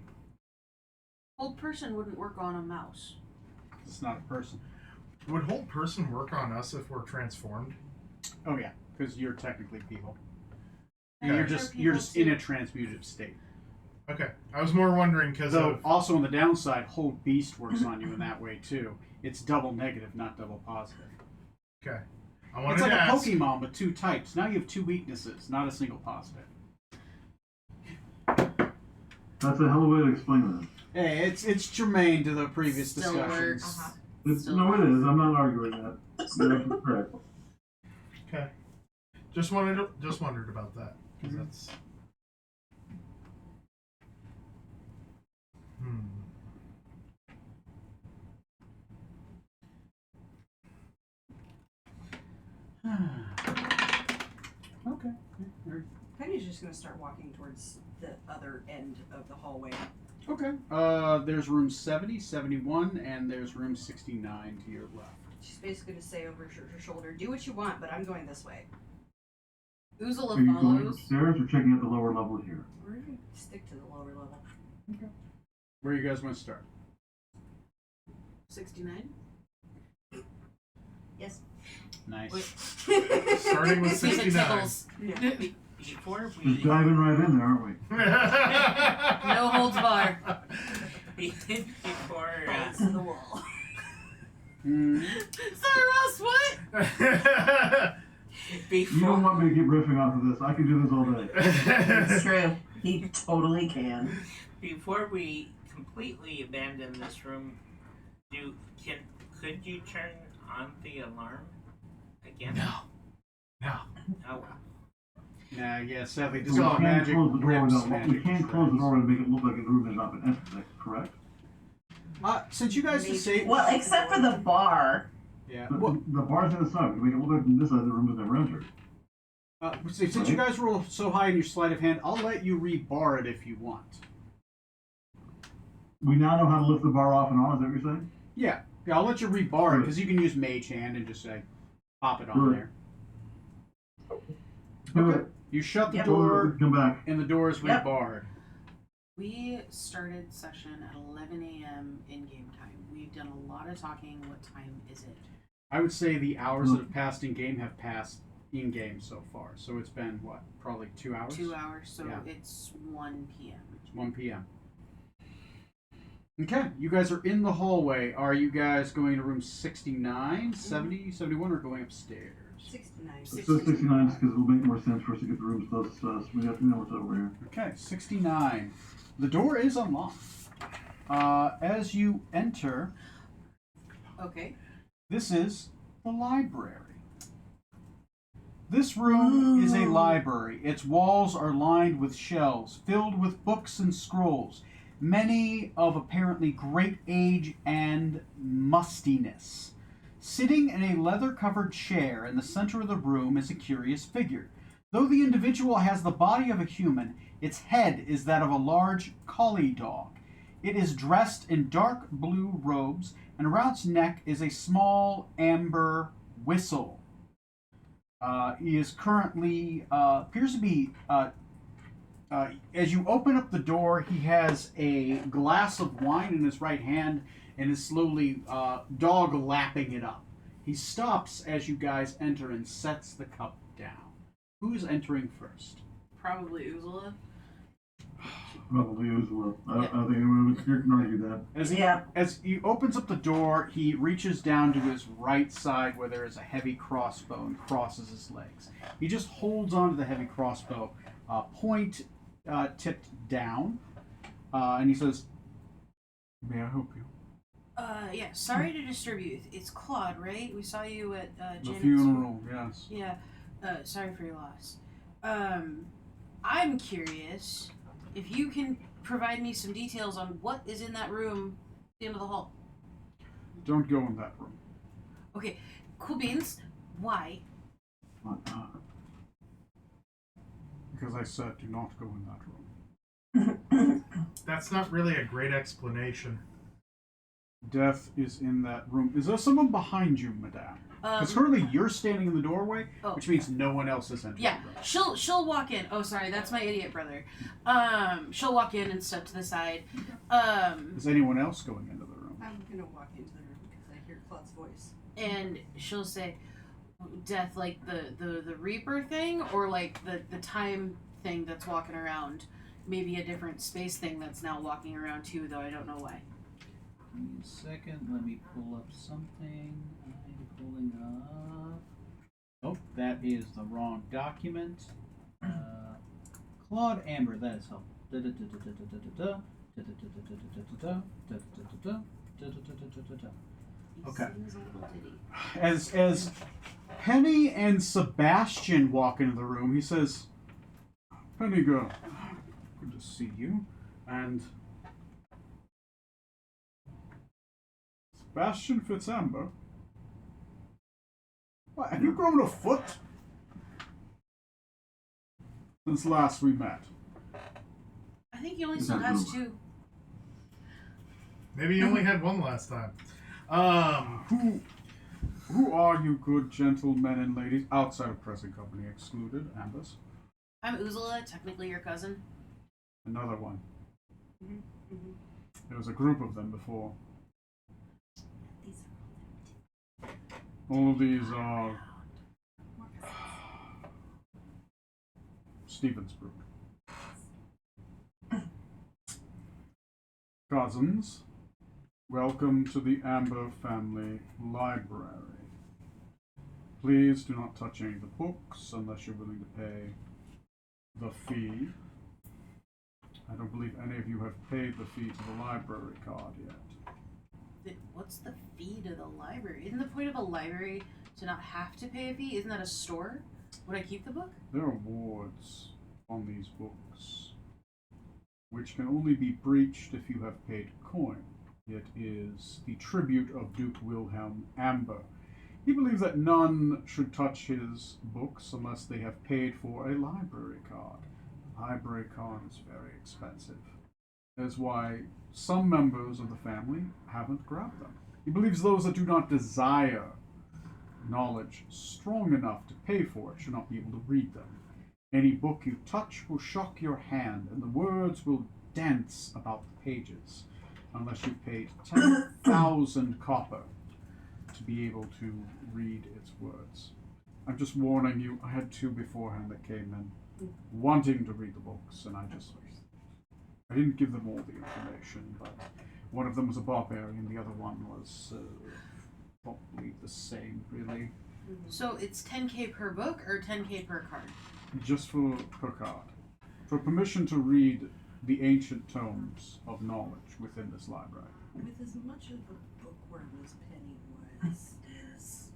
Old person wouldn't work on a mouse. It's not a person. Would hold person work on us if we're transformed? Oh yeah, because you're technically people. And Yeah. You're just in a transmutive state. Okay, I was more wondering because Though of also on the downside, Hold Beast works on you in that way too. It's double negative, not double positive. okay. I wanted It's like to a ask. Pokemon with two types. Now you have two weaknesses, not a single positive. That's a hell of a way to explain that. Hey, it's germane to the previous Still discussions. works. No, it is. I'm not arguing that. You're absolutely correct. Okay. Just wondered about that because that's. Okay. Penny's just gonna start walking towards the other end of the hallway. Okay. There's room 70, 71, and there's room 69 to your left. She's basically gonna say over her shoulder, "Do what you want, but I'm going this way." Uzula Are you going follows. upstairs or checking out the lower level here? We're gonna stick to the lower level. Where you guys want to start? 69. Yes. Nice. Starting with See if it 69. tickles. Before Just we diving right in there, aren't we? No holds barred. before Balls to the wall. Sorry, Ross. What? You don't before want me to keep riffing off of this. I can do this all day. It's true. He totally can. before we completely abandon this room, could you turn on the alarm again? No. Oh well. Nah, yeah, sadly, So just we all can't magic close the door rips without, magic. we can't to close the shreds. door to make it look like a room has not been entered. Is that correct? Since you guys Maybe. just say, Well, except for the bar. yeah. The, Well, the bar's on the side. We can make it look like from this side the room was never entered. since you guys roll so high in your sleight of hand, I'll let you rebar it if you want. We now know how to lift the bar off and on. Is that what you're saying? Yeah, I'll let you rebar it Good. because you can use Mage Hand and just say, pop it on Good. there. Do Okay. it. You shut the Yep. door, Come back. and the door is Yep. rebarred. We started session at 11 a.m. in game time. We've done a lot of talking. What time is it? I would say the hours that have passed in game have passed in game so far. So it's been what, probably 2 hours? 2 hours, so Yeah. it's 1 p.m. It's 1 p.m. Okay, you guys are in the hallway. Are you guys going to room 69, 70, 71, or going upstairs? 69. Let's go 69 just because it'll make more sense for us to get the rooms to us. So we have to know what's over here. Okay, 69. The door is unlocked. As you enter, Okay. this is the library. This room is a library. Its walls are lined with shelves filled with books and scrolls, many of apparently great age and mustiness. Sitting in a leather-covered chair in the center of the room is a curious figure. Though the individual has the body of a human, its head is that of a large collie dog. It is dressed in dark blue robes, and around its neck is a small amber whistle. He is currently, appears to be, as you open up the door, he has a glass of wine in his right hand and is slowly dog lapping it up. He stops as you guys enter and sets the cup down. Who's entering first? Probably Uzula. Probably Ursula. I think anyone can argue that. As he opens up the door, he reaches down to his right side where there is a heavy crossbow and crosses his legs. He just holds onto the heavy crossbow, point tipped down, and he says, "May I help you?" Yeah, sorry to disturb you. It's Claude, right? We saw you at The Janet's funeral, yes. Yeah, sorry for your loss. I'm curious if you can provide me some details on what is in that room at the end of the hall. Don't go in that room. Okay, cool beans. Why? Because I said do not go in that room. That's not really a great explanation. Death is in that room. Is there someone behind you, madame? Because currently you're standing in the doorway, Oh. which means no one else is entering Yeah, the room. she'll walk in. Oh, sorry, that's my idiot brother. She'll walk in and step to the side. Is anyone else going into the room? I'm gonna walk into the room because I hear Claude's voice. And she'll say, "Death, like the Reaper thing, or like the time thing that's walking around. Maybe a different space thing that's now walking around too, though I don't know why." Give me a second. Let me pull up something. I'm pulling up. Oh, that is the wrong document. Claude Amber, that is helpful. Okay. Sings a little ditty. As Penny and Sebastian walk into the room, he says, "Penny girl, good to see you." And Sebastian Fitzamber, what, have you grown a foot since last we met? I think he only still has two. Maybe you only had one last time. Who are you, good gentlemen and ladies, outside of present company excluded, Ambus? I'm Uzula, technically your cousin. Another one. Mm-hmm. Mm-hmm. There was a group of them before. These are All of these are more Stevens group. Cousins, welcome to the Amber Family Library. Please do not touch any of the books unless you're willing to pay the fee. I don't believe any of you have paid the fee to the library card yet. What's the fee to the library? Isn't the point of a library to not have to pay a fee? Isn't that a store? Would I keep the book? There are wards on these books, which can only be breached if you have paid coin. It is the tribute of Duke Wilhelm Amber. He believes that none should touch his books unless they have paid for a library card. A library card is very expensive. That is why some members of the family haven't grabbed them. He believes those that do not desire knowledge strong enough to pay for it should not be able to read them. Any book you touch will shock your hand, and the words will dance about the pages, unless you've paid 10,000 copper to be able to read its words. I'm just warning you, I had two beforehand that came in wanting to read the books, and I didn't give them all the information, but one of them was a barbarian, the other one was probably the same, really. So it's 10k per book or 10k per card? Just per card. For permission to read the ancient tomes of knowledge within this library. With as much of a bookworm as Penny was, is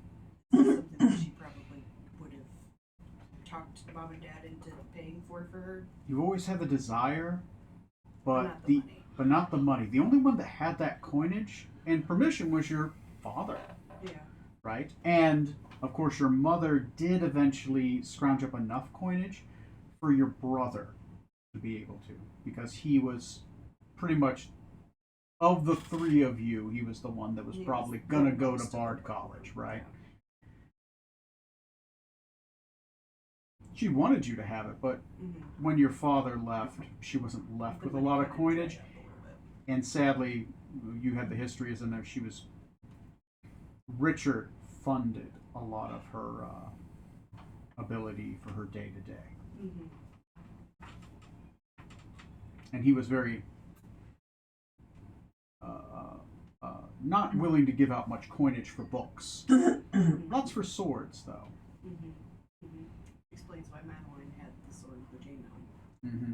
something that she probably would have talked Mom and Dad into paying for her. You've always had the desire, but Not the money. but not the money. The only one that had that coinage and permission was your father, Yeah. right? And of course, your mother did eventually scrounge up enough coinage for your brother to be able to, because he was pretty much, of the three of you, he was the one that was He was probably the gonna go to most Bard of it. College, right? She wanted you to have it, but Mm-hmm. when your father left, she wasn't left with a lot of coinage. And sadly, you had the history as in there. She was Richard funded a lot of her ability for her day to day, Mm-hmm. and he was very not willing to give out much coinage for books. Lots for swords, though. Mm-hmm. Mm-hmm. Explains why Madeline had the sword with the chain on. Mm-hmm.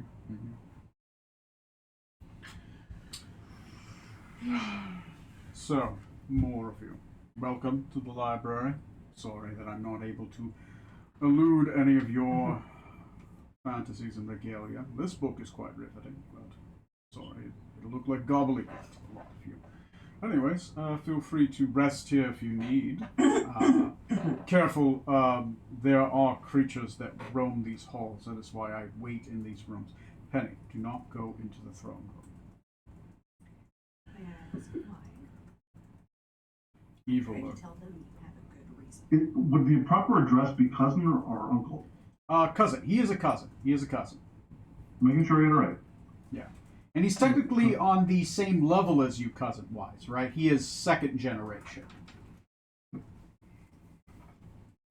So, more of you. Welcome to the library. Sorry that I'm not able to elude any of your fantasies and regalia. This book is quite riveting, but sorry, it'll look like gobbledygook to a lot of you. Anyways, feel free to rest here if you need. Careful, there are creatures that roam these halls. That is why I wait in these rooms. Penny, do not go into the throne room. That's why. Evil. Try to tell them you have a good reason. Would the proper address be cousin or uncle? Cousin. He is a cousin. He is a cousin. Making sure you're right. Yeah. And he's technically on the same level as you, cousin-wise, right? He is second generation.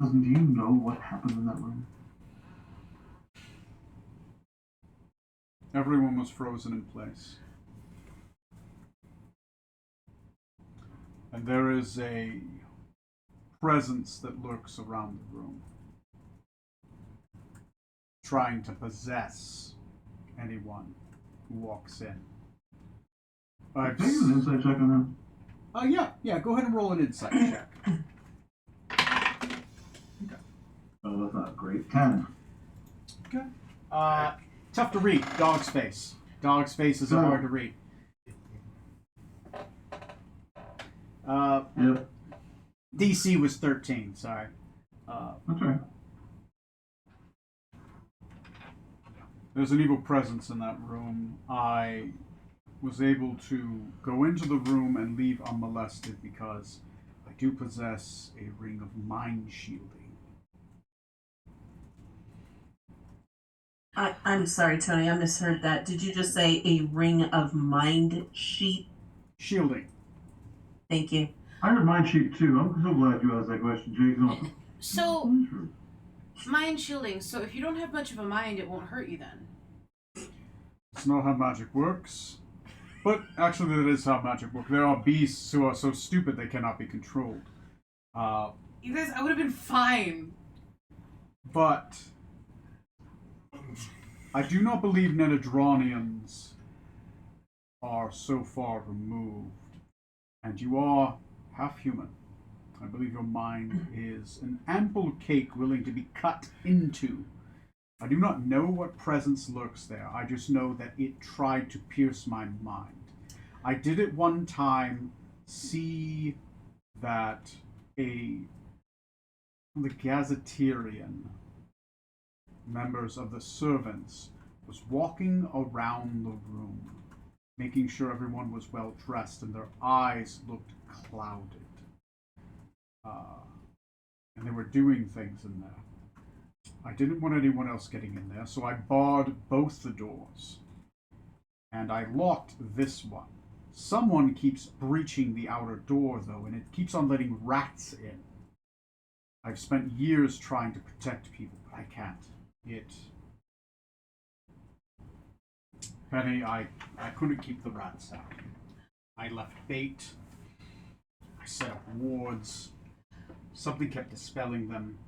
Cousin, do you know what happened in that room? Everyone was frozen in place. And there is a presence that lurks around the room, trying to possess anyone who walks in. Can you do an insight check on Yeah, go ahead and roll an insight check. that? Oh, that's not great. 10. Okay. Tough to read. Dog's face. Dog's face is hard to read. Yep. DC was 13, sorry. That's right. There's an evil presence in that room. I was able to go into the room and leave unmolested because I do possess a ring of mind shielding. I'm sorry, Tony, I misheard that. Did you just say a ring of mind sheet? Shielding. Thank you. I heard mind sheep too. I'm so glad you asked that question, Jake. No. So, Sure. mind shielding. So if you don't have much of a mind, it won't hurt you then. It's not how magic works. But actually, that is how magic works. There are beasts who are so stupid they cannot be controlled. You guys, I would have been fine. But I do not believe Nenadranians are so far removed. And you are half human. I believe your mind is an ample cake willing to be cut into. I do not know what presence lurks there. I just know that it tried to pierce my mind. I did at one time see that the Gazetteerian members of the servants was walking around the room, making sure everyone was well dressed and their eyes looked clouded. And they were doing things in there. I didn't want anyone else getting in there, so I barred both the doors. And I locked this one. Someone keeps breaching the outer door, though, and it keeps on letting rats in. I've spent years trying to protect people, but I can't. Penny, I couldn't keep the rats out. I left bait. I set up wards. Something kept dispelling them.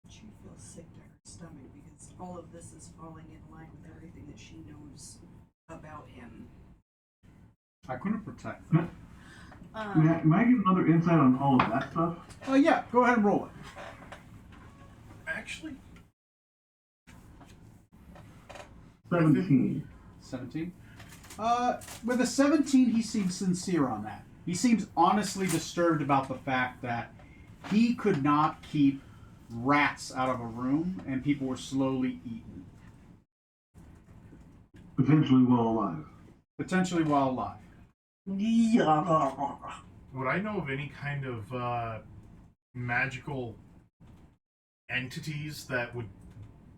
She feels sick to her stomach because all of this is falling in line with everything that she knows about him. I couldn't protect them. May I get another insight on all of that stuff? Yeah, go ahead and roll it. Actually, 17. 17. With a 17, he seems sincere on that. He seems honestly disturbed about the fact that he could not keep rats out of a room and people were slowly eaten. Potentially while alive. Potentially while alive. Yeah. would I know of any kind of magical entities that would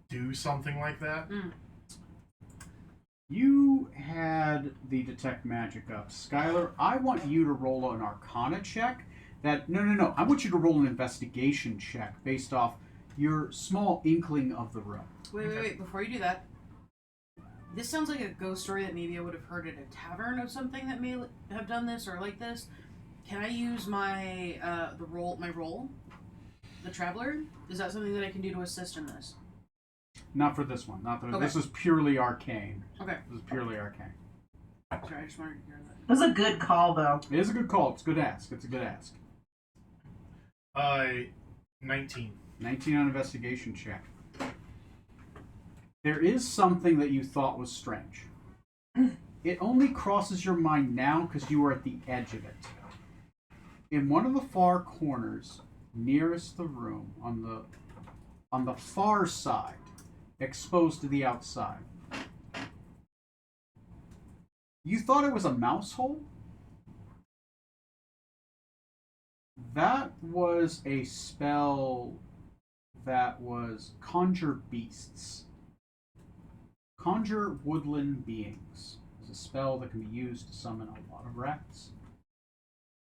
do something like that? You had the detect magic up. Skylar, I want you to roll an arcana check. No. I want you to roll an investigation check based off your small inkling of the room. Wait. Before you do that, this sounds like a ghost story that maybe I would have heard at a tavern of something that may have done this or like this. Can I use my role, the traveler? Is that something that I can do to assist in this? Not for this one. Not for Okay. This is purely arcane. Okay. This is purely arcane. Sorry, I just wanted to hear that. That's a good call, though. It is a good call. It's a good ask. It's a good ask. 19. 19 on investigation check. There is something that you thought was strange. It only crosses your mind now because you were at the edge of it. In one of the far corners, nearest the room, on the far side, exposed to the outside, you thought it was a mouse hole? That was a spell that was conjure beasts. Conjure woodland beings is a spell that can be used to summon a lot of rats.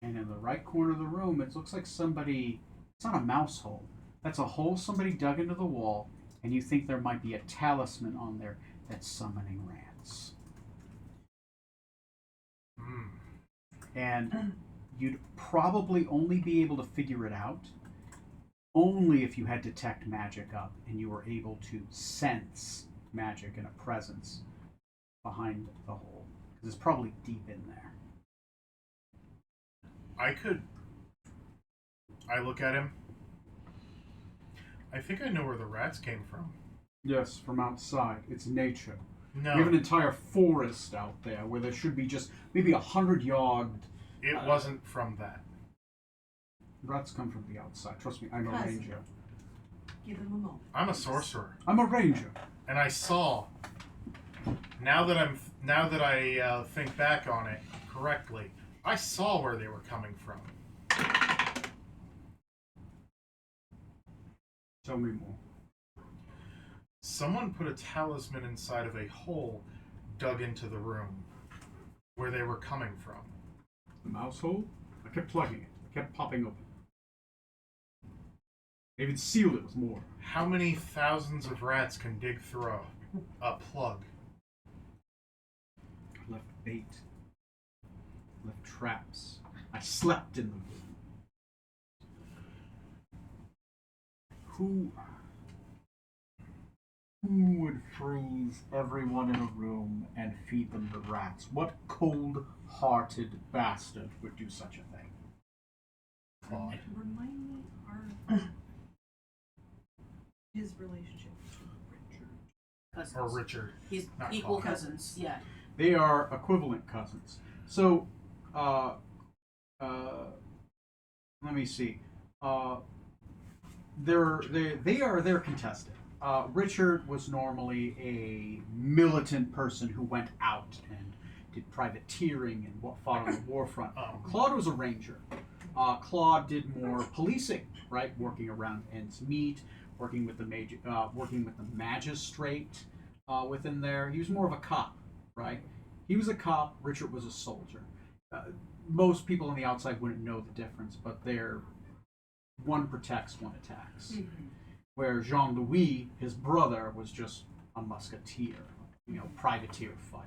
And in the right corner of the room, it looks like somebody, it's not a mouse hole. That's a hole somebody dug into the wall, and you think there might be a talisman on there that's summoning rats. And you'd probably only be able to figure it out only if you had detect magic up and you were able to sense magic and a presence behind the hole, because it's probably deep in there. I look at him. I think I know where the rats came from. Yes, from outside. It's nature. No, We have an entire forest out there where there should be just maybe 100-yard. it wasn't from that. Rats come from the outside. Trust me, I'm a Cousin. ranger. Give him a moment. I'm a sorcerer, I'm a ranger. and I saw. Now that I think back on it correctly, I saw where they were coming from. Tell me more. Someone put a talisman inside of a hole dug into the room where they were coming from. The mouse hole? I kept plugging it. It kept popping open. I even sealed it with more. How many thousands of rats can dig through a plug? I left bait. Left traps. I slept in the room. Who would freeze everyone in a room and feed them to rats? What cold-hearted bastard would do such a thing? Claude. Remind me our his relationship to Richard. Cousins. Or Richard? He's Not equal Paul. cousins. Yeah. They are equivalent cousins. So, let me see. They're contested. Richard was normally a militant person who went out and did privateering and fought on the war front. Claude was a ranger. Claude did more policing, right? Working around ends meet, working with the magistrate within there. He was more of a cop, right? He was a cop. Richard was a soldier. Most people on the outside wouldn't know the difference, but one protects, one attacks. Where Jean-Louis, his brother, was just a musketeer, privateer fighter,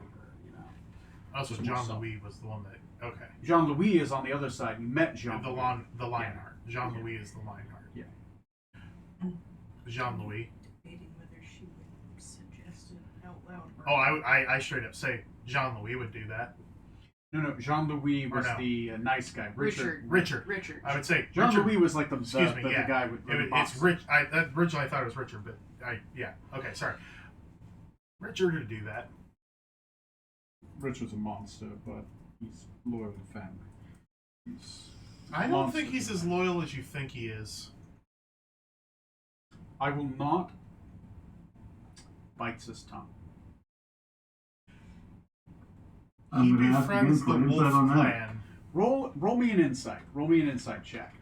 Oh, so Just John more so. Louis was the one that. Okay. Jean-Louis is on the other side. You met Jean. The Lionheart. Jean Louis is the Lionheart. Yeah. Jean Louis. Debating whether she would suggest it out loud. Oh, I straight up say Jean Louis would do that. No, Jean-Louis Or was no. the nice guy. Richard. Richard. I would say Jean-Louis Richard. was like the Excuse me, the yeah. guy with the It's box. Rich. Originally I thought it was Richard, but yeah. Okay, sorry. Richard would do that. Richard's a monster, but he's loyal to family. I don't think he's as loyal as you think he is. I will not bite his tongue. He I'm gonna ask again befriends for the insight Wolf on that. Clan. Roll me an insight. Roll me an insight check.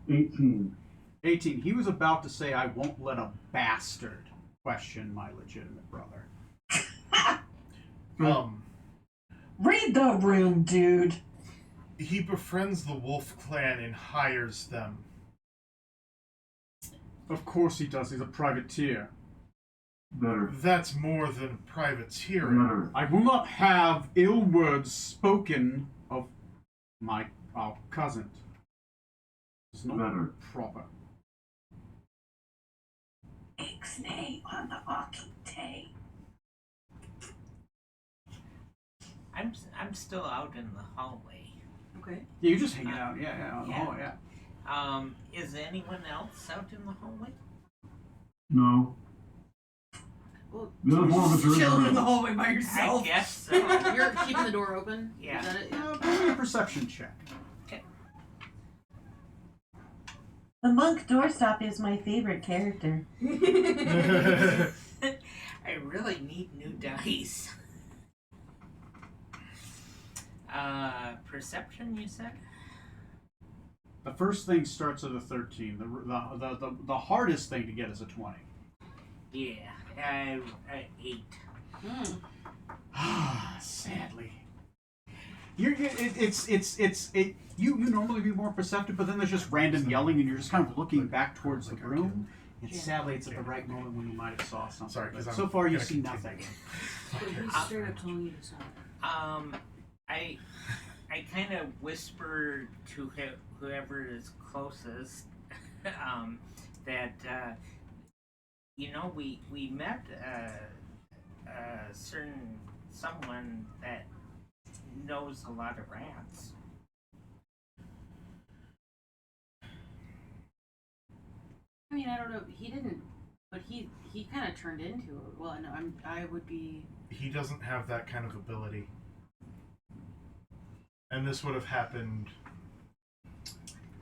18. 18. He was about to say, "I won't let a bastard question my legitimate brother." Read the room, dude. He befriends the Wolf Clan and hires them. Of course he does. He's a privateer. Better. That's more than privateering. Better. I will not have ill words spoken of our cousin. It's not Better. proper. Snake on the walking tape. I'm still out in the hallway. Okay. Yeah, you're just hanging out. Yeah, on the hall. Yeah. Is anyone else out in the hallway? No. Well, The other four of us are Chilling in in the the hallway by I yourself. guess so. you're keeping the door open. Yeah. Is that it? Give me a perception check. The monk doorstop is my favorite character. I really need new dice. Perception, you said? The first thing starts at a 13. The hardest thing to get is a 20. Yeah, 8. Sadly. You normally be more perceptive, but then there's just random yelling, and you're just kind of looking back towards the room. And sadly, it's at the right moment when you might have saw something. Sorry, But because so far you've seen nothing. But he's straight up telling you to stop. I kind of whisper to whoever is closest that we met a certain someone that knows a lot of rats. I mean, I don't know. He didn't, but he kind of turned into it. Well, no, I would be. He doesn't have that kind of ability. And this would have happened.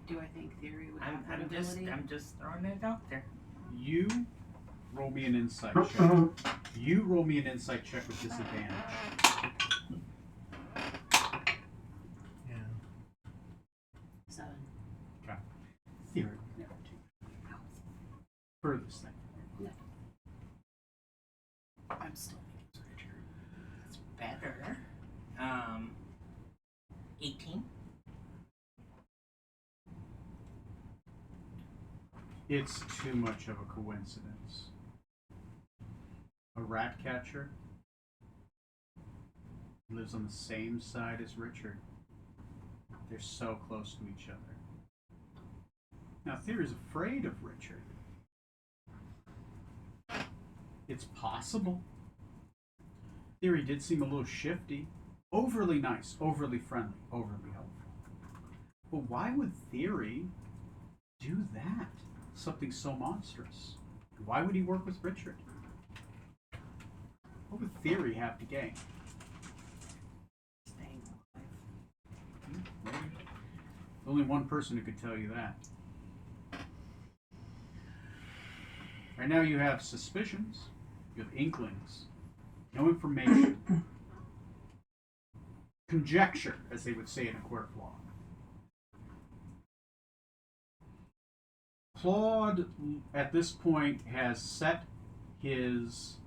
Do I think Theory would have that ability? I'm just throwing it out there. You roll me an insight check. You roll me an insight check with disadvantage. Yeah. 7. Theory would never do that. Furthest thing. I'm still making surgery. It's better. 18. It's too much of a coincidence. A rat catcher lives on the same side as Richard. They're so close to each other. Now, Theory's afraid of Richard. It's possible. Theory did seem a little shifty. Overly nice, overly friendly, overly helpful. But why would Theory do that? Something so monstrous. Why would he work with Richard? What would Theory have to gain? Staying alive. Only one person who could tell you that. Right now you have suspicions, you have inklings, no information. Conjecture, as they would say in a court of law. Claude, at this point, has set his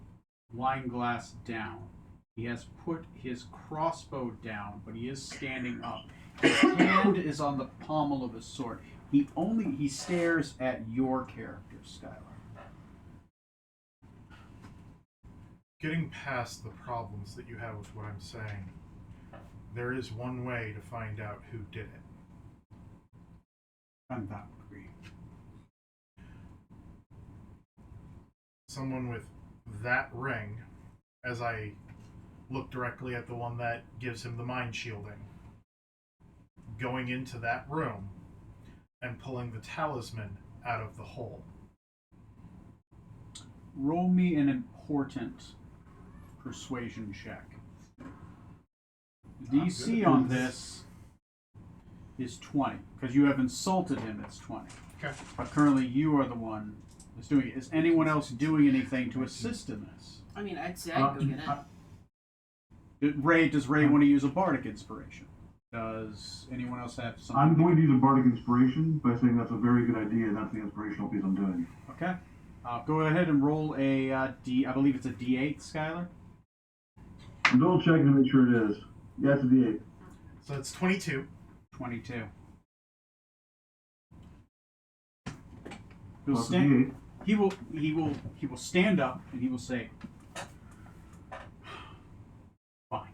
wine glass down. He has put his crossbow down, but he is standing up. His hand is on the pommel of his sword. He stares at your character, Skylar. Getting past the problems that you have with what I'm saying, there is one way to find out who did it. And that would be. Someone with that ring, as I look directly at the one that gives him the mind shielding, going into that room and pulling the talisman out of the hole. Roll me an important persuasion check. The DC on this is 20, because you have insulted him, it's 20. Okay. But currently you are the one that's doing it. Is anyone else doing anything to assist in this? I mean, I'd say I'd go get it. Does Ray want to use a bardic inspiration? Does anyone else have something? I'm going to use a bardic inspiration by saying that's a very good idea, and that's the inspirational piece I'm doing. Okay. Go ahead and roll a D. I believe it's a D8, Skylar. I'm double checking to make sure it is. Yeah, it's a D8. So it's 22. 22. Well, it's a D8. He will stand up and he will say, "Fine.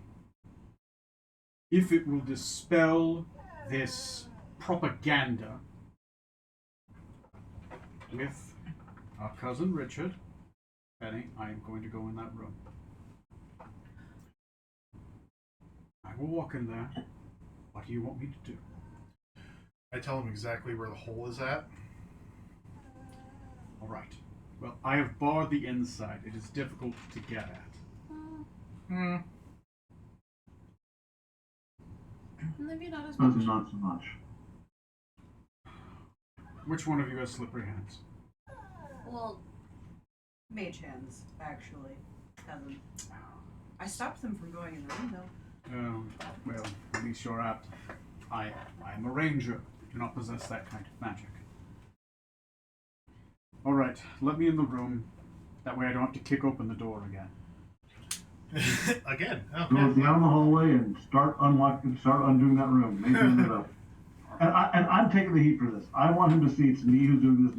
If it will dispel this propaganda with our cousin Richard, Benny, I am going to go in that room. I will walk in there. What do you want me to do? I tell him exactly where the hole is at. All right. Well, I have barred the inside. It is difficult to get at. Hmm. Maybe not as Those much. are not so much. Which one of you has slippery hands? Well, mage hands, actually. Have them. I stopped them from going in the room, though. Well, at least you're apt. I am a ranger. Do not possess that kind of magic. All right, let me in the room. That way I don't have to kick open the door again. Again. Go Okay. down the hallway and start undoing that room, making it up. And I'm taking the heat for this. I want him to see it's me who's doing this.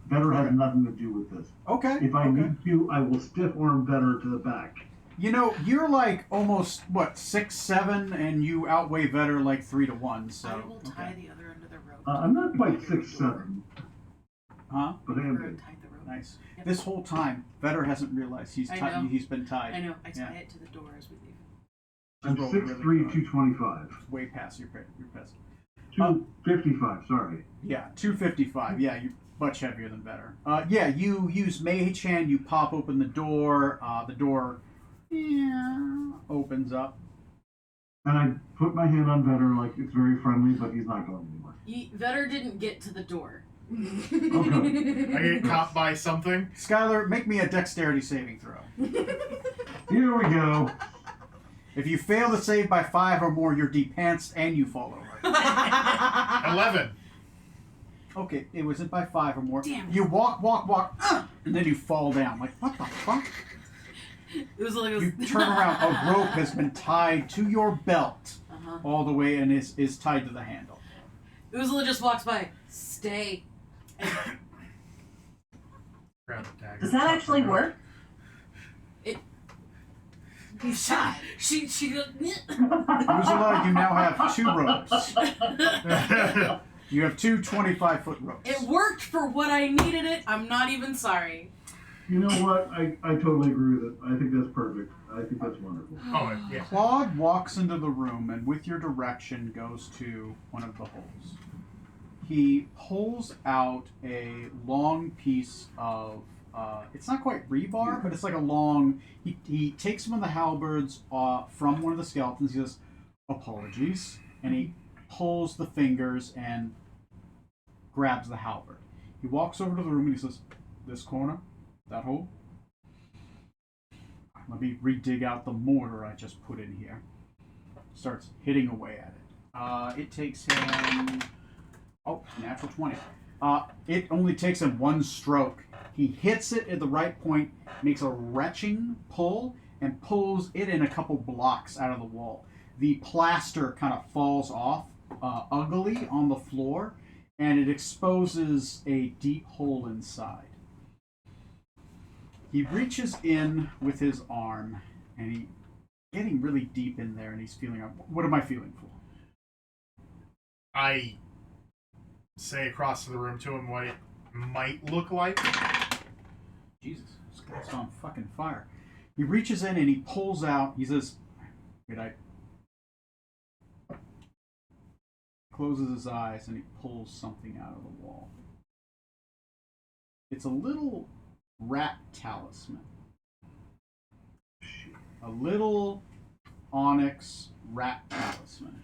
Vetter has nothing to do with this. Okay. If I need to, I will stiff arm Vetter to the back. You know, you're like almost, 6'7", and you outweigh Vetter like 3 to 1, so... I will tie the other end of the rope. I'm not quite 6'7", Huh? but I am Or big. tie the rope. Nice. Yep. This whole time, Vetter hasn't realized he's I know. he's been tied. I know. I tie Yeah. it to the door as we leave. I'm Just roll 6'3", really hard. 225. Way past your past. 255, sorry. Yeah, 255. Yeah, you're much heavier than Vetter. Yeah, you use Mage Hand, you pop open the door, opens up. And I put my hand on Vetter like it's very friendly, but he's not going anywhere. Vetter didn't get to the door. Okay. I get caught by something. Skylar, make me a dexterity saving throw. Here we go. If you fail to save by 5 or more, you're depantsed and you fall over. 11. Okay, it wasn't by 5 or more. Damn. You walk, and then you fall down. Like, what the fuck? It was like You turn around, a rope has been tied to your belt Uh-huh. all the way and is tied to the handle. Uzula just walks by. Stay. Grab the dagger. Does that actually work? She goes. Ursula, you now have 2 ropes. You have 2 25-foot ropes. It worked for what I needed it. I'm not even sorry. You know what? I totally agree with it. I think that's perfect. I think that's wonderful. Oh, yeah. Claude walks into the room and with your direction goes to one of the holes. He pulls out a long piece of, it's not quite rebar, but it's like a long, he takes some of the halberds from one of the skeletons. He says, apologies. And he pulls the fingers and grabs the halberd. He walks over to the room and he says, this corner, that hole. Let me re-dig out the mortar I just put in here. Starts hitting away at it. It takes him... Oh, natural 20. It only takes him 1 stroke. He hits it at the right point, makes a retching pull, and pulls it in a couple blocks out of the wall. The plaster kind of falls off uglily on the floor, and it exposes a deep hole inside. He reaches in with his arm, and he's getting really deep in there, and he's feeling... What am I feeling for? I say across to the room to him what it might look like. Jesus, this guy's on fucking fire. He reaches in and he pulls out... He says... Wait, closes his eyes, and he pulls something out of the wall. It's a little... rat talisman. A little onyx rat talisman.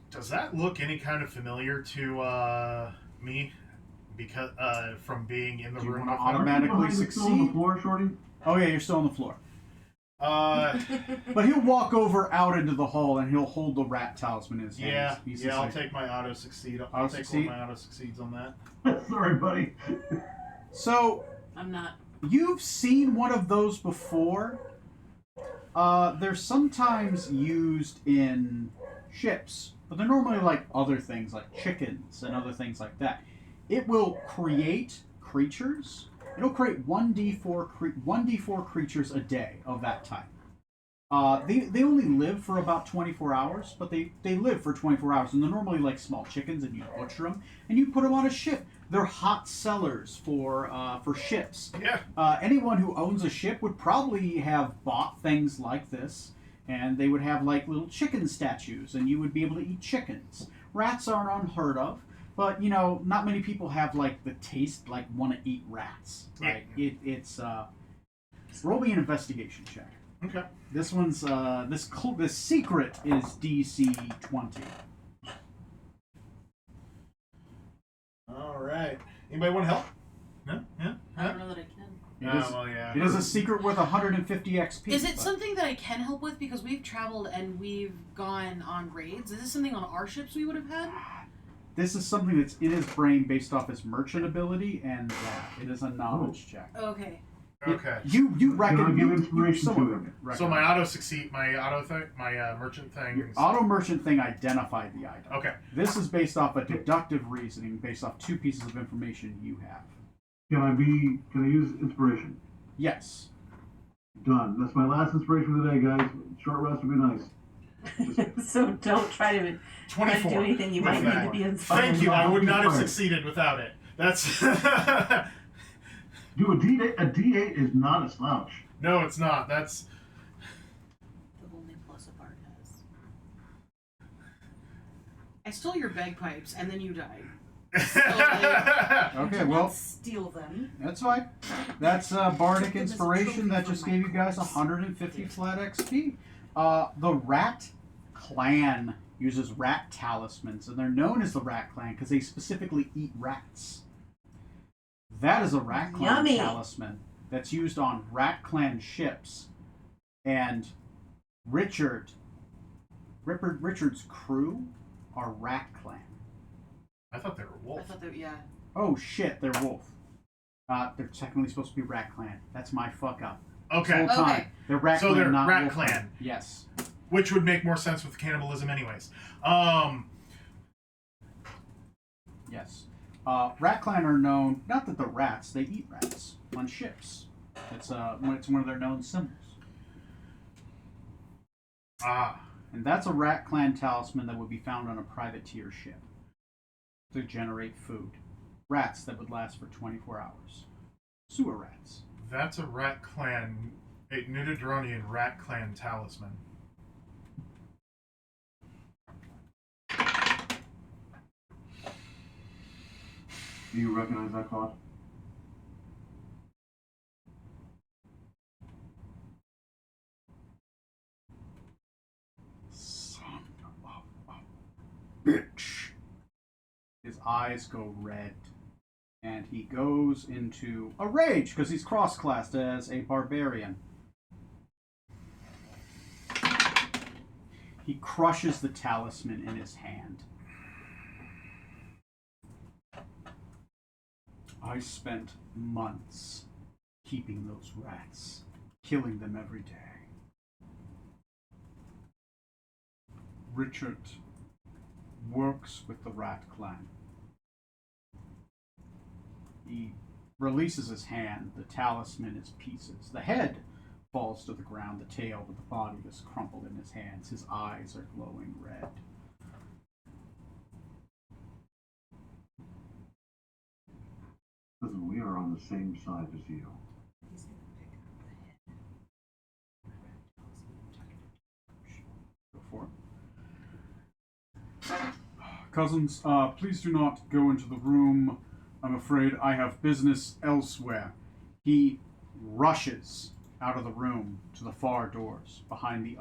Does that look any kind of familiar to me? Because from being in the Do you room wanna with him? automatically Are you still on succeed? the floor, Shorty? Oh yeah, you're still on the floor. But he'll walk over out into the hall and he'll hold the rat talisman in his hands. yeah, He's yeah. just I'll like- take my auto succeed. Auto I'll take succeed? one of my auto succeeds on that. Sorry, buddy. So I'm not. you've seen one of those before. They're sometimes used in ships, but they're normally like other things, like chickens and other things like that. It will create creatures. It'll create 1d4 creatures a day of that type. They only live for about 24 hours, but they live for 24 hours, and they're normally like small chickens, and you butcher them, and you put them on a ship. They're hot cellars for ships. Yeah. Anyone who owns a ship would probably have bought things like this, and they would have like little chicken statues, and you would be able to eat chickens. Rats aren't unheard of, but you know, not many people have like the taste, like want to eat rats. Right? It's roll me an investigation check. Okay. This one's this secret is DC 20. All right. Anybody want to help? No? Yeah? I don't know that I can. It is, well, yeah. it is a secret with 150 XP. Is it but- something that I can help with? Because we've traveled and we've gone on raids. Is this something on our ships we would have had? This is something that's in his brain based off his merchant ability, and it is a knowledge check. Okay. Okay. You reckon Can I give you- inspiration someone to him? reckon- So my auto succeed, my auto thing, my merchant thing. Your auto merchant thing identified the item. Okay. This is based off a deductive reasoning, based off 2 pieces of information you have. Can I use inspiration? Yes. Done. That's my last inspiration for the day, guys. Short rest would be nice. So don't try to 24. do anything you with might that. need to be inspired. Thank you. I would not have Inspired. succeeded without it. That's Dude, a D8 is not a slouch. no, it's not. That's The only plus a bard has. I stole your bagpipes and then you died. Okay, well, Let's steal them. that's fine. That's Bardic Took them as a Inspiration. trophy That for just my gave you guys quest. 150 flat XP. The Rat Clan uses rat talismans, and they're known as the Rat Clan because they specifically eat rats. That is a Rat Clan Yummy. talisman that's used on Rat Clan ships. And Richard's crew are Rat Clan. I thought they were I wolf. thought that, yeah. Oh shit, they're wolf. They're technically supposed to be Rat Clan. That's my fuck up. Okay. Whole time. Okay. They're Rat So Clan, they're not Rat Wolf Clan. Yes. Which would make more sense with cannibalism, anyways. Yes. Rat Clan are known, not that the rats, they eat rats on ships. It's one of their known symbols. And that's a Rat Clan talisman that would be found on a privateer ship to generate food. Rats that would last for 24 hours. Sewer rats. That's a Rat Clan, a Nidodronian Rat Clan talisman. Do you recognize that, Claude? Son of a bitch. His eyes go red. And he goes into a rage because he's cross-classed as a barbarian. He crushes the talisman in his hand. I spent months keeping those rats, killing them every day. Richard works with the Rat Clan. He releases his hand. The talisman is pieces. The head falls to the ground. The tail with the body is crumpled in his hands. His eyes are glowing red. Listen, we are on the same side as you. He's gonna pick up the head. Go for it. Cousins, please do not go into the room. I'm afraid I have business elsewhere. He rushes out of the room to the far doors behind the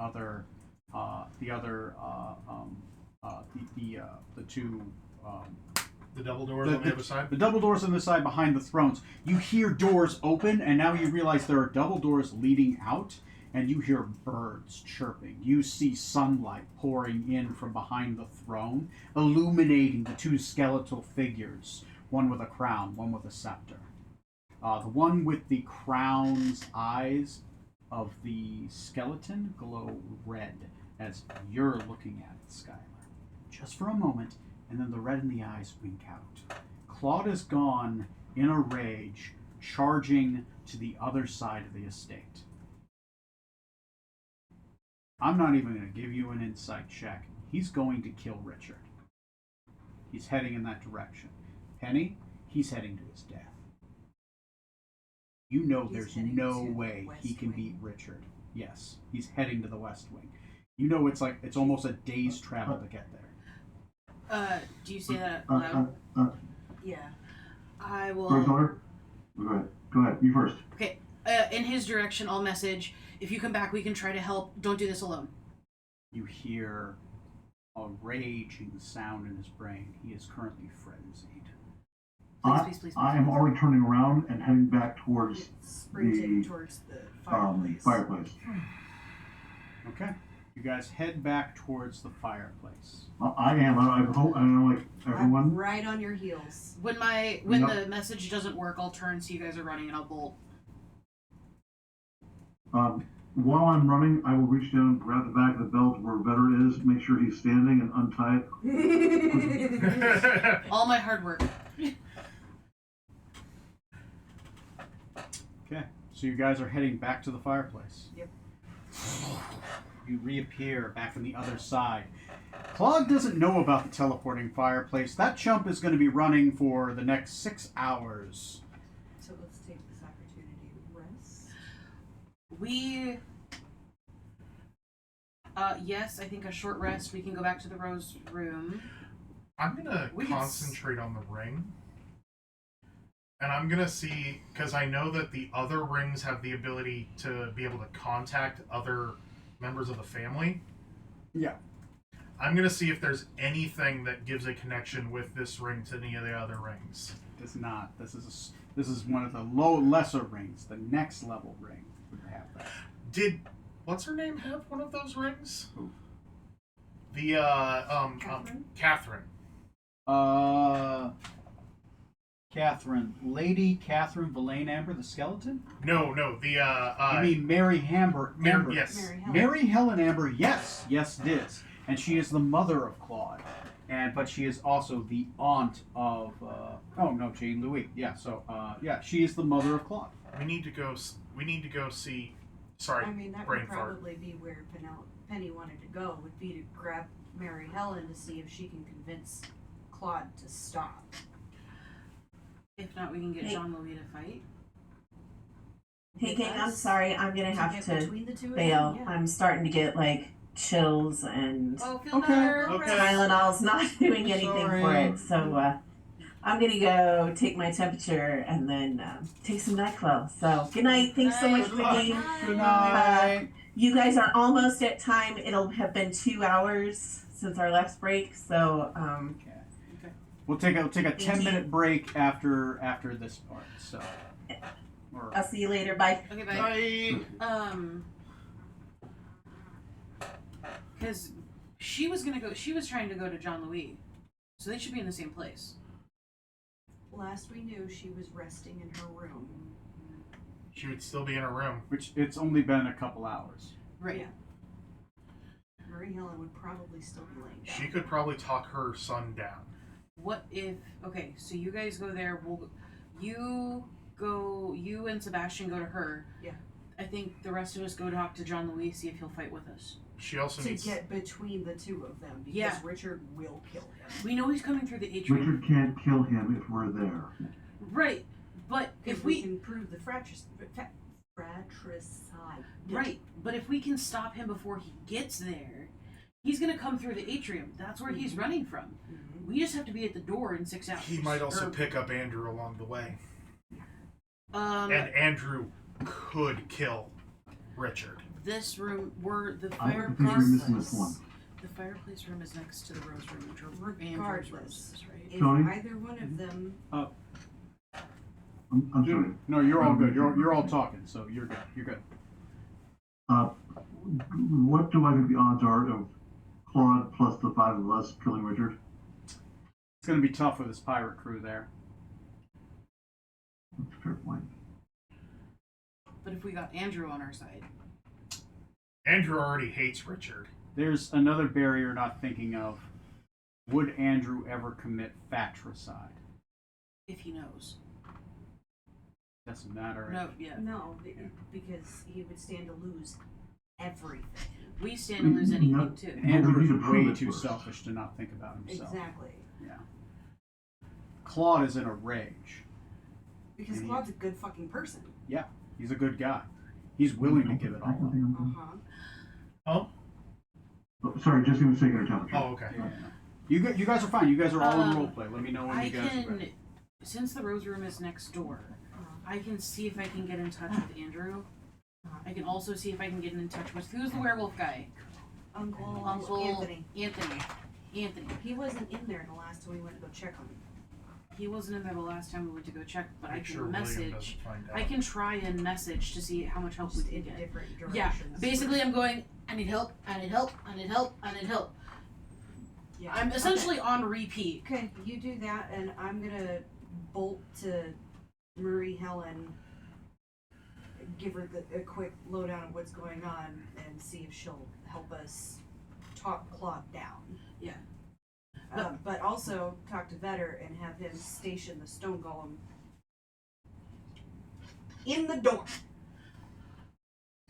two. The double doors on the other side. The double doors on this side behind the thrones. You hear doors open, and now you realize there are double doors leading out, and you hear birds chirping. You see sunlight pouring in from behind the throne, illuminating the two skeletal figures, one with a crown, one with a scepter. The one with the crown's eyes of the skeleton glow red as you're looking at it, Skylar. Just for a moment, and then the red in the eyes wink out. Claude is gone in a rage, charging to the other side of the estate. I'm not even going to give you an insight check. He's going to kill Richard. He's heading in that direction. Penny, he's heading to his death. You know He's there's heading no to the way he West can Wing. beat Richard. Yes, he's heading to the West Wing. You know it's almost a day's travel to get there. Do you say that loud? Yeah. I will. First order? Go ahead. You first. Okay. In his direction, I'll message. If you come back, we can try to help. Don't do this alone. You hear a raging sound in his brain. He is currently frenzied. Please. I am already turning around and heading back towards Sprinting towards the fireplace. fireplace. Okay. You guys head back towards the fireplace. I am. I know, like I'm everyone. right on your heels. When Yep. the message doesn't work, I'll turn so you guys are running and I'll bolt. While I'm running, I will reach down, grab the back of the belt where Vetter is, make sure he's standing, and untie it. All my hard work. Okay. So you guys are heading back to the fireplace. Yep. You reappear back on the other side. Claude doesn't know about the teleporting fireplace. That chump is going to be running for the next 6 hours. So let's take this opportunity to rest. We. Yes, I think a short rest. We can go back to the Rose Room. I'm gonna We can concentrate on the ring. And I'm gonna see, because I know that the other rings have the ability to be able to contact other members of the family. Yeah. I'm gonna see if there's anything that gives a connection with this ring to any of the other rings. Does not. This is one of the lesser rings. The next level ring would have that. Did what's her name have one of those rings? Who? The Catherine. Lady Catherine Verlaine Amber, the skeleton? No, the You mean Mary Amber? yes. Mary Helen. Mary Helen Amber, yes, Diz. And she is the mother of Claude. But she is also the aunt of Jane Louis. Yeah, so she is the mother of Claude. We need to go see. Sorry, I mean, that brain would fart. probably be where Penny wanted to go, would be to grab Mary Helen to see if she can convince Claude to stop. If not, we can get Hey. John Louis to fight. Hey, King, I'm sorry. I'm gonna have get to between the two of bail. them, yeah. I'm starting to get like chills and Oh, feel Okay, better. okay. Tylenol's not doing anything for Sorry. it. So I'm gonna go take my temperature and then take some NyQuil. So good night. Thanks so much for the game. Good night. You guys are almost at time. It'll have been 2 hours since our last break. So We'll take a you. 10-minute break after this part. So. I'll see you later. Bye. Okay, bye. Bye. Because she was trying to go to John Louis, so they should be in the same place. Last we knew, she was resting in her room. She would still be in her room. Which it's only been a couple hours. Right. Yeah. Mary Helen would probably still be laying down. She could probably talk her son down. What if? Okay, so you guys go there. You and Sebastian go to her. Yeah. I think the rest of us go talk to John Louis, see if he'll fight with us. She also to needs. get between the two of them, because Yeah. Richard will kill him. We know he's coming through the atrium. Richard can't kill him if we're there. Right, but if we can prove the fratricide. right, but if we can stop him before he gets there, he's gonna come through the atrium. That's where he's running from. We just have to be at the door in 6 hours. He might also Or- pick up Andrew along the way. Um, And Andrew could kill Richard. this room, the I think you're fireplace. missing this one. The fireplace room is next to the rose room, which are Andrew's Regardless. roses, right? If Tony? either one of them, I'm sorry. No, you're all good. You're all talking, so you're good. You're good. What do I think the odds are of Claude plus the 5 of us killing Richard? It's going to be tough with his pirate crew there. That's a fair point. But if we got Andrew on our side, Andrew already hates Richard. There's another barrier not thinking of. Would Andrew ever commit fratricide? if he knows. Doesn't matter. No, yeah. no, because he would stand to lose everything. We stand to lose anything too. Andrew We is need to prove way it too first. selfish to not think about himself. Exactly. Claude is in a rage. Because Yeah. Claude's a good fucking person. He's a good guy. He's willing to give it all up. Uh-huh. Oh, Oh, sorry, Jesse was taking her temperature. oh, okay. Yeah. You guys are fine. You guys are all in Um, role play. Let me know when I you guys are can, ready. since the Rose Room is next door, I can see if I can get in touch with Andrew. I can also see if I can get in touch with who's the werewolf guy? Uncle Anthony. Anthony. He wasn't in there the last time we went to go check on him. He wasn't in there the last time we went to go check, but I Make can sure William message. doesn't find out. I can try and message to see how much help we Just can in get. different Yeah, directions. basically I'm going, I need help, I need help, I need help, I need help. Yeah. I'm essentially on repeat. Okay, you do that, and I'm gonna bolt to Marie Helen, give her a quick lowdown of what's going on, and see if she'll help us talk Claude down. Yeah. But also talk to Vetter and have him station the stone golem in the door.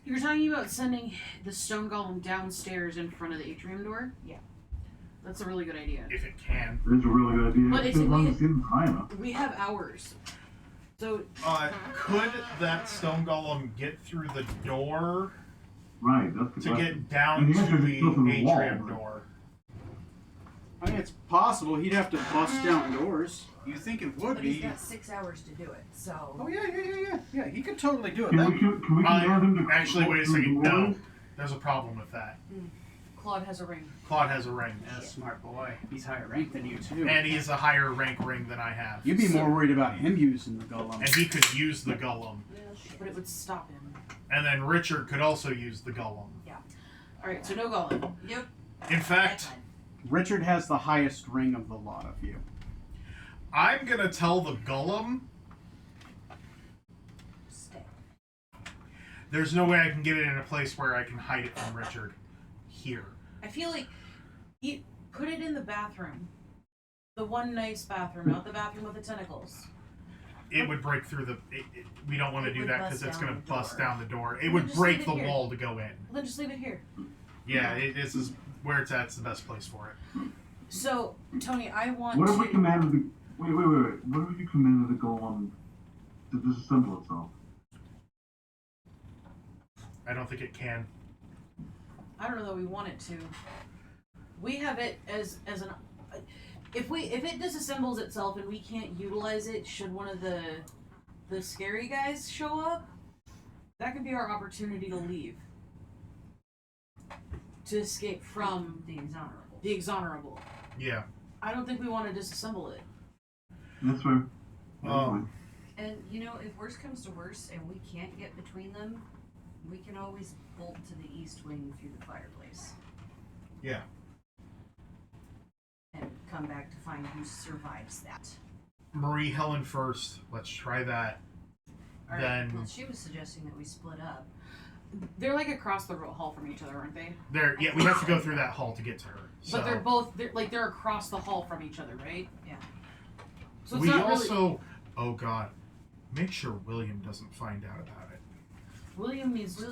You're talking about sending the stone golem downstairs in front of the atrium door? Yeah. That's a really good idea. If it can. It is a really good idea. But as it's long only- as it's high enough. We have hours. So Could that stone golem get through the door Right, that's the to question. get down And to the answer is the go through the wall, atrium but- door? I mean, it's possible. He'd have to bust down doors. You think it would But he's be? got 6 hours to do it, so. Oh yeah. He could totally do it. Can That- we command him to Actually, wait a go through second. the No, doors? there's a problem with that. Claude has a ring. Claude has a ring, Yeah, smart boy. He's higher ranked than you too. and he has a higher rank ring than I have. You'd be more worried about him using the golem. And he could use the golem, But it would stop him. and then Richard could also use the golem. Alright, so no golem. Yep. In fact, Richard has the highest ring of the lot of you. I'm gonna tell the golem Stay. there's no way I can get it in a place where I can hide it from Richard. Here. I feel like you put it in the bathroom. The one nice bathroom, not the bathroom with the tentacles. It would break through we don't want to It do would that bust because it's down going to the bust door. down the door. It Well, would just break leave the it here. wall to go in. Then just leave it here. Yeah, this is where it's at. It's the best place for it. So, Tony, I want What if to. we commanded the wait? What if you commanded the golem to disassemble itself? I don't think it can. I don't know that we want it to. We have it as an. If it disassembles itself and we can't utilize it, should one of the scary guys show up, that could be our opportunity to leave. To escape from The exonerable. the exonerable. Yeah. I don't think we want to disassemble it. That's fair. And you know, if worse comes to worse and we can't get between them, we can always bolt to the east wing through the fireplace. Yeah. And come back to find who survives that. Marie Helen first. Let's try that. Alright, Then Well, she was suggesting that we split up. They're like across the hall from each other, aren't they? yeah, we have to go through that hall to get to her. So But they're across the hall from each other, right? Yeah. So it's we not also oh god, make sure William doesn't find out about it. really. William needs.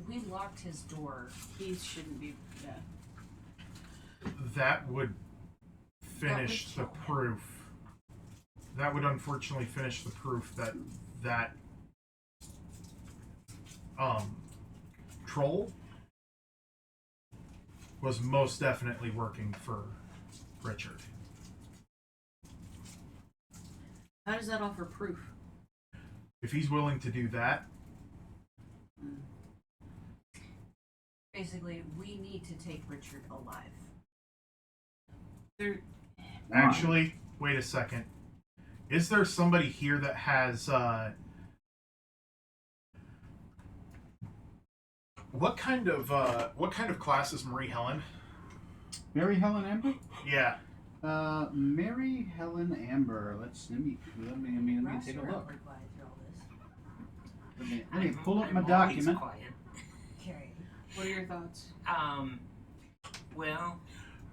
We locked his door. He shouldn't be. Yeah. That would finish the kill him. proof. That would unfortunately finish the proof that troll was most definitely working for Richard. How does that offer proof? If he's willing to do that, Basically, we need to take Richard alive. There. actually, wait a second. Is there somebody here that has what kind of class is Marie Helen? Mary Helen Amber? Yeah. Mary Helen Amber. Let me Ross, take a you're look. awfully quiet through all this. Let me pull up my I'm always document. quiet. Okay. What are your thoughts? Well,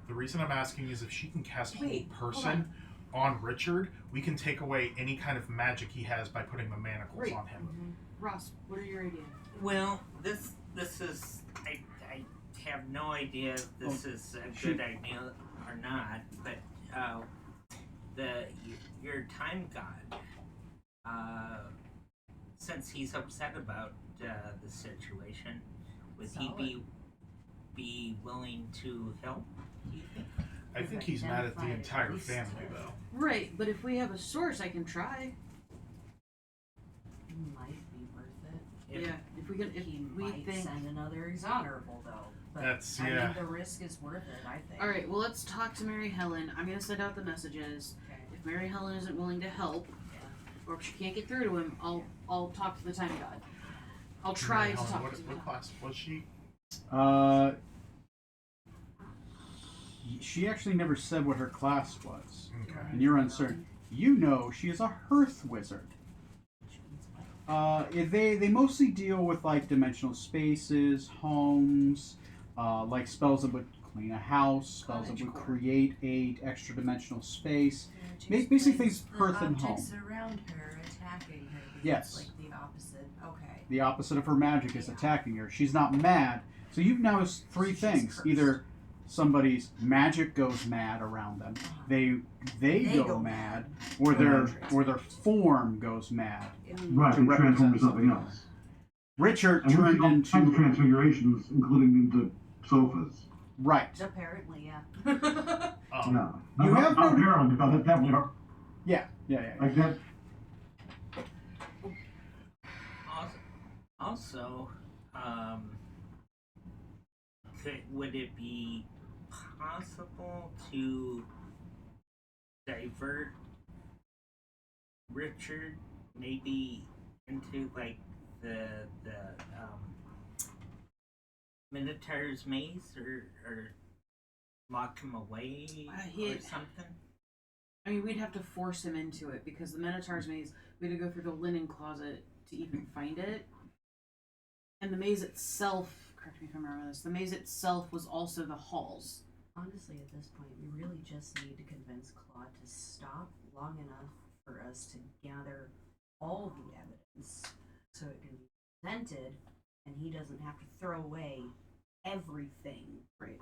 The reason I'm asking is if she can cast Wait, Hold hold Person on Richard, we can take away any kind of magic he has by putting the manacles Right. on him. Ross, what are your ideas? well, this is I have no idea if this is a good idea or not, but your time god, since he's upset about the situation, would he be willing to help? Do you think? I think he's mad at the entire family, though. Right, but if we have a source, I can try. Might be worth it. If- Yeah, if we can, if He we might think. send another exonerable though. But That's- I yeah. mean, the risk is worth it. I think. All right, well, let's talk to Mary Helen. I'm gonna send out the messages. Okay. If Mary Helen isn't willing to help, or if she can't get through to him, I'll talk to the time god. I'll try to talk what, to him. what class was she? She actually never said what her class was, Okay. and you're uncertain. You know she is a hearth wizard. They mostly deal with like dimensional spaces, homes, like spells that would clean a house, spells that would create a extra dimensional space. Basically things hearth and home. Objects around her attacking her. Because Yes. It's like the opposite. Okay. The opposite of her magic is attacking her. She's not mad. So you've noticed three She's things. cursed. Either somebody's magic goes mad around them, they go mad, or their form goes mad. Right, To and represent transform into something something else. Richard And we turned see all kinds of into transfigurations, including into sofas. right. Apparently, yeah. Oh. No. You Not- have not no- apparently, because it definitely are. Yeah. Like that. Also, would it be possible to divert Richard maybe into like the Minotaur's maze or lock him away or something? I mean, we'd have to force him into it because the Minotaur's maze, we had to go through the linen closet to even find it. And the maze itself, correct me if I'm wrong on this, the maze itself was also the halls. Honestly, at this point, we really just need to convince Claude to stop long enough for us to gather all the evidence so it can be presented and he doesn't have to throw away everything. Right.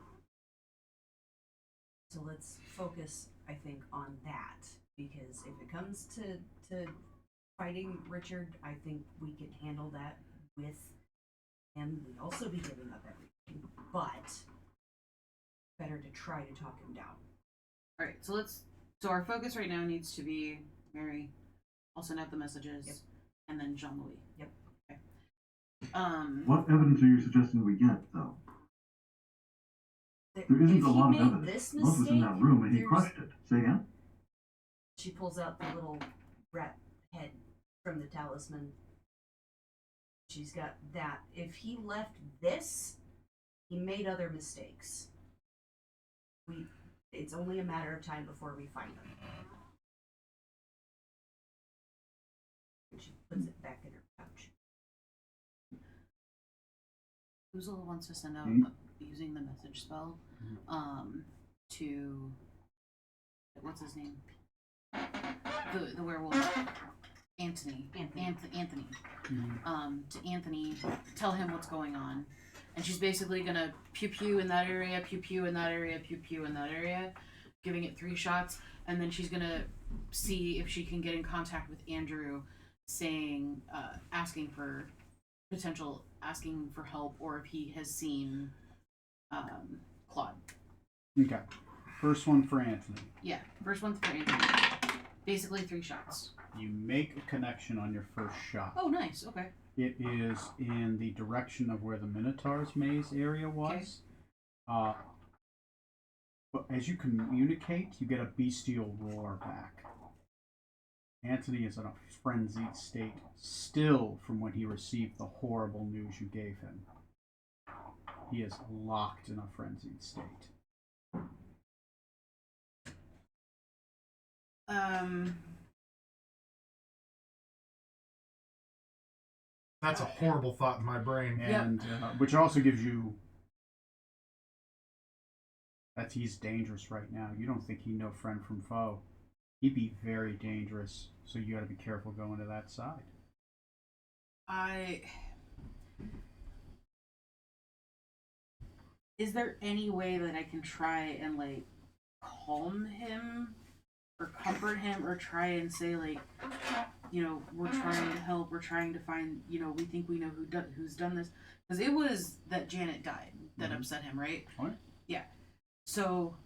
So let's focus, I think, on that. Because if it comes to fighting Richard, I think we can handle that with him. We'd also be giving up everything. But better to try to talk him down. Alright, so our focus right now needs to be Mary. I'll send out the messages. Yep. And then Jean Louis. Yep. Okay. What evidence are you suggesting we get, though? There isn't If a he lot of made evidence. this Most was in that mistake, room, and he there's- crushed it. Say again? She pulls out the little rat head from the talisman. She's got that. If he left this, he made other mistakes. It's only a matter of time before we find him. And she puts it back in her pouch. Oozle wants to send out using the message spell to what's his name? The werewolf. Anthony. Anthony. To Anthony, tell him what's going on. And she's basically gonna pew pew in that area, pew pew in that area, pew pew in that area, giving it 3 shots, and then she's gonna see if she can get in contact with Andrew, saying, asking for help, or if he has seen Claude. Okay. First one for Anthony. Yeah, first one's for Anthony. Basically 3 shots. You make a connection on your first shot. Oh, nice. Okay. It is in the direction of where the Minotaur's maze area was. But as you communicate, you get a bestial roar back. Anthony is in a frenzied state, still from when he received the horrible news you gave him. He is locked in a frenzied state. That's a horrible thought in my brain. And which also gives you that he's dangerous right now. You don't think he'd know friend from foe. He'd be very dangerous, so you gotta be careful going to that side. Is there any way that I can try and calm him, or comfort him or try and say like, you know, we're trying to help, we're trying to find, you know, we think we know who's done this, because it was that Janet died that upset him, right? What? Yeah. So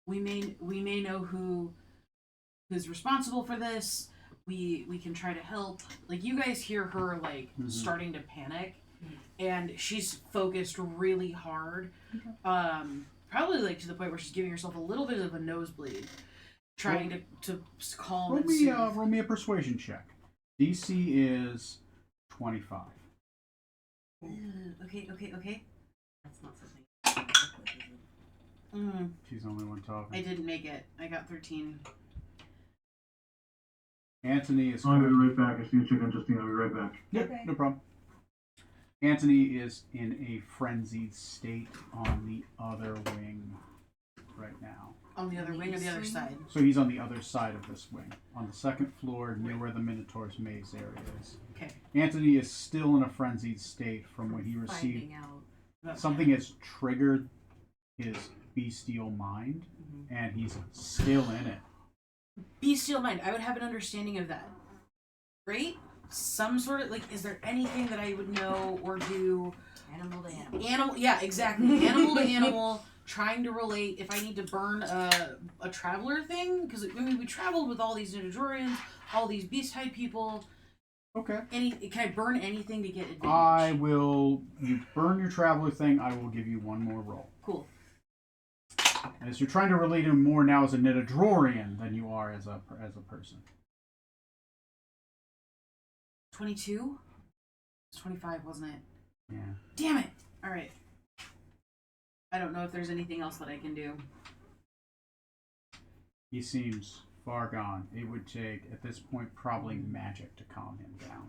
we may know who's responsible for this. We can try to help. Like, you guys hear her like starting to panic, and she's focused really hard. Probably like to the point where she's giving herself a little bit of a nosebleed, trying to calm and soothe. Roll me a persuasion check. DC is 25. Okay. That's not something. She's the only one talking. I didn't make it. I got 13. Anthony is. I'll be right back. I see you checking Justine. I'll be right back. Yep, Okay. no problem. Anthony is in a frenzied state on the other wing right now. On the other wing or the other side? So he's on the other side of this wing, on the second floor near where the Minotaur's maze area is. Okay. Anthony is still in a frenzied state from when he received Finding out. something has triggered his bestial mind, and he's still in it. Bestial mind. I would have an understanding of that. Right? Some sort of, like, is there anything that I would know or do? Animal to animal. Animal, yeah, exactly. Animal to animal, trying to relate. If I need to burn a traveler thing, because, I mean, we traveled with all these Nidodorians, all these beast-type people. Okay. Can I burn anything to get advantage? I will. You burn your traveler thing. I will give you one more roll. Cool. As you're trying to relate him more now as a Nidodorian than you are as a person. 22? It's 25, wasn't it? Yeah. Damn it! Alright. I don't know if there's anything else that I can do. He seems far gone. It would take, at this point, probably magic to calm him down.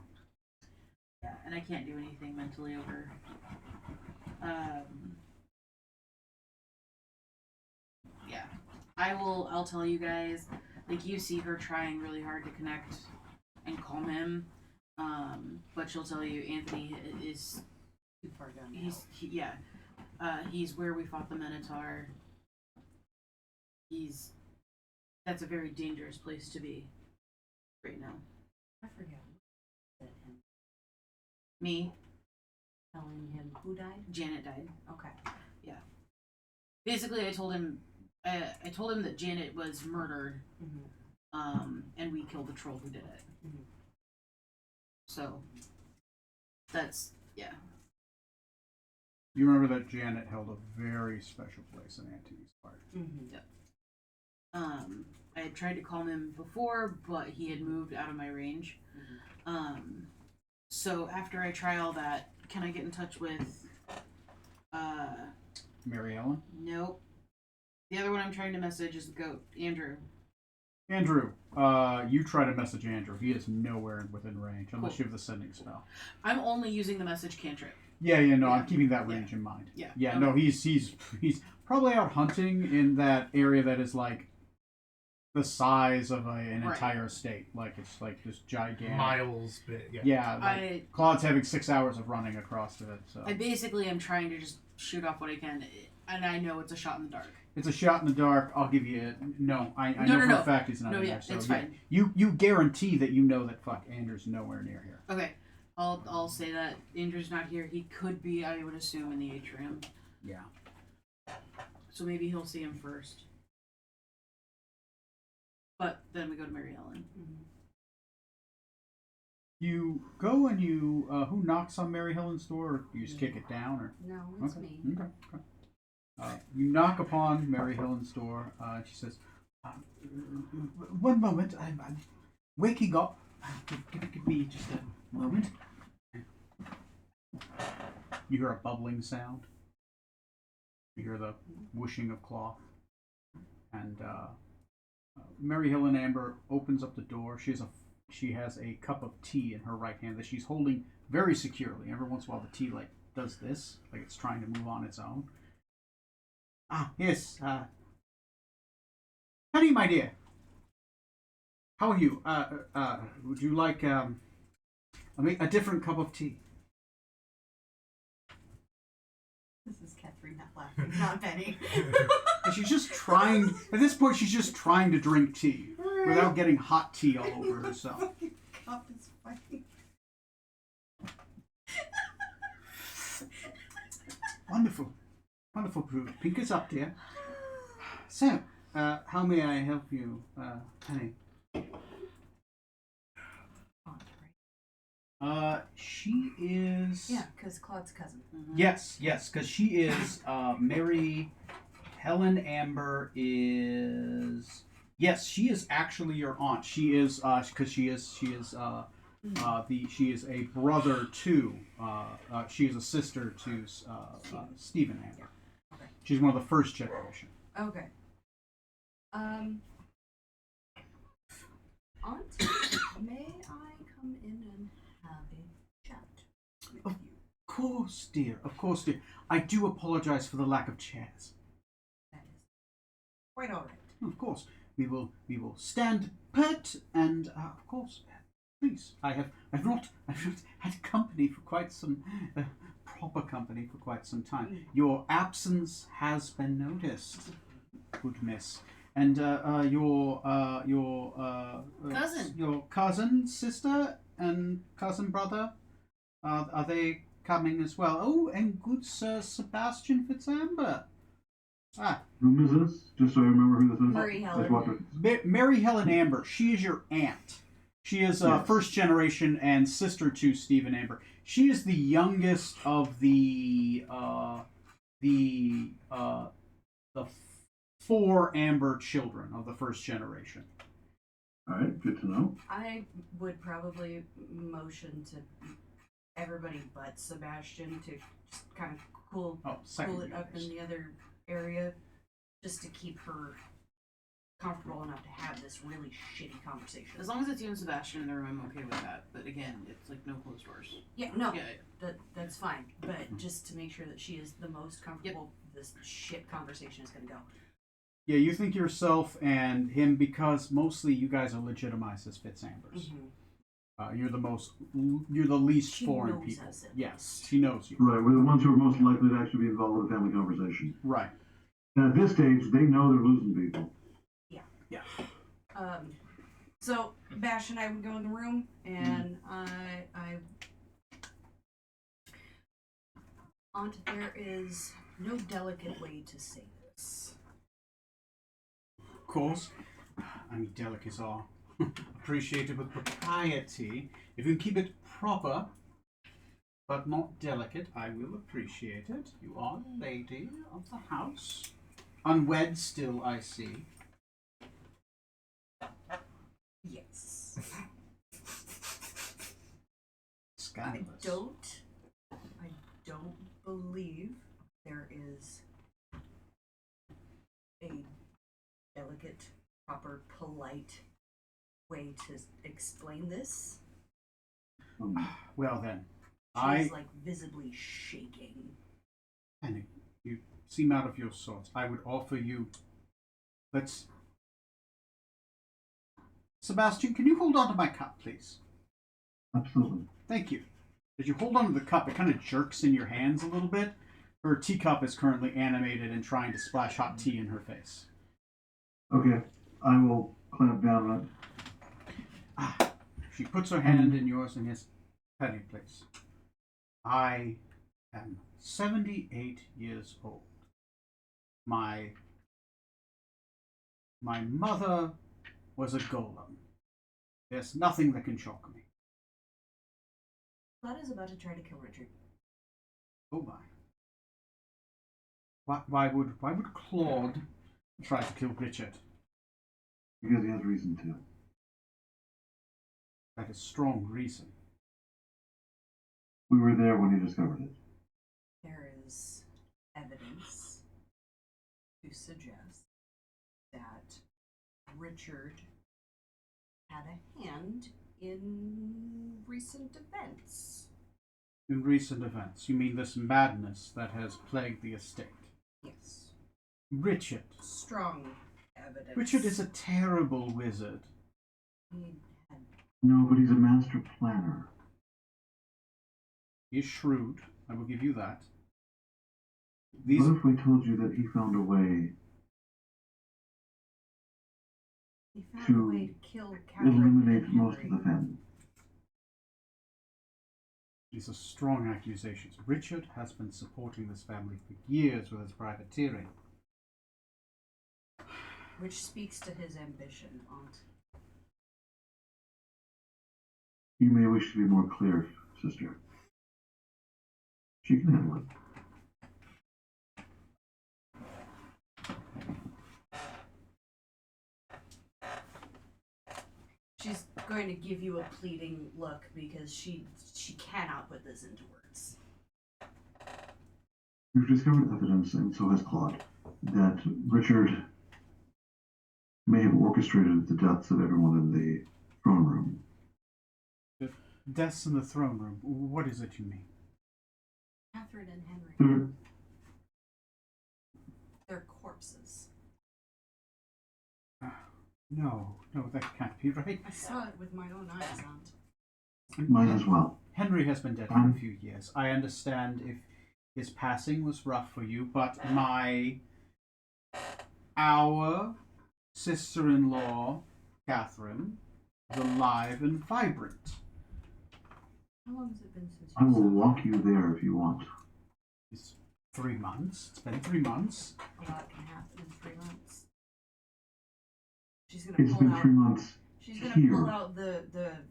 Yeah, and I can't do anything mentally over. Yeah. I'll tell you guys, like, you see her trying really hard to connect and calm him. But she'll tell you Anthony is Too far gone now. he's where we fought the Minotaur. That's a very dangerous place to be right now. I forget. That him Me, telling him who died. Janet died. Okay. Basically, I told him that Janet was murdered, and we killed the troll who did it. Mhm. So that's yeah. You remember that Janet held a very special place in Antony's heart. I had tried to calm him before, but he had moved out of my range. So after I try all that, can I get in touch with? Mary Ellen? Nope. The other one I'm trying to message is the goat, Andrew. Andrew, you try to message Andrew. He is nowhere within range, unless Cool. you have the sending spell. I'm only using the message cantrip. Yeah, no, I'm Yeah. keeping that range in mind. Yeah. Yeah, Okay. no, he's probably out hunting in that area that is like the size of an Right. entire state. Like, it's like this gigantic. Miles big. Yeah. Yeah, like Claude's having 6 hours of running across it. So I basically am trying to just shoot off what I can, and I know it's a shot in the dark. it's a shot in the dark. I'll give you no. I know for a fact he's not No, in yeah, there. So it's yeah. fine. You guarantee that you know that Andrew's nowhere near here. Okay, I'll say that Andrew's not here. He could be, I would assume, in the atrium. Yeah. So maybe he'll see him first. But then we go to Mary Ellen. You go and you who knocks on Mary Helen's door, or you just kick it down, or No, it's okay. me. Okay. You knock upon Mary Helen's door. And she says, "One moment, I'm waking up. Give me just a moment." You hear a bubbling sound. You hear the whooshing of cloth, and Mary Helen Amber opens up the door. She has a cup of tea in her right hand that she's holding very securely. Every once in a while, the tea does this, like it's trying to move on its own. Yes. Honey, my dear. How are you? Would you like a different cup of tea? This is Catherine not laughing, not Penny. And she's just trying. At this point, she's just trying to drink tea without getting hot tea all over herself. Cup is funny. Wonderful, wonderful, Prue. Pink is up there. So, how may I help you, Penny? She is. Yeah, because Claude's cousin. Yes, because she is. Mary Helen Amber is. Yes, she is actually your aunt. She is because she is a brother to she is a sister to Stephen Amber. Okay. She's one of the first generation. Okay. Aunt, may I come in and have a chat with you? Of course, dear. I do apologize for the lack of chairs. That is quite all right. Of course, we will stand put and of course, please. I've not had company for quite some proper company for quite some time. Your absence has been noticed, good miss. And your Cousin. your cousin, sister, and cousin brother, are they coming as well? Oh, and good Sir Sebastian Fitzamber. Whom is this? Just so I remember who this is. Murray Helen. Just walked up. Mary Helen Amber. She is your aunt. She is Yes. first generation and sister to Stephen Amber. She is the youngest of the four Amber children of the first generation. All right, good to know. I would probably motion to everybody but Sebastian to just kind of cool Second it up in the other area, just to keep her comfortable enough to have this really shitty conversation. As long as it's you and Sebastian in the room, I'm okay with that. But again, it's like no closed doors. Yeah, no, Yeah. that's fine. But just to make sure that she is the most comfortable, this shit conversation is going to go. Yeah, you think yourself and him because mostly you guys are legitimized as Fitzambers. You're the least She foreign knows people. us at Yes, she knows you. Right, we're the ones who are most likely to actually be involved with the family conversation. Right. And at this stage, they know they're losing people. So Bash and I would go in the room, and I Aunt, there is no delicate way to say this. Of course. I mean, delicates are appreciated with propriety. If you can keep it proper, but not delicate, I will appreciate it. You are a lady of the house. Unwed still, I see. Yes. Scandalous. I don't believe there is a delicate, proper, polite way to explain this. Well then, She's like visibly shaking. Penny, you seem out of your sorts. I would offer you. Let's. Sebastian, can you hold on to my cup, please? Absolutely. Thank you. As you hold on to the cup, it kind of jerks in your hands a little bit. Her teacup is currently animated and trying to splash hot tea in her face. Okay, I will clamp down on it. She puts her hand in yours and yes, Penny, please. I am 78 years old. My mother was a golem. There's nothing that can shock me. Claude is about to try to kill Richard. Oh my. Why would Claude try to kill Richard? Because he has reason to. That is strong reason. We were there when he discovered it. There is evidence to suggest that Richard had a hand in recent events. In recent events, you mean this madness that has plagued the estate? Yes. Richard. Strong evidence. Richard is a terrible wizard. He had No, but he's a master planner. He is shrewd. I will give you that. These What if we told you that he found a way He found to a way to kill Catherine eliminate and most Henry. of the family? These are strong accusations. Richard has been supporting this family for years with his privateering. Which speaks to his ambition, Aunt. You may wish to be more clear, sister. She can handle it. She's going to give you a pleading look because she cannot put this into words. We've discovered evidence, and so has Claude, that Richard may have orchestrated the deaths of everyone in the throne room. Deaths in the throne room. What is it you mean? Catherine and Henry. There, They're corpses. No, that can't be right. I saw it with my own eyes, Aunt. mine as well. Henry has been dead for a few years. I understand if his passing was rough for you, but our sister-in-law, Catherine, is alive and vibrant. How long has it been since I you will saw walk you there if you want. It's 3 months. It's been 3 months. A lot can happen in 3 months. She's gonna It's pull been out. 3 months She's gonna here. pull out the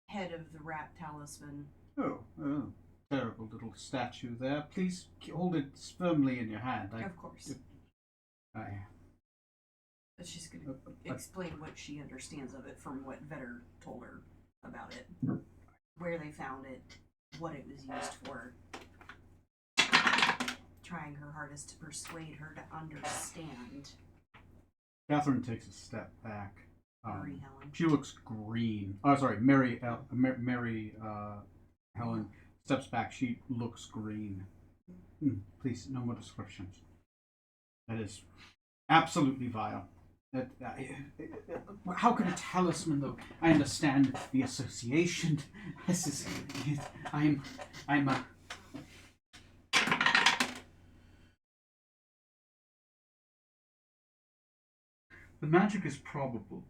head of the rat talisman. Oh, terrible little statue there. Please hold it firmly in your hand. Of course. But she's gonna explain what she understands of it from what Vetter told her about it. Yep. Where they found it, what it was used for. Trying her hardest to persuade her to understand. Catherine takes a step back. Mary Helen. She looks green. Oh, sorry, Mary Helen steps back. She looks green. Please, no more descriptions. That is absolutely vile. How can a talisman, though? I understand the association. This is. I'm a. The magic is probable.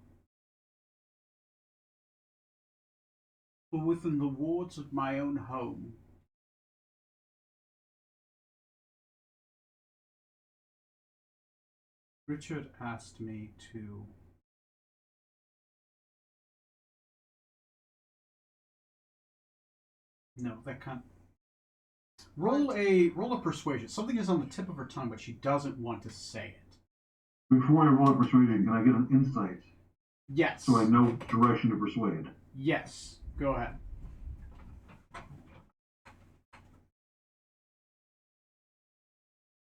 But within the wards of my own home, Richard asked me to No, that can't. Roll a persuasion. Something is on the tip of her tongue, but she doesn't want to say it. Before I roll persuasion, can I get an insight Yes. so I know direction to persuade? Yes. Go ahead.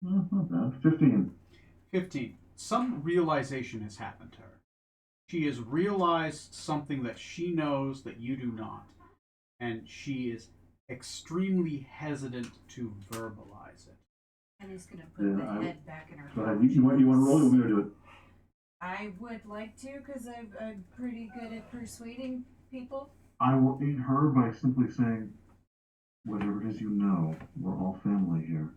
Not bad. 15. 15. Some realization has happened to her. She has realized something that she knows that you do not. And she is extremely hesitant to verbalize it. And he's gonna put the head back in her Go throat. ahead. You want to roll? You want me to do it? I would like to, because I'm pretty good at persuading people. I will aid her by simply saying, whatever it is you know, we're all family here.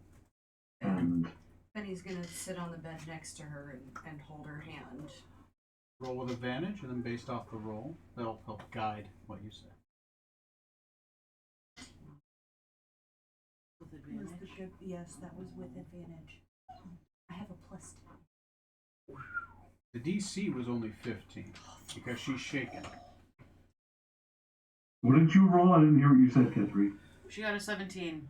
And Then he's gonna sit on the bed next to her and hold her hand. Roll with advantage, and then based off the roll, that'll help guide what you say. With Was the advantage. good? Yes, that was with advantage. I have a +2. The DC was only 15 because she's shaken. what did you roll? I didn't hear what you said, Kithri. She got a 17.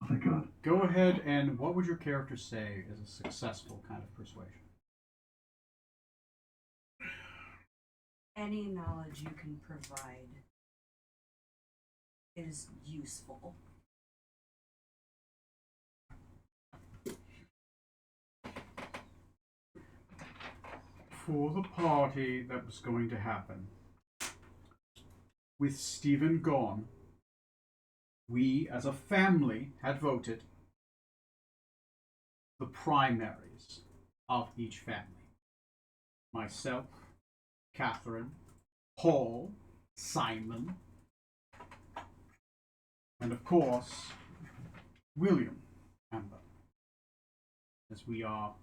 Oh, thank God. Go ahead, and what would your character say is a successful kind of persuasion? Any knowledge you can provide is useful. For the party that was going to happen, with Stephen gone, we as a family had voted the primaries of each family. Myself, Catherine, Paul, Simon, and of course, William. Amber, as we are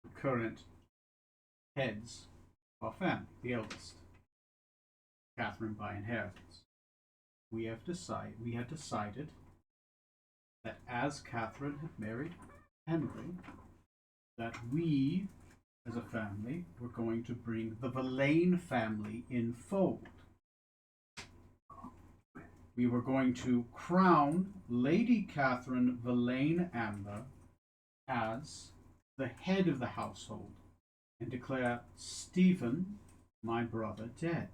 the current heads of our family, the eldest, Catherine by inheritance. We had decided that as Catherine had married Henry, that we, as a family, were going to bring the Verlaine family in fold. We were going to crown Lady Catherine Verlaine Amber as the head of the household and declare Stephen, my brother, dead.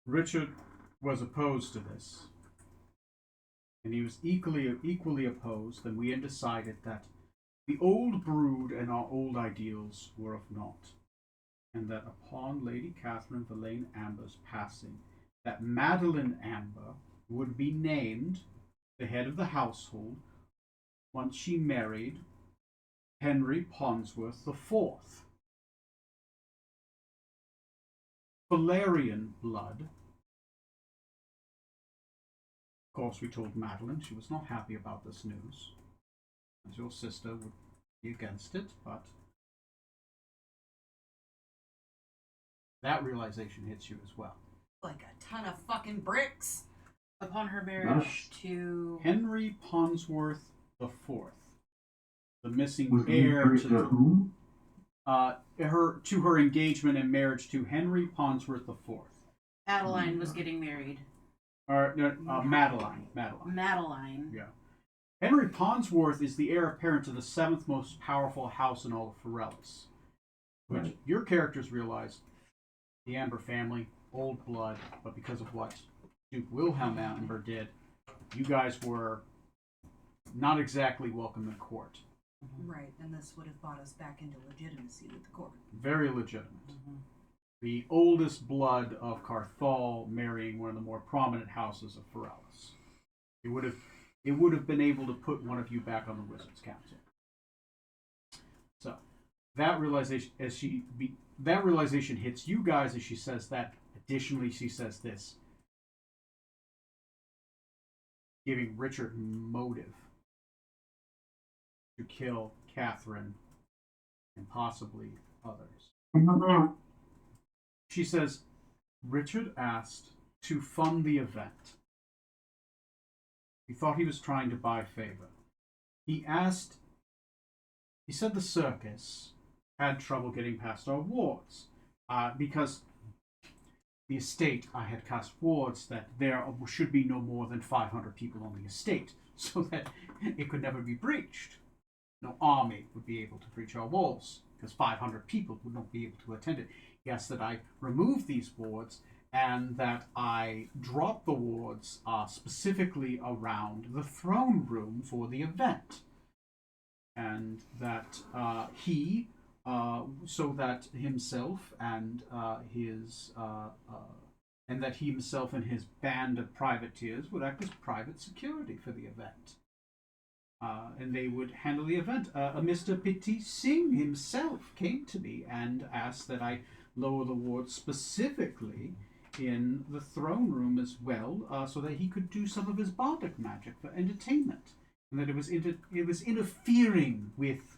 Richard was opposed to this, and he was equally opposed, and we had decided that the old brood and our old ideals were of naught, and that upon Lady Catherine Verlaine Amber's passing, that Madeline Amber would be named the head of the household once she married Henry Ponsworth IV. Valerian blood. Of course, we told Madeline she was not happy about this news, as your sister would be against it, but that realization hits you as well. Like a ton of fucking bricks. Upon her marriage to Henry Ponsworth IV, the missing Was heir married to to whom? her engagement and marriage to Henry Ponsworth IV. Adeline was getting married. Or Madeline. Madeline. Yeah. Henry Ponsworth is the heir apparent to the seventh most powerful house in all of Forellis, which Right. your characters realize the Amber family, old blood, but because of what Duke Wilhelm Amber did, you guys were not exactly welcome in court. Right, and this would have brought us back into legitimacy with the court. Very legitimate. The oldest blood of Carthal marrying one of the more prominent houses of Forellis. It would have been able to put one of you back on the Wizards Council. So that realization hits you guys as she says that. Additionally, she says this, giving Richard motive to kill Catherine and possibly others. She says, Richard asked to fund the event. He thought he was trying to buy favor. He said the circus had trouble getting past our wards because the estate, I had cast wards that there should be no more than 500 people on the estate so that it could never be breached. No army would be able to breach our walls because 500 people would not be able to attend it. He asked that I remove these wards and that I drop the wards specifically around the throne room for the event. And that so that himself and he himself and his band of privateers would act as private security for the event. And they would handle the event. Mr. Pitti Singh himself came to me and asked that I lower the wards specifically in the throne room as well, so that he could do some of his bardic magic for entertainment, and that it was interfering with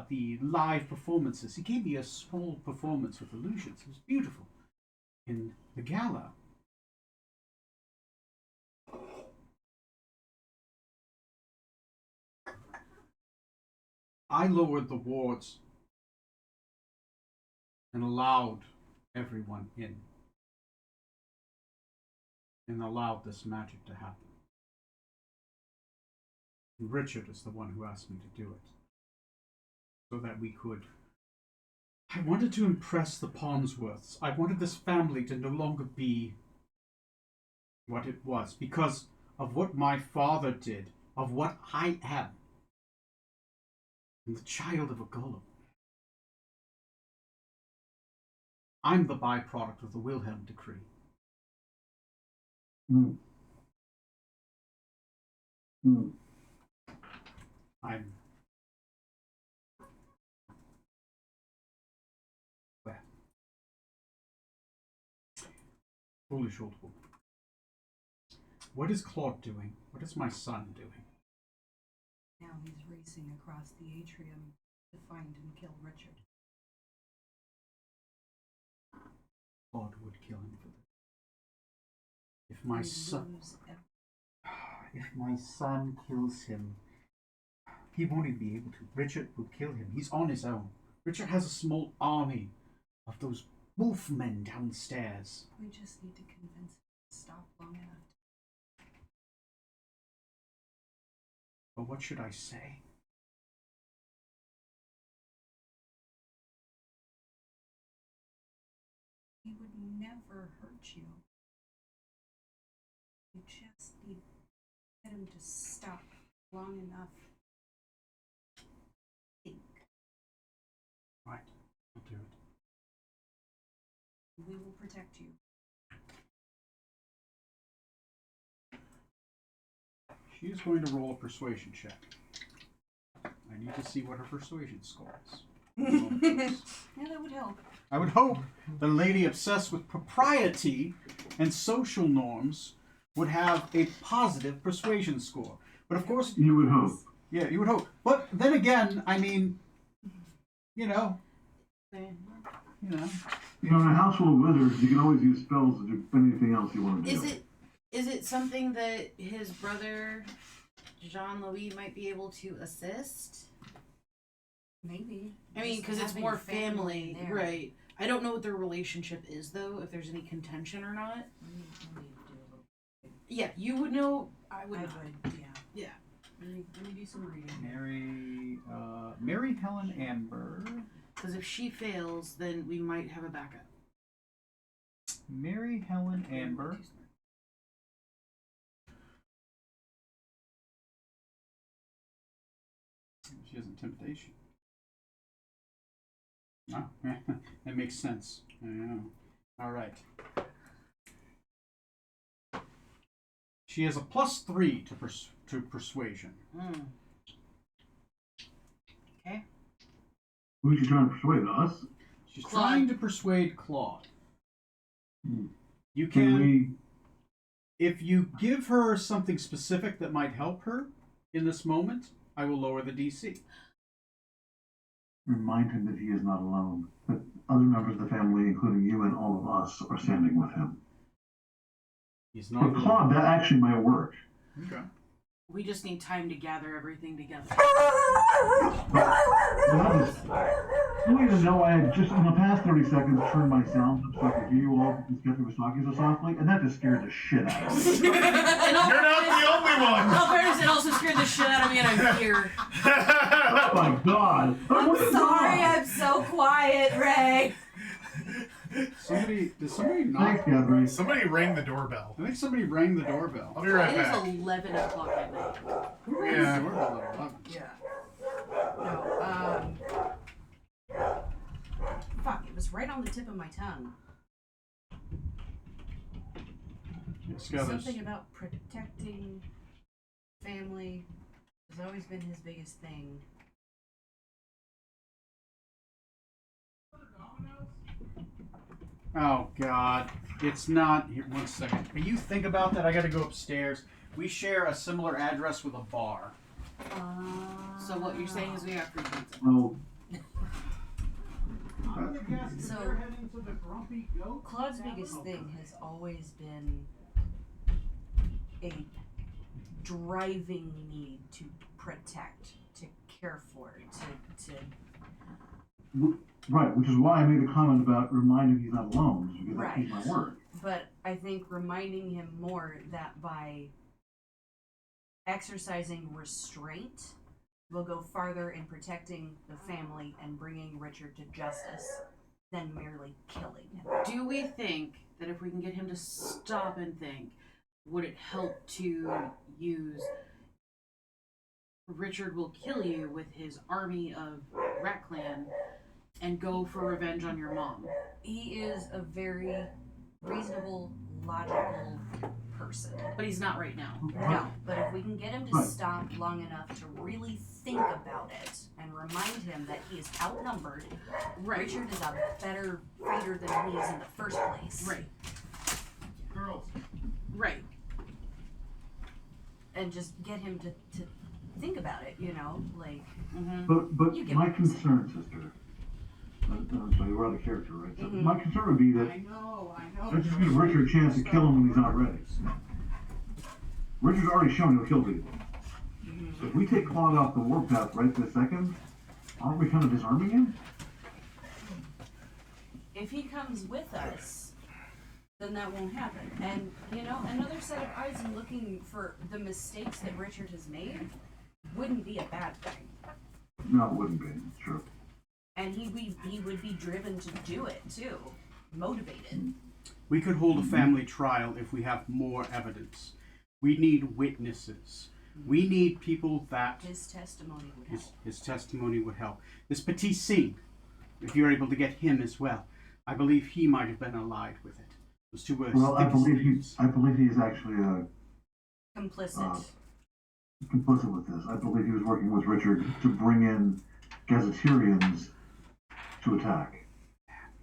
the live performances. He gave me a small performance with illusions. It was beautiful in the gala. I lowered the wards and allowed everyone in and allowed this magic to happen. And Richard is the one who asked me to do it so that we could. I wanted to impress the Ponsworths. I wanted this family to no longer be what it was because of what my father did, of what I am. I'm the child of a golem. I'm the byproduct of the Wilhelm Decree. I'm foolish old woman. What is Claude doing? What is my son doing? Now he's racing across the atrium to find and kill Richard. Claude would kill him for this. If my son, if my son kills him, he won't even be able to. Richard will kill him. He's on his own. Richard has a small army of those wolf men downstairs. We just need to convince him to stop long enough. But what should I say? He would never hurt you. You just need to get him to stop long enough. Think. Right, I'll do it. We will protect you. She is going to roll a persuasion check. I need to see what her persuasion score is. Yeah, that would help. I would hope the lady obsessed with propriety and social norms would have a positive persuasion score. But of course, You would hope. yeah, you would hope. But then again, I mean, you know. You know, in a house full of wizards, you can always use spells to do anything else you want to do. Is it something that his brother Jean-Louis might be able to assist? Maybe. I mean, because it's Having more family, there. right? I don't know what their relationship is, though. If there's any contention or not. Let me do a little. Yeah, you would know. I would. I not. would, yeah. Yeah. Let me do some reading. Mary Helen Amber. Because if she fails, then we might have a backup. Mary Helen Amber. She has intimidation. Oh, that makes sense. I know. All right. She has a +3 to persuasion. Okay. Who's she trying to persuade? Us? She's Claude. trying to persuade Claude. You Can can, we? if you give her something specific that might help her in this moment, I will lower the DC. Remind him that he is not alone. That other members of the family, including you and all of us, are standing with him. He's For not. Claude, that actually might work. Okay. We just need time to gather everything together. I don't even know I had just in the past 30 seconds turned my sound up so I could hear you all because Guthrie was talking so softly, and that just scared the shit out of me. You're You're not the only one. No, fairness, it also scared the shit out of me, and I'm here. Oh my god! I'm sorry, I'm so quiet, Ray. Did somebody knock? Thanks, Guthrie. Somebody rang the doorbell. I think somebody rang the doorbell. I'll be right It back. is 11 o'clock at night. Who rang Yeah. the doorbell at 11? Yeah. No, fuck, it was right on the tip of my tongue. Yes, Scathers. Something about protecting family has always been his biggest thing. Oh God, it's not. Here, 1 second. When you think about that, I got to go upstairs. We share a similar address with a bar. So what you're saying is we have free pizza. Oh, So, you're heading to the Grumpy Goat. Claude's biggest thing has always been a driving need to protect, to care for, to right, which is why I made the comment about remind him he's not alone, because I Right. keep my word. But I think reminding him more that by exercising restraint will go farther in protecting the family and bringing Richard to justice than merely killing him. Do we think that if we can get him to stop and think, would it help to use Richard will kill you with his army of Rat Clan and go for revenge on your mom? He is a very reasonable, logical person. But he's not right now. No, but if we can get him to Right. stop long enough to really think about it and remind him that he is outnumbered, Right. Richard is a better fighter than he is in the first place. Right. Girls. Right. and just get him to think about it, you know, like. But You get my what I'm saying. concern, sister, so you're out of character, right? So Mhm. my concern would be that I know. let's just give Richard a chance to kill him when he's not ready. Richard's already shown he'll kill people. So if we take Claude off the warpath right this second, aren't we kind of disarming him? If he comes with us, then that won't happen. And, you know, another set of eyes and looking for the mistakes that Richard has made wouldn't be a bad thing. No, it wouldn't be. Sure. And he would be driven to do it too, motivated. We could hold a family trial if we have more evidence. We need witnesses. We need people that His testimony would help. his testimony would help. This Petit Singh, if you're able to get him as well, I believe he might have been allied with it. Those two were Well, I thick as believe thieves. he's actually Complicit. complicit with this. I believe he was working with Richard to bring in gazetteerians to attack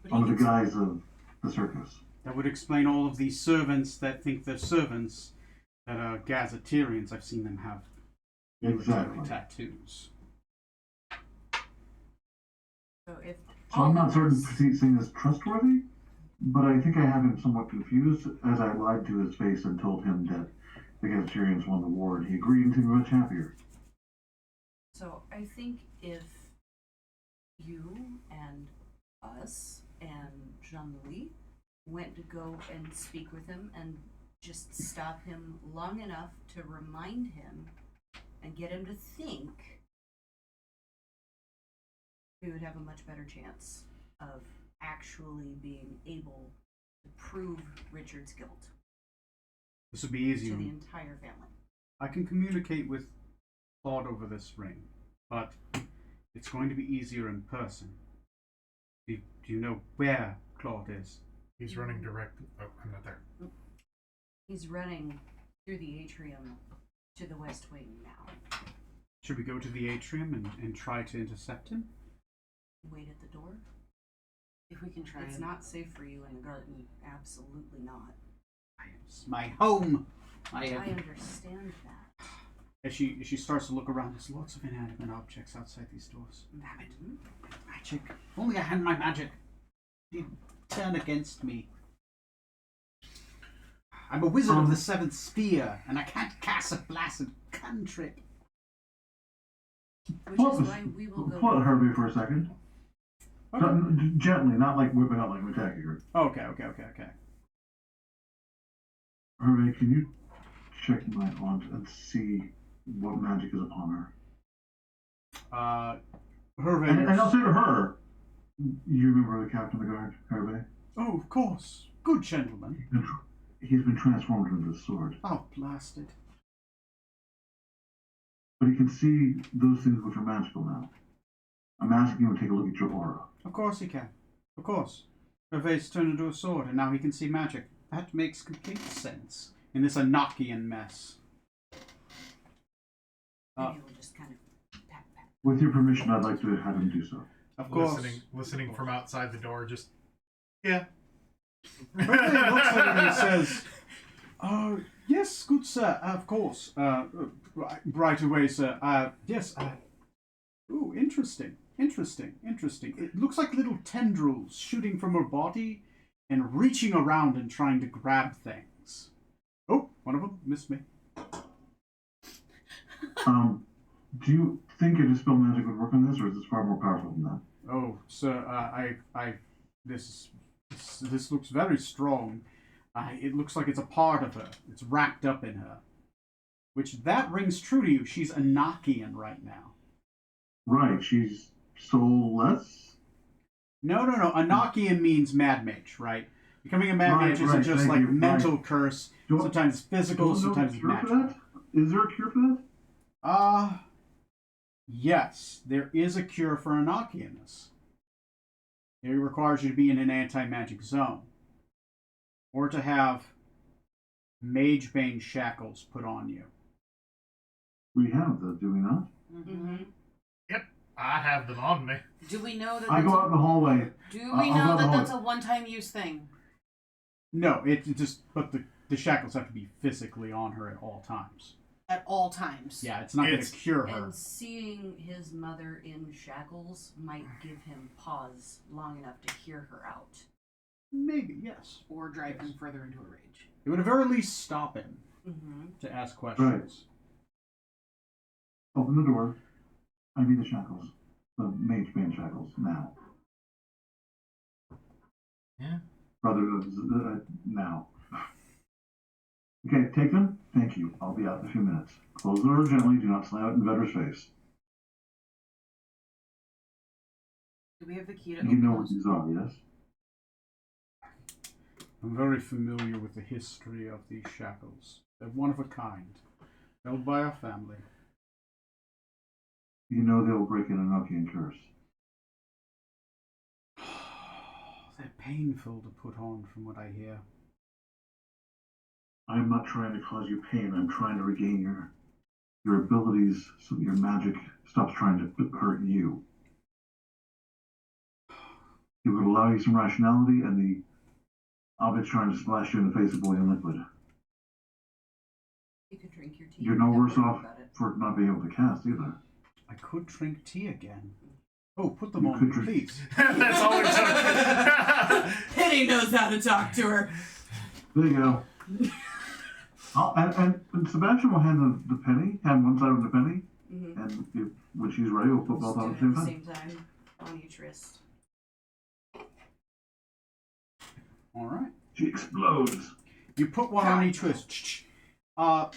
But he under the can- guise of the circus. That would explain all of these servants that think they're servants that are gazetteerians. I've seen them have military Exactly. tattoos. So if So I'm not certain this- Petit Singh is trustworthy, but I think I have him somewhat confused as I lied to his face and told him that the Gazetteerians won the war, and he agreed and seemed much happier. So I think if you and us and Jean-Louis went to go and speak with him and just stop him long enough to remind him and get him to think, we would have a much better chance of actually being able to prove Richard's guilt This would be to easier. the entire family. I can communicate with Claude over this ring, but it's going to be easier in person. Do you know where Claude is? He's running direct. Oh, I'm not there. He's running through the atrium to the west wing now. Should we go to the atrium and try to intercept him? Wait at the door. If we can try It's and not safe for you in the garden. Absolutely not. It's my home. I understand that. As she starts to look around, there's lots of inanimate objects outside these doors. Damn it. Magic. If only I had my magic. He'd turn against me. I'm a wizard of the seventh sphere, and I can't cast a blasted cantrip. Which is why we will Pull go. it Herbie for a second. Gently, not like whipping out like we're attacking her. Okay. Herbie, can you check my aunt and see what magic is upon her? Hervé. And I'll say to her, you remember the captain of the guard, Herbie? Oh, of course. Good gentleman. He's been transformed into the sword. Oh, blasted. But he can see those things which are magical now. I'm asking him to take a look at your aura. Of course he can. Of course. Hervé's turned into a sword, and now he can see magic. That makes complete sense in this Enochian mess. Maybe we'll just kind of pat. With your permission, I'd like to have him do so. Of course. Listening from outside the door. Just yeah. Hervé looks at him and says, yes, good sir, of course. Right away, sir. Yes, ooh, interesting. It looks like little tendrils shooting from her body and reaching around and trying to grab things. Oh, one of them missed me. Do you think a dispel magic would work on this, or is this far more powerful than that? Oh, sir, this looks very strong. It looks like it's a part of her. It's wrapped up in her. Which, that rings true to you. She's Enochian right now. Right, she's soulless? No. Enochian means mad mage, right? Becoming a mad Right, mage isn't right, just thank like you, mental right. curse. Do you- Sometimes physical, Do you know sometimes the cure for magical. that? Is there a cure for that? Yes, there is a cure for Enochianness. It requires you to be in an anti-magic zone. Or to have Magebane shackles put on you. We have those, do we not? Mm-hmm. I have them on me. do we know that? I go out in the hallway. Do we I'll know go that home. that's a one-time use thing? No, it just, but the shackles have to be physically on her at all times. at all times. Yeah, it's not going It's- to cure her. And seeing his mother in shackles might give him pause long enough to hear her out. Maybe, yes. Or drive him further into a rage. It would at very least stop him Mm-hmm. to ask questions. Open the door. I need the shackles. The mage band shackles, now. Yeah. Brother, now. Okay, take them. Thank you. I'll be out in a few minutes. Close the door gently. Do not slam it in Vedder's face. Do we have the key to You open know what those? these are, yes? I'm very familiar with the history of these shackles. They're one of a kind, held by our family. You know they will break an Enochian curse. They're painful to put on, from what I hear. I'm not trying to cause you pain. I'm trying to regain your abilities so that your magic stops trying to hurt you. It would allow you some rationality, and the object's trying to splash you in the face of boiling liquid. You could drink your tea. You're no Don't worse worry off about it. for not being able to cast either. I could drink tea again. Oh, put them You on, could drink- please. That's all it took. Penny knows how to talk to her. There you go. And Sebastian will hand the penny, hand one side of the penny, Mm-hmm. and when she's ready, we'll put both on at the same time. Time on each wrist. All right. She explodes. You put one on each wrist. The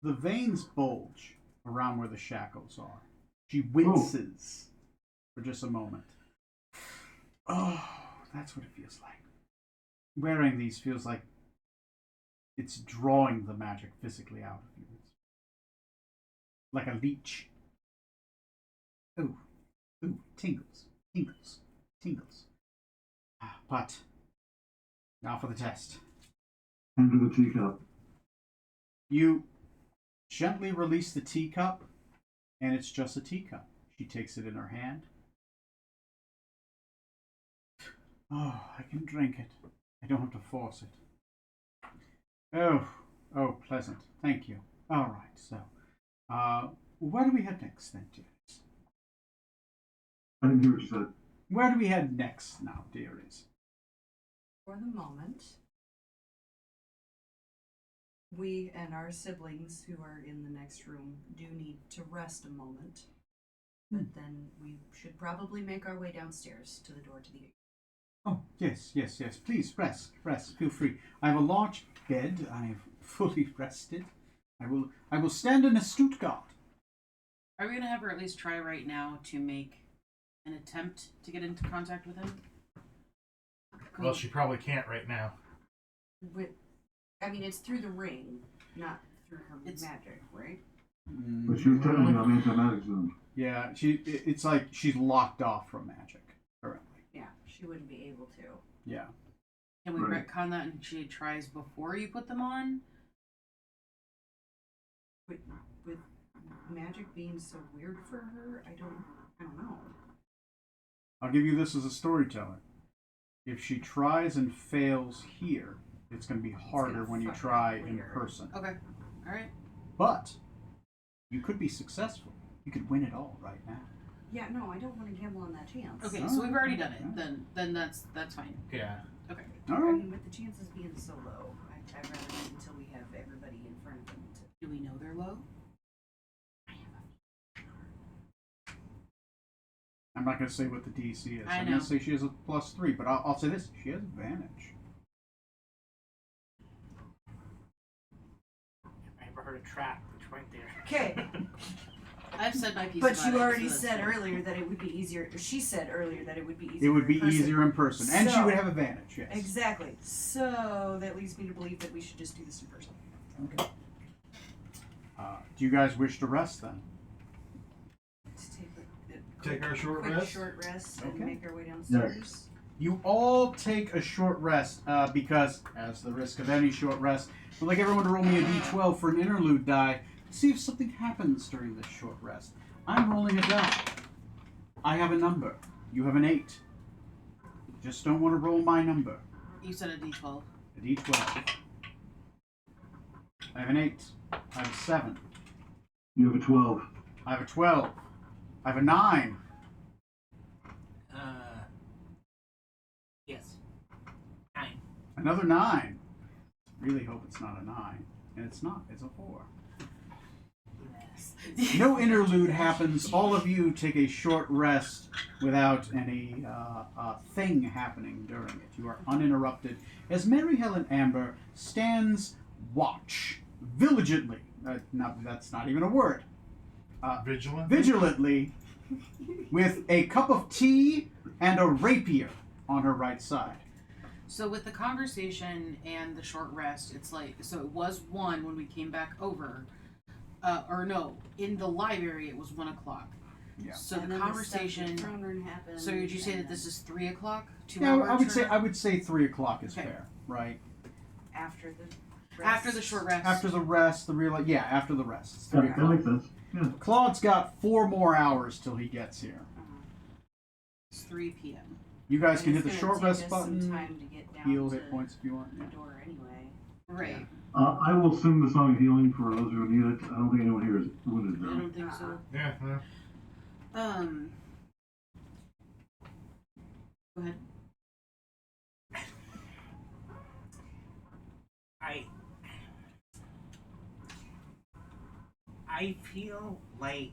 veins bulge around where the shackles are. She winces for just a moment. Oh, that's what it feels like. Wearing these feels like it's drawing the magic physically out of you. Like a leech. Ooh, tingles, tingles, tingles. But now for the test. Hand her the teacup. You gently release the teacup, and it's just a teacup. She takes it in her hand. Oh, I can drink it. I don't have to force it. Oh, pleasant. Thank you. All right, so, where do we head next then, dearies? I didn't hear what you said. Where do we head next now, dearies? For the moment, we and our siblings who are in the next room do need to rest a moment. But then we should probably make our way downstairs to the door to the gate. Oh, yes. Please, rest. Feel free. I have a large bed. I have fully rested. I will stand in a Stuttgart. Are we gonna have her at least try right now to make an attempt to get into contact with him? Well, she probably can't right now. I mean, it's through the ring, not through her magic, right? But she's technically on anti-magic zone. Yeah, it's like she's locked off from magic currently. Yeah, she wouldn't be able to. Yeah. Can we Right. retcon that and she tries before you put them on? With magic being so weird for her, I don't know. I'll give you this as a storyteller. If she tries and fails here, it's going to be harder gonna when you fuck try up in later. person. Okay. Alright. But you could be successful. You could win it all right now. Yeah, no, I don't want to gamble on that chance. Okay, Oh, so we've already okay, done it. okay. Then that's fine. Yeah. Okay. All I right. mean, with the chances being so low, I'd rather wait until we have everybody in front of them. Do we know they're low? I'm not going to say what the DC is. I I'm know. going to say she has a +3, but I'll say this: she has advantage. I ever heard a trap? It's right there. Okay, I've said my piece. but about you it, already so said that's fine. earlier that it would be easier. She said earlier that it would be easier. It would be in person. easier in person, and she So- would have advantage. Yes. Exactly. So that leads me to believe that we should just do this in person. Okay. Do you guys wish to rest then? Let's take Take our short quick rest? short rest Okay. and make our way downstairs. You all take a short rest because, as the risk of any short rest, I'd like everyone to roll me a d12 for an interlude die to see if something happens during this short rest. I'm rolling a die. I have a number. You have an 8. Just don't want to roll my number. You said a D12. A d12. I have an 8. I have a 7. You have a 12. I have a 12. I have a 9. Yes. 9. Another 9. Really hope it's not a 9. And it's not. It's a 4. No interlude happens. All of you take a short rest without any thing happening during it. You are uninterrupted as Mary Helen Amber stands watch vigilantly. That's not even a word. Vigilant. Vigilantly, with a cup of tea and a rapier on her right side. So with the conversation and the short rest, it's like, so it was 1 when we came back over. Or no, in the library it was 1 o'clock. Yeah. So And the then conversation. The throne room happened. So would you say and that this then is 3 o'clock? 2 Yeah, hours? I would say 3 o'clock is Okay. fair, right? after the rest. After the short rest. After the rest, after the rest. It's 3 That o'clock. makes sense. Yeah. Claude's got 4 more hours till he gets here. It's 3 p.m. You guys And can it's hit the gonna short take rest us some button, time to get down heal to hit points if you want. the Yeah. door anyway. Right. I will sing the song of healing for those who need it. I don't think anyone here is wounded I though. don't think so. Yeah. Go ahead. I feel like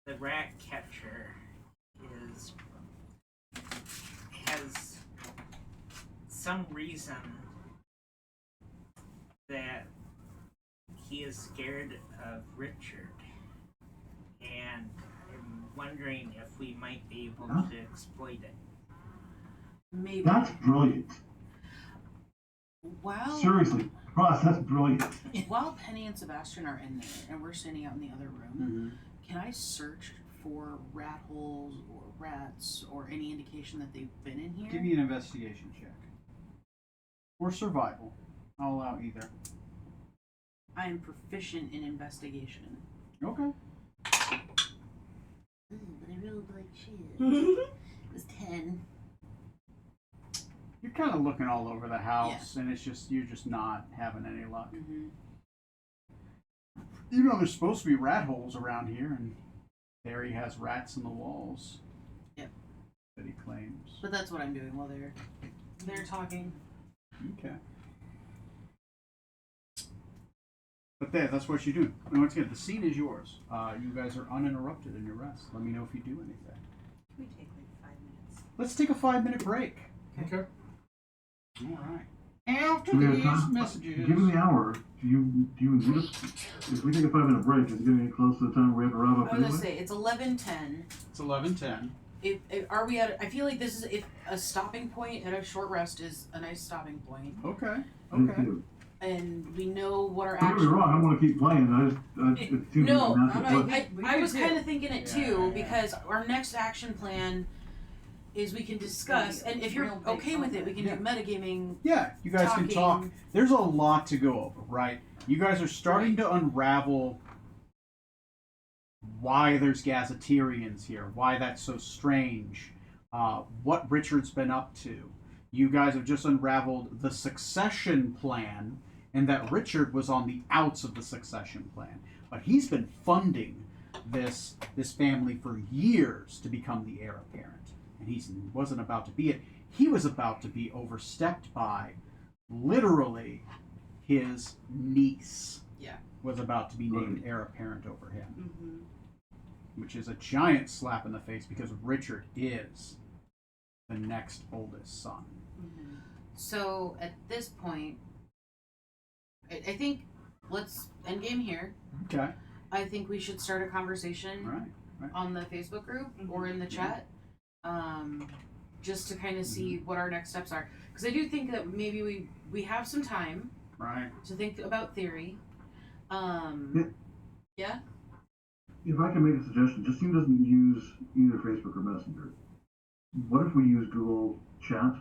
the rat catcher has some reason that he is scared of Richard, and I'm wondering if we might be able to exploit it. Maybe. That's brilliant. While Seriously, Ross, that's brilliant. while Penny and Sebastian are in there and we're standing out in the other room, can I search for rat holes or rats or any indication that they've been in here? Give me an investigation check. Or survival. I'll allow either. I am proficient in investigation. Okay. Ooh, but I rolled like shit. It was 10. You're kind of looking all over the house, and you're just not having any luck. Mm-hmm. Even though there's supposed to be rat holes around here, and there he has rats in the walls. Yep. That he claims. But that's what I'm doing while they're talking. Okay. But that's what you do. And once again, the scene is yours. You guys are uninterrupted in your rest. Let me know if you do anything. Can we take like 5 minutes? Let's take a 5-minute break. Okay. All right. After Do we have these time? messages. Given the hour, do you need us? If we take a 5-minute break, is it getting close to the time we have to wrap up I was anyway? gonna say it's 11:10. It's 11:10. If are we at? I feel like this is if a stopping point at a short rest is a nice stopping point, Okay. Me Okay. too. and we know what our Don't get me action. wrong, I want to keep playing. It seems No, like a natural no, place. I was kind of thinking it Yeah, too yeah. because our next action plan is we can discuss, and if you're Real big okay with it, we can Yeah. do metagaming. Yeah, you guys can talk. Talking. There's a lot to go over, right? You guys are starting to unravel why there's Gazetarians here, why that's so strange, what Richard's been up to. You guys have just unraveled the succession plan, and that Richard was on the outs of the succession plan. But he's been funding this family for years to become the heir apparent. And he wasn't about to be it. He was about to be overstepped by, literally, his niece. Yeah. Was about to be named heir apparent over him, Mm-hmm. which is a giant slap in the face because Richard is the next oldest son. Mm-hmm. So at this point, I think let's end game here. Okay. I think we should start a conversation Right. on the Facebook group or in the chat, just to kind of see what our next steps are. Because I do think that maybe we have some time Right. to think about theory. Yeah. If I can make a suggestion, just Justine doesn't use either Facebook or Messenger. What if we use Google Chat?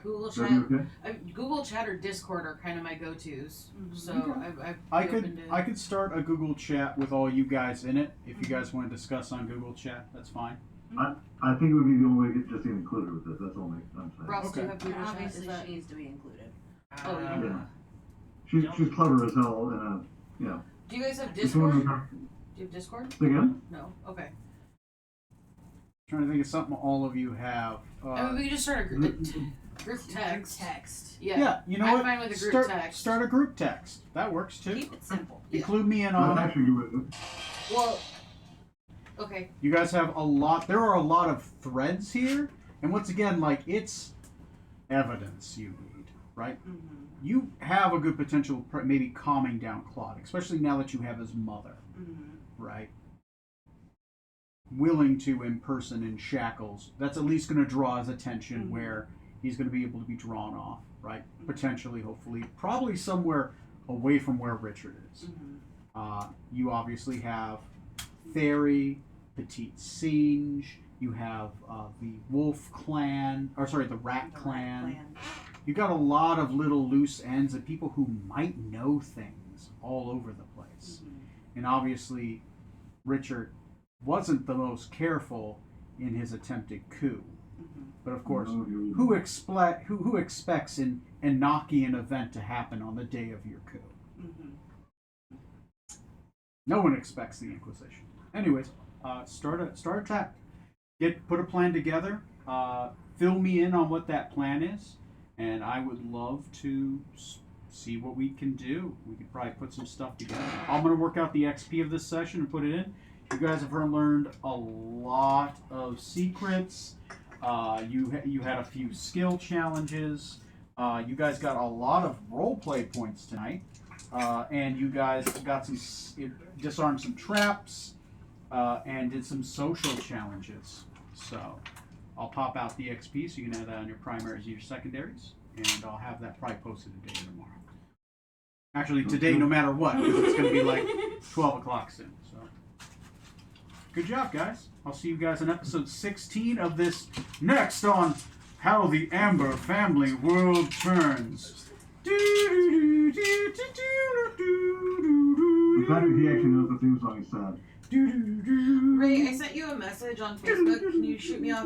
Google Is that Chat. okay? Google Chat or Discord are kind of my go-tos. Mhm. So Okay. I'd I be open to. could start a Google chat with all you guys in it. If you guys want to discuss on Google chat, that's fine. I think it would be the only way to get Justine included with this. That's all I'm saying. Ross, do you Okay. have leadership? Obviously, Is that... she needs to be included. Oh, yeah. Yeah. She's clever as hell, and yeah. Do you guys have It's one of Discord? the- Do you have Discord? Say again? No. Okay. Trying to think of something all of you have. I mean, we can just start a group text. Text. Yeah. Yeah, you know I'm what? fine with a group start, text. Start a group text. That works too. Keep it simple. Yeah. Include me in I'm on it. actually good with it. Well. Okay. You guys have a lot. There are a lot of threads here, and once again, like it's evidence you need, right? Mm-hmm. You have a good potential, maybe calming down Claude, especially now that you have his mother, Mm-hmm. right? Willing to in person in shackles. That's at least going to draw his attention Mhm. where he's going to be able to be drawn off, right? Potentially, hopefully, probably somewhere away from where Richard is. Mm-hmm. You obviously have Theory, Petite Singe. You have the Wolf Clan, or sorry, the Rat Clan. You got a lot of little loose ends of people who might know things all over the place. Mm-hmm. And obviously, Richard wasn't the most careful in his attempted coup. Mm-hmm. But of course, No, you- who expects an Enochian event to happen on the day of your coup? Mm-hmm. No one expects the Inquisition. Anyways, start a attack. Put a plan together. Fill me in on what that plan is, and I would love to see what we can do. We could probably put some stuff together. I'm gonna work out the XP of this session and put it in. You guys have learned a lot of secrets. You had a few skill challenges. You guys got a lot of roleplay points tonight. And you guys got disarmed some traps, and did some social challenges. So I'll pop out the XP so you can add that on your primaries and your secondaries, and I'll have that probably posted today or tomorrow. Actually, today, no matter what, because it's going to be like 12 o'clock soon. So good job, guys. I'll see you guys in episode 16 of this next on How the Amber Family World Turns. The fact that he actually knows the theme song is sad. Ray, I sent you a message on Facebook. Can you shoot me off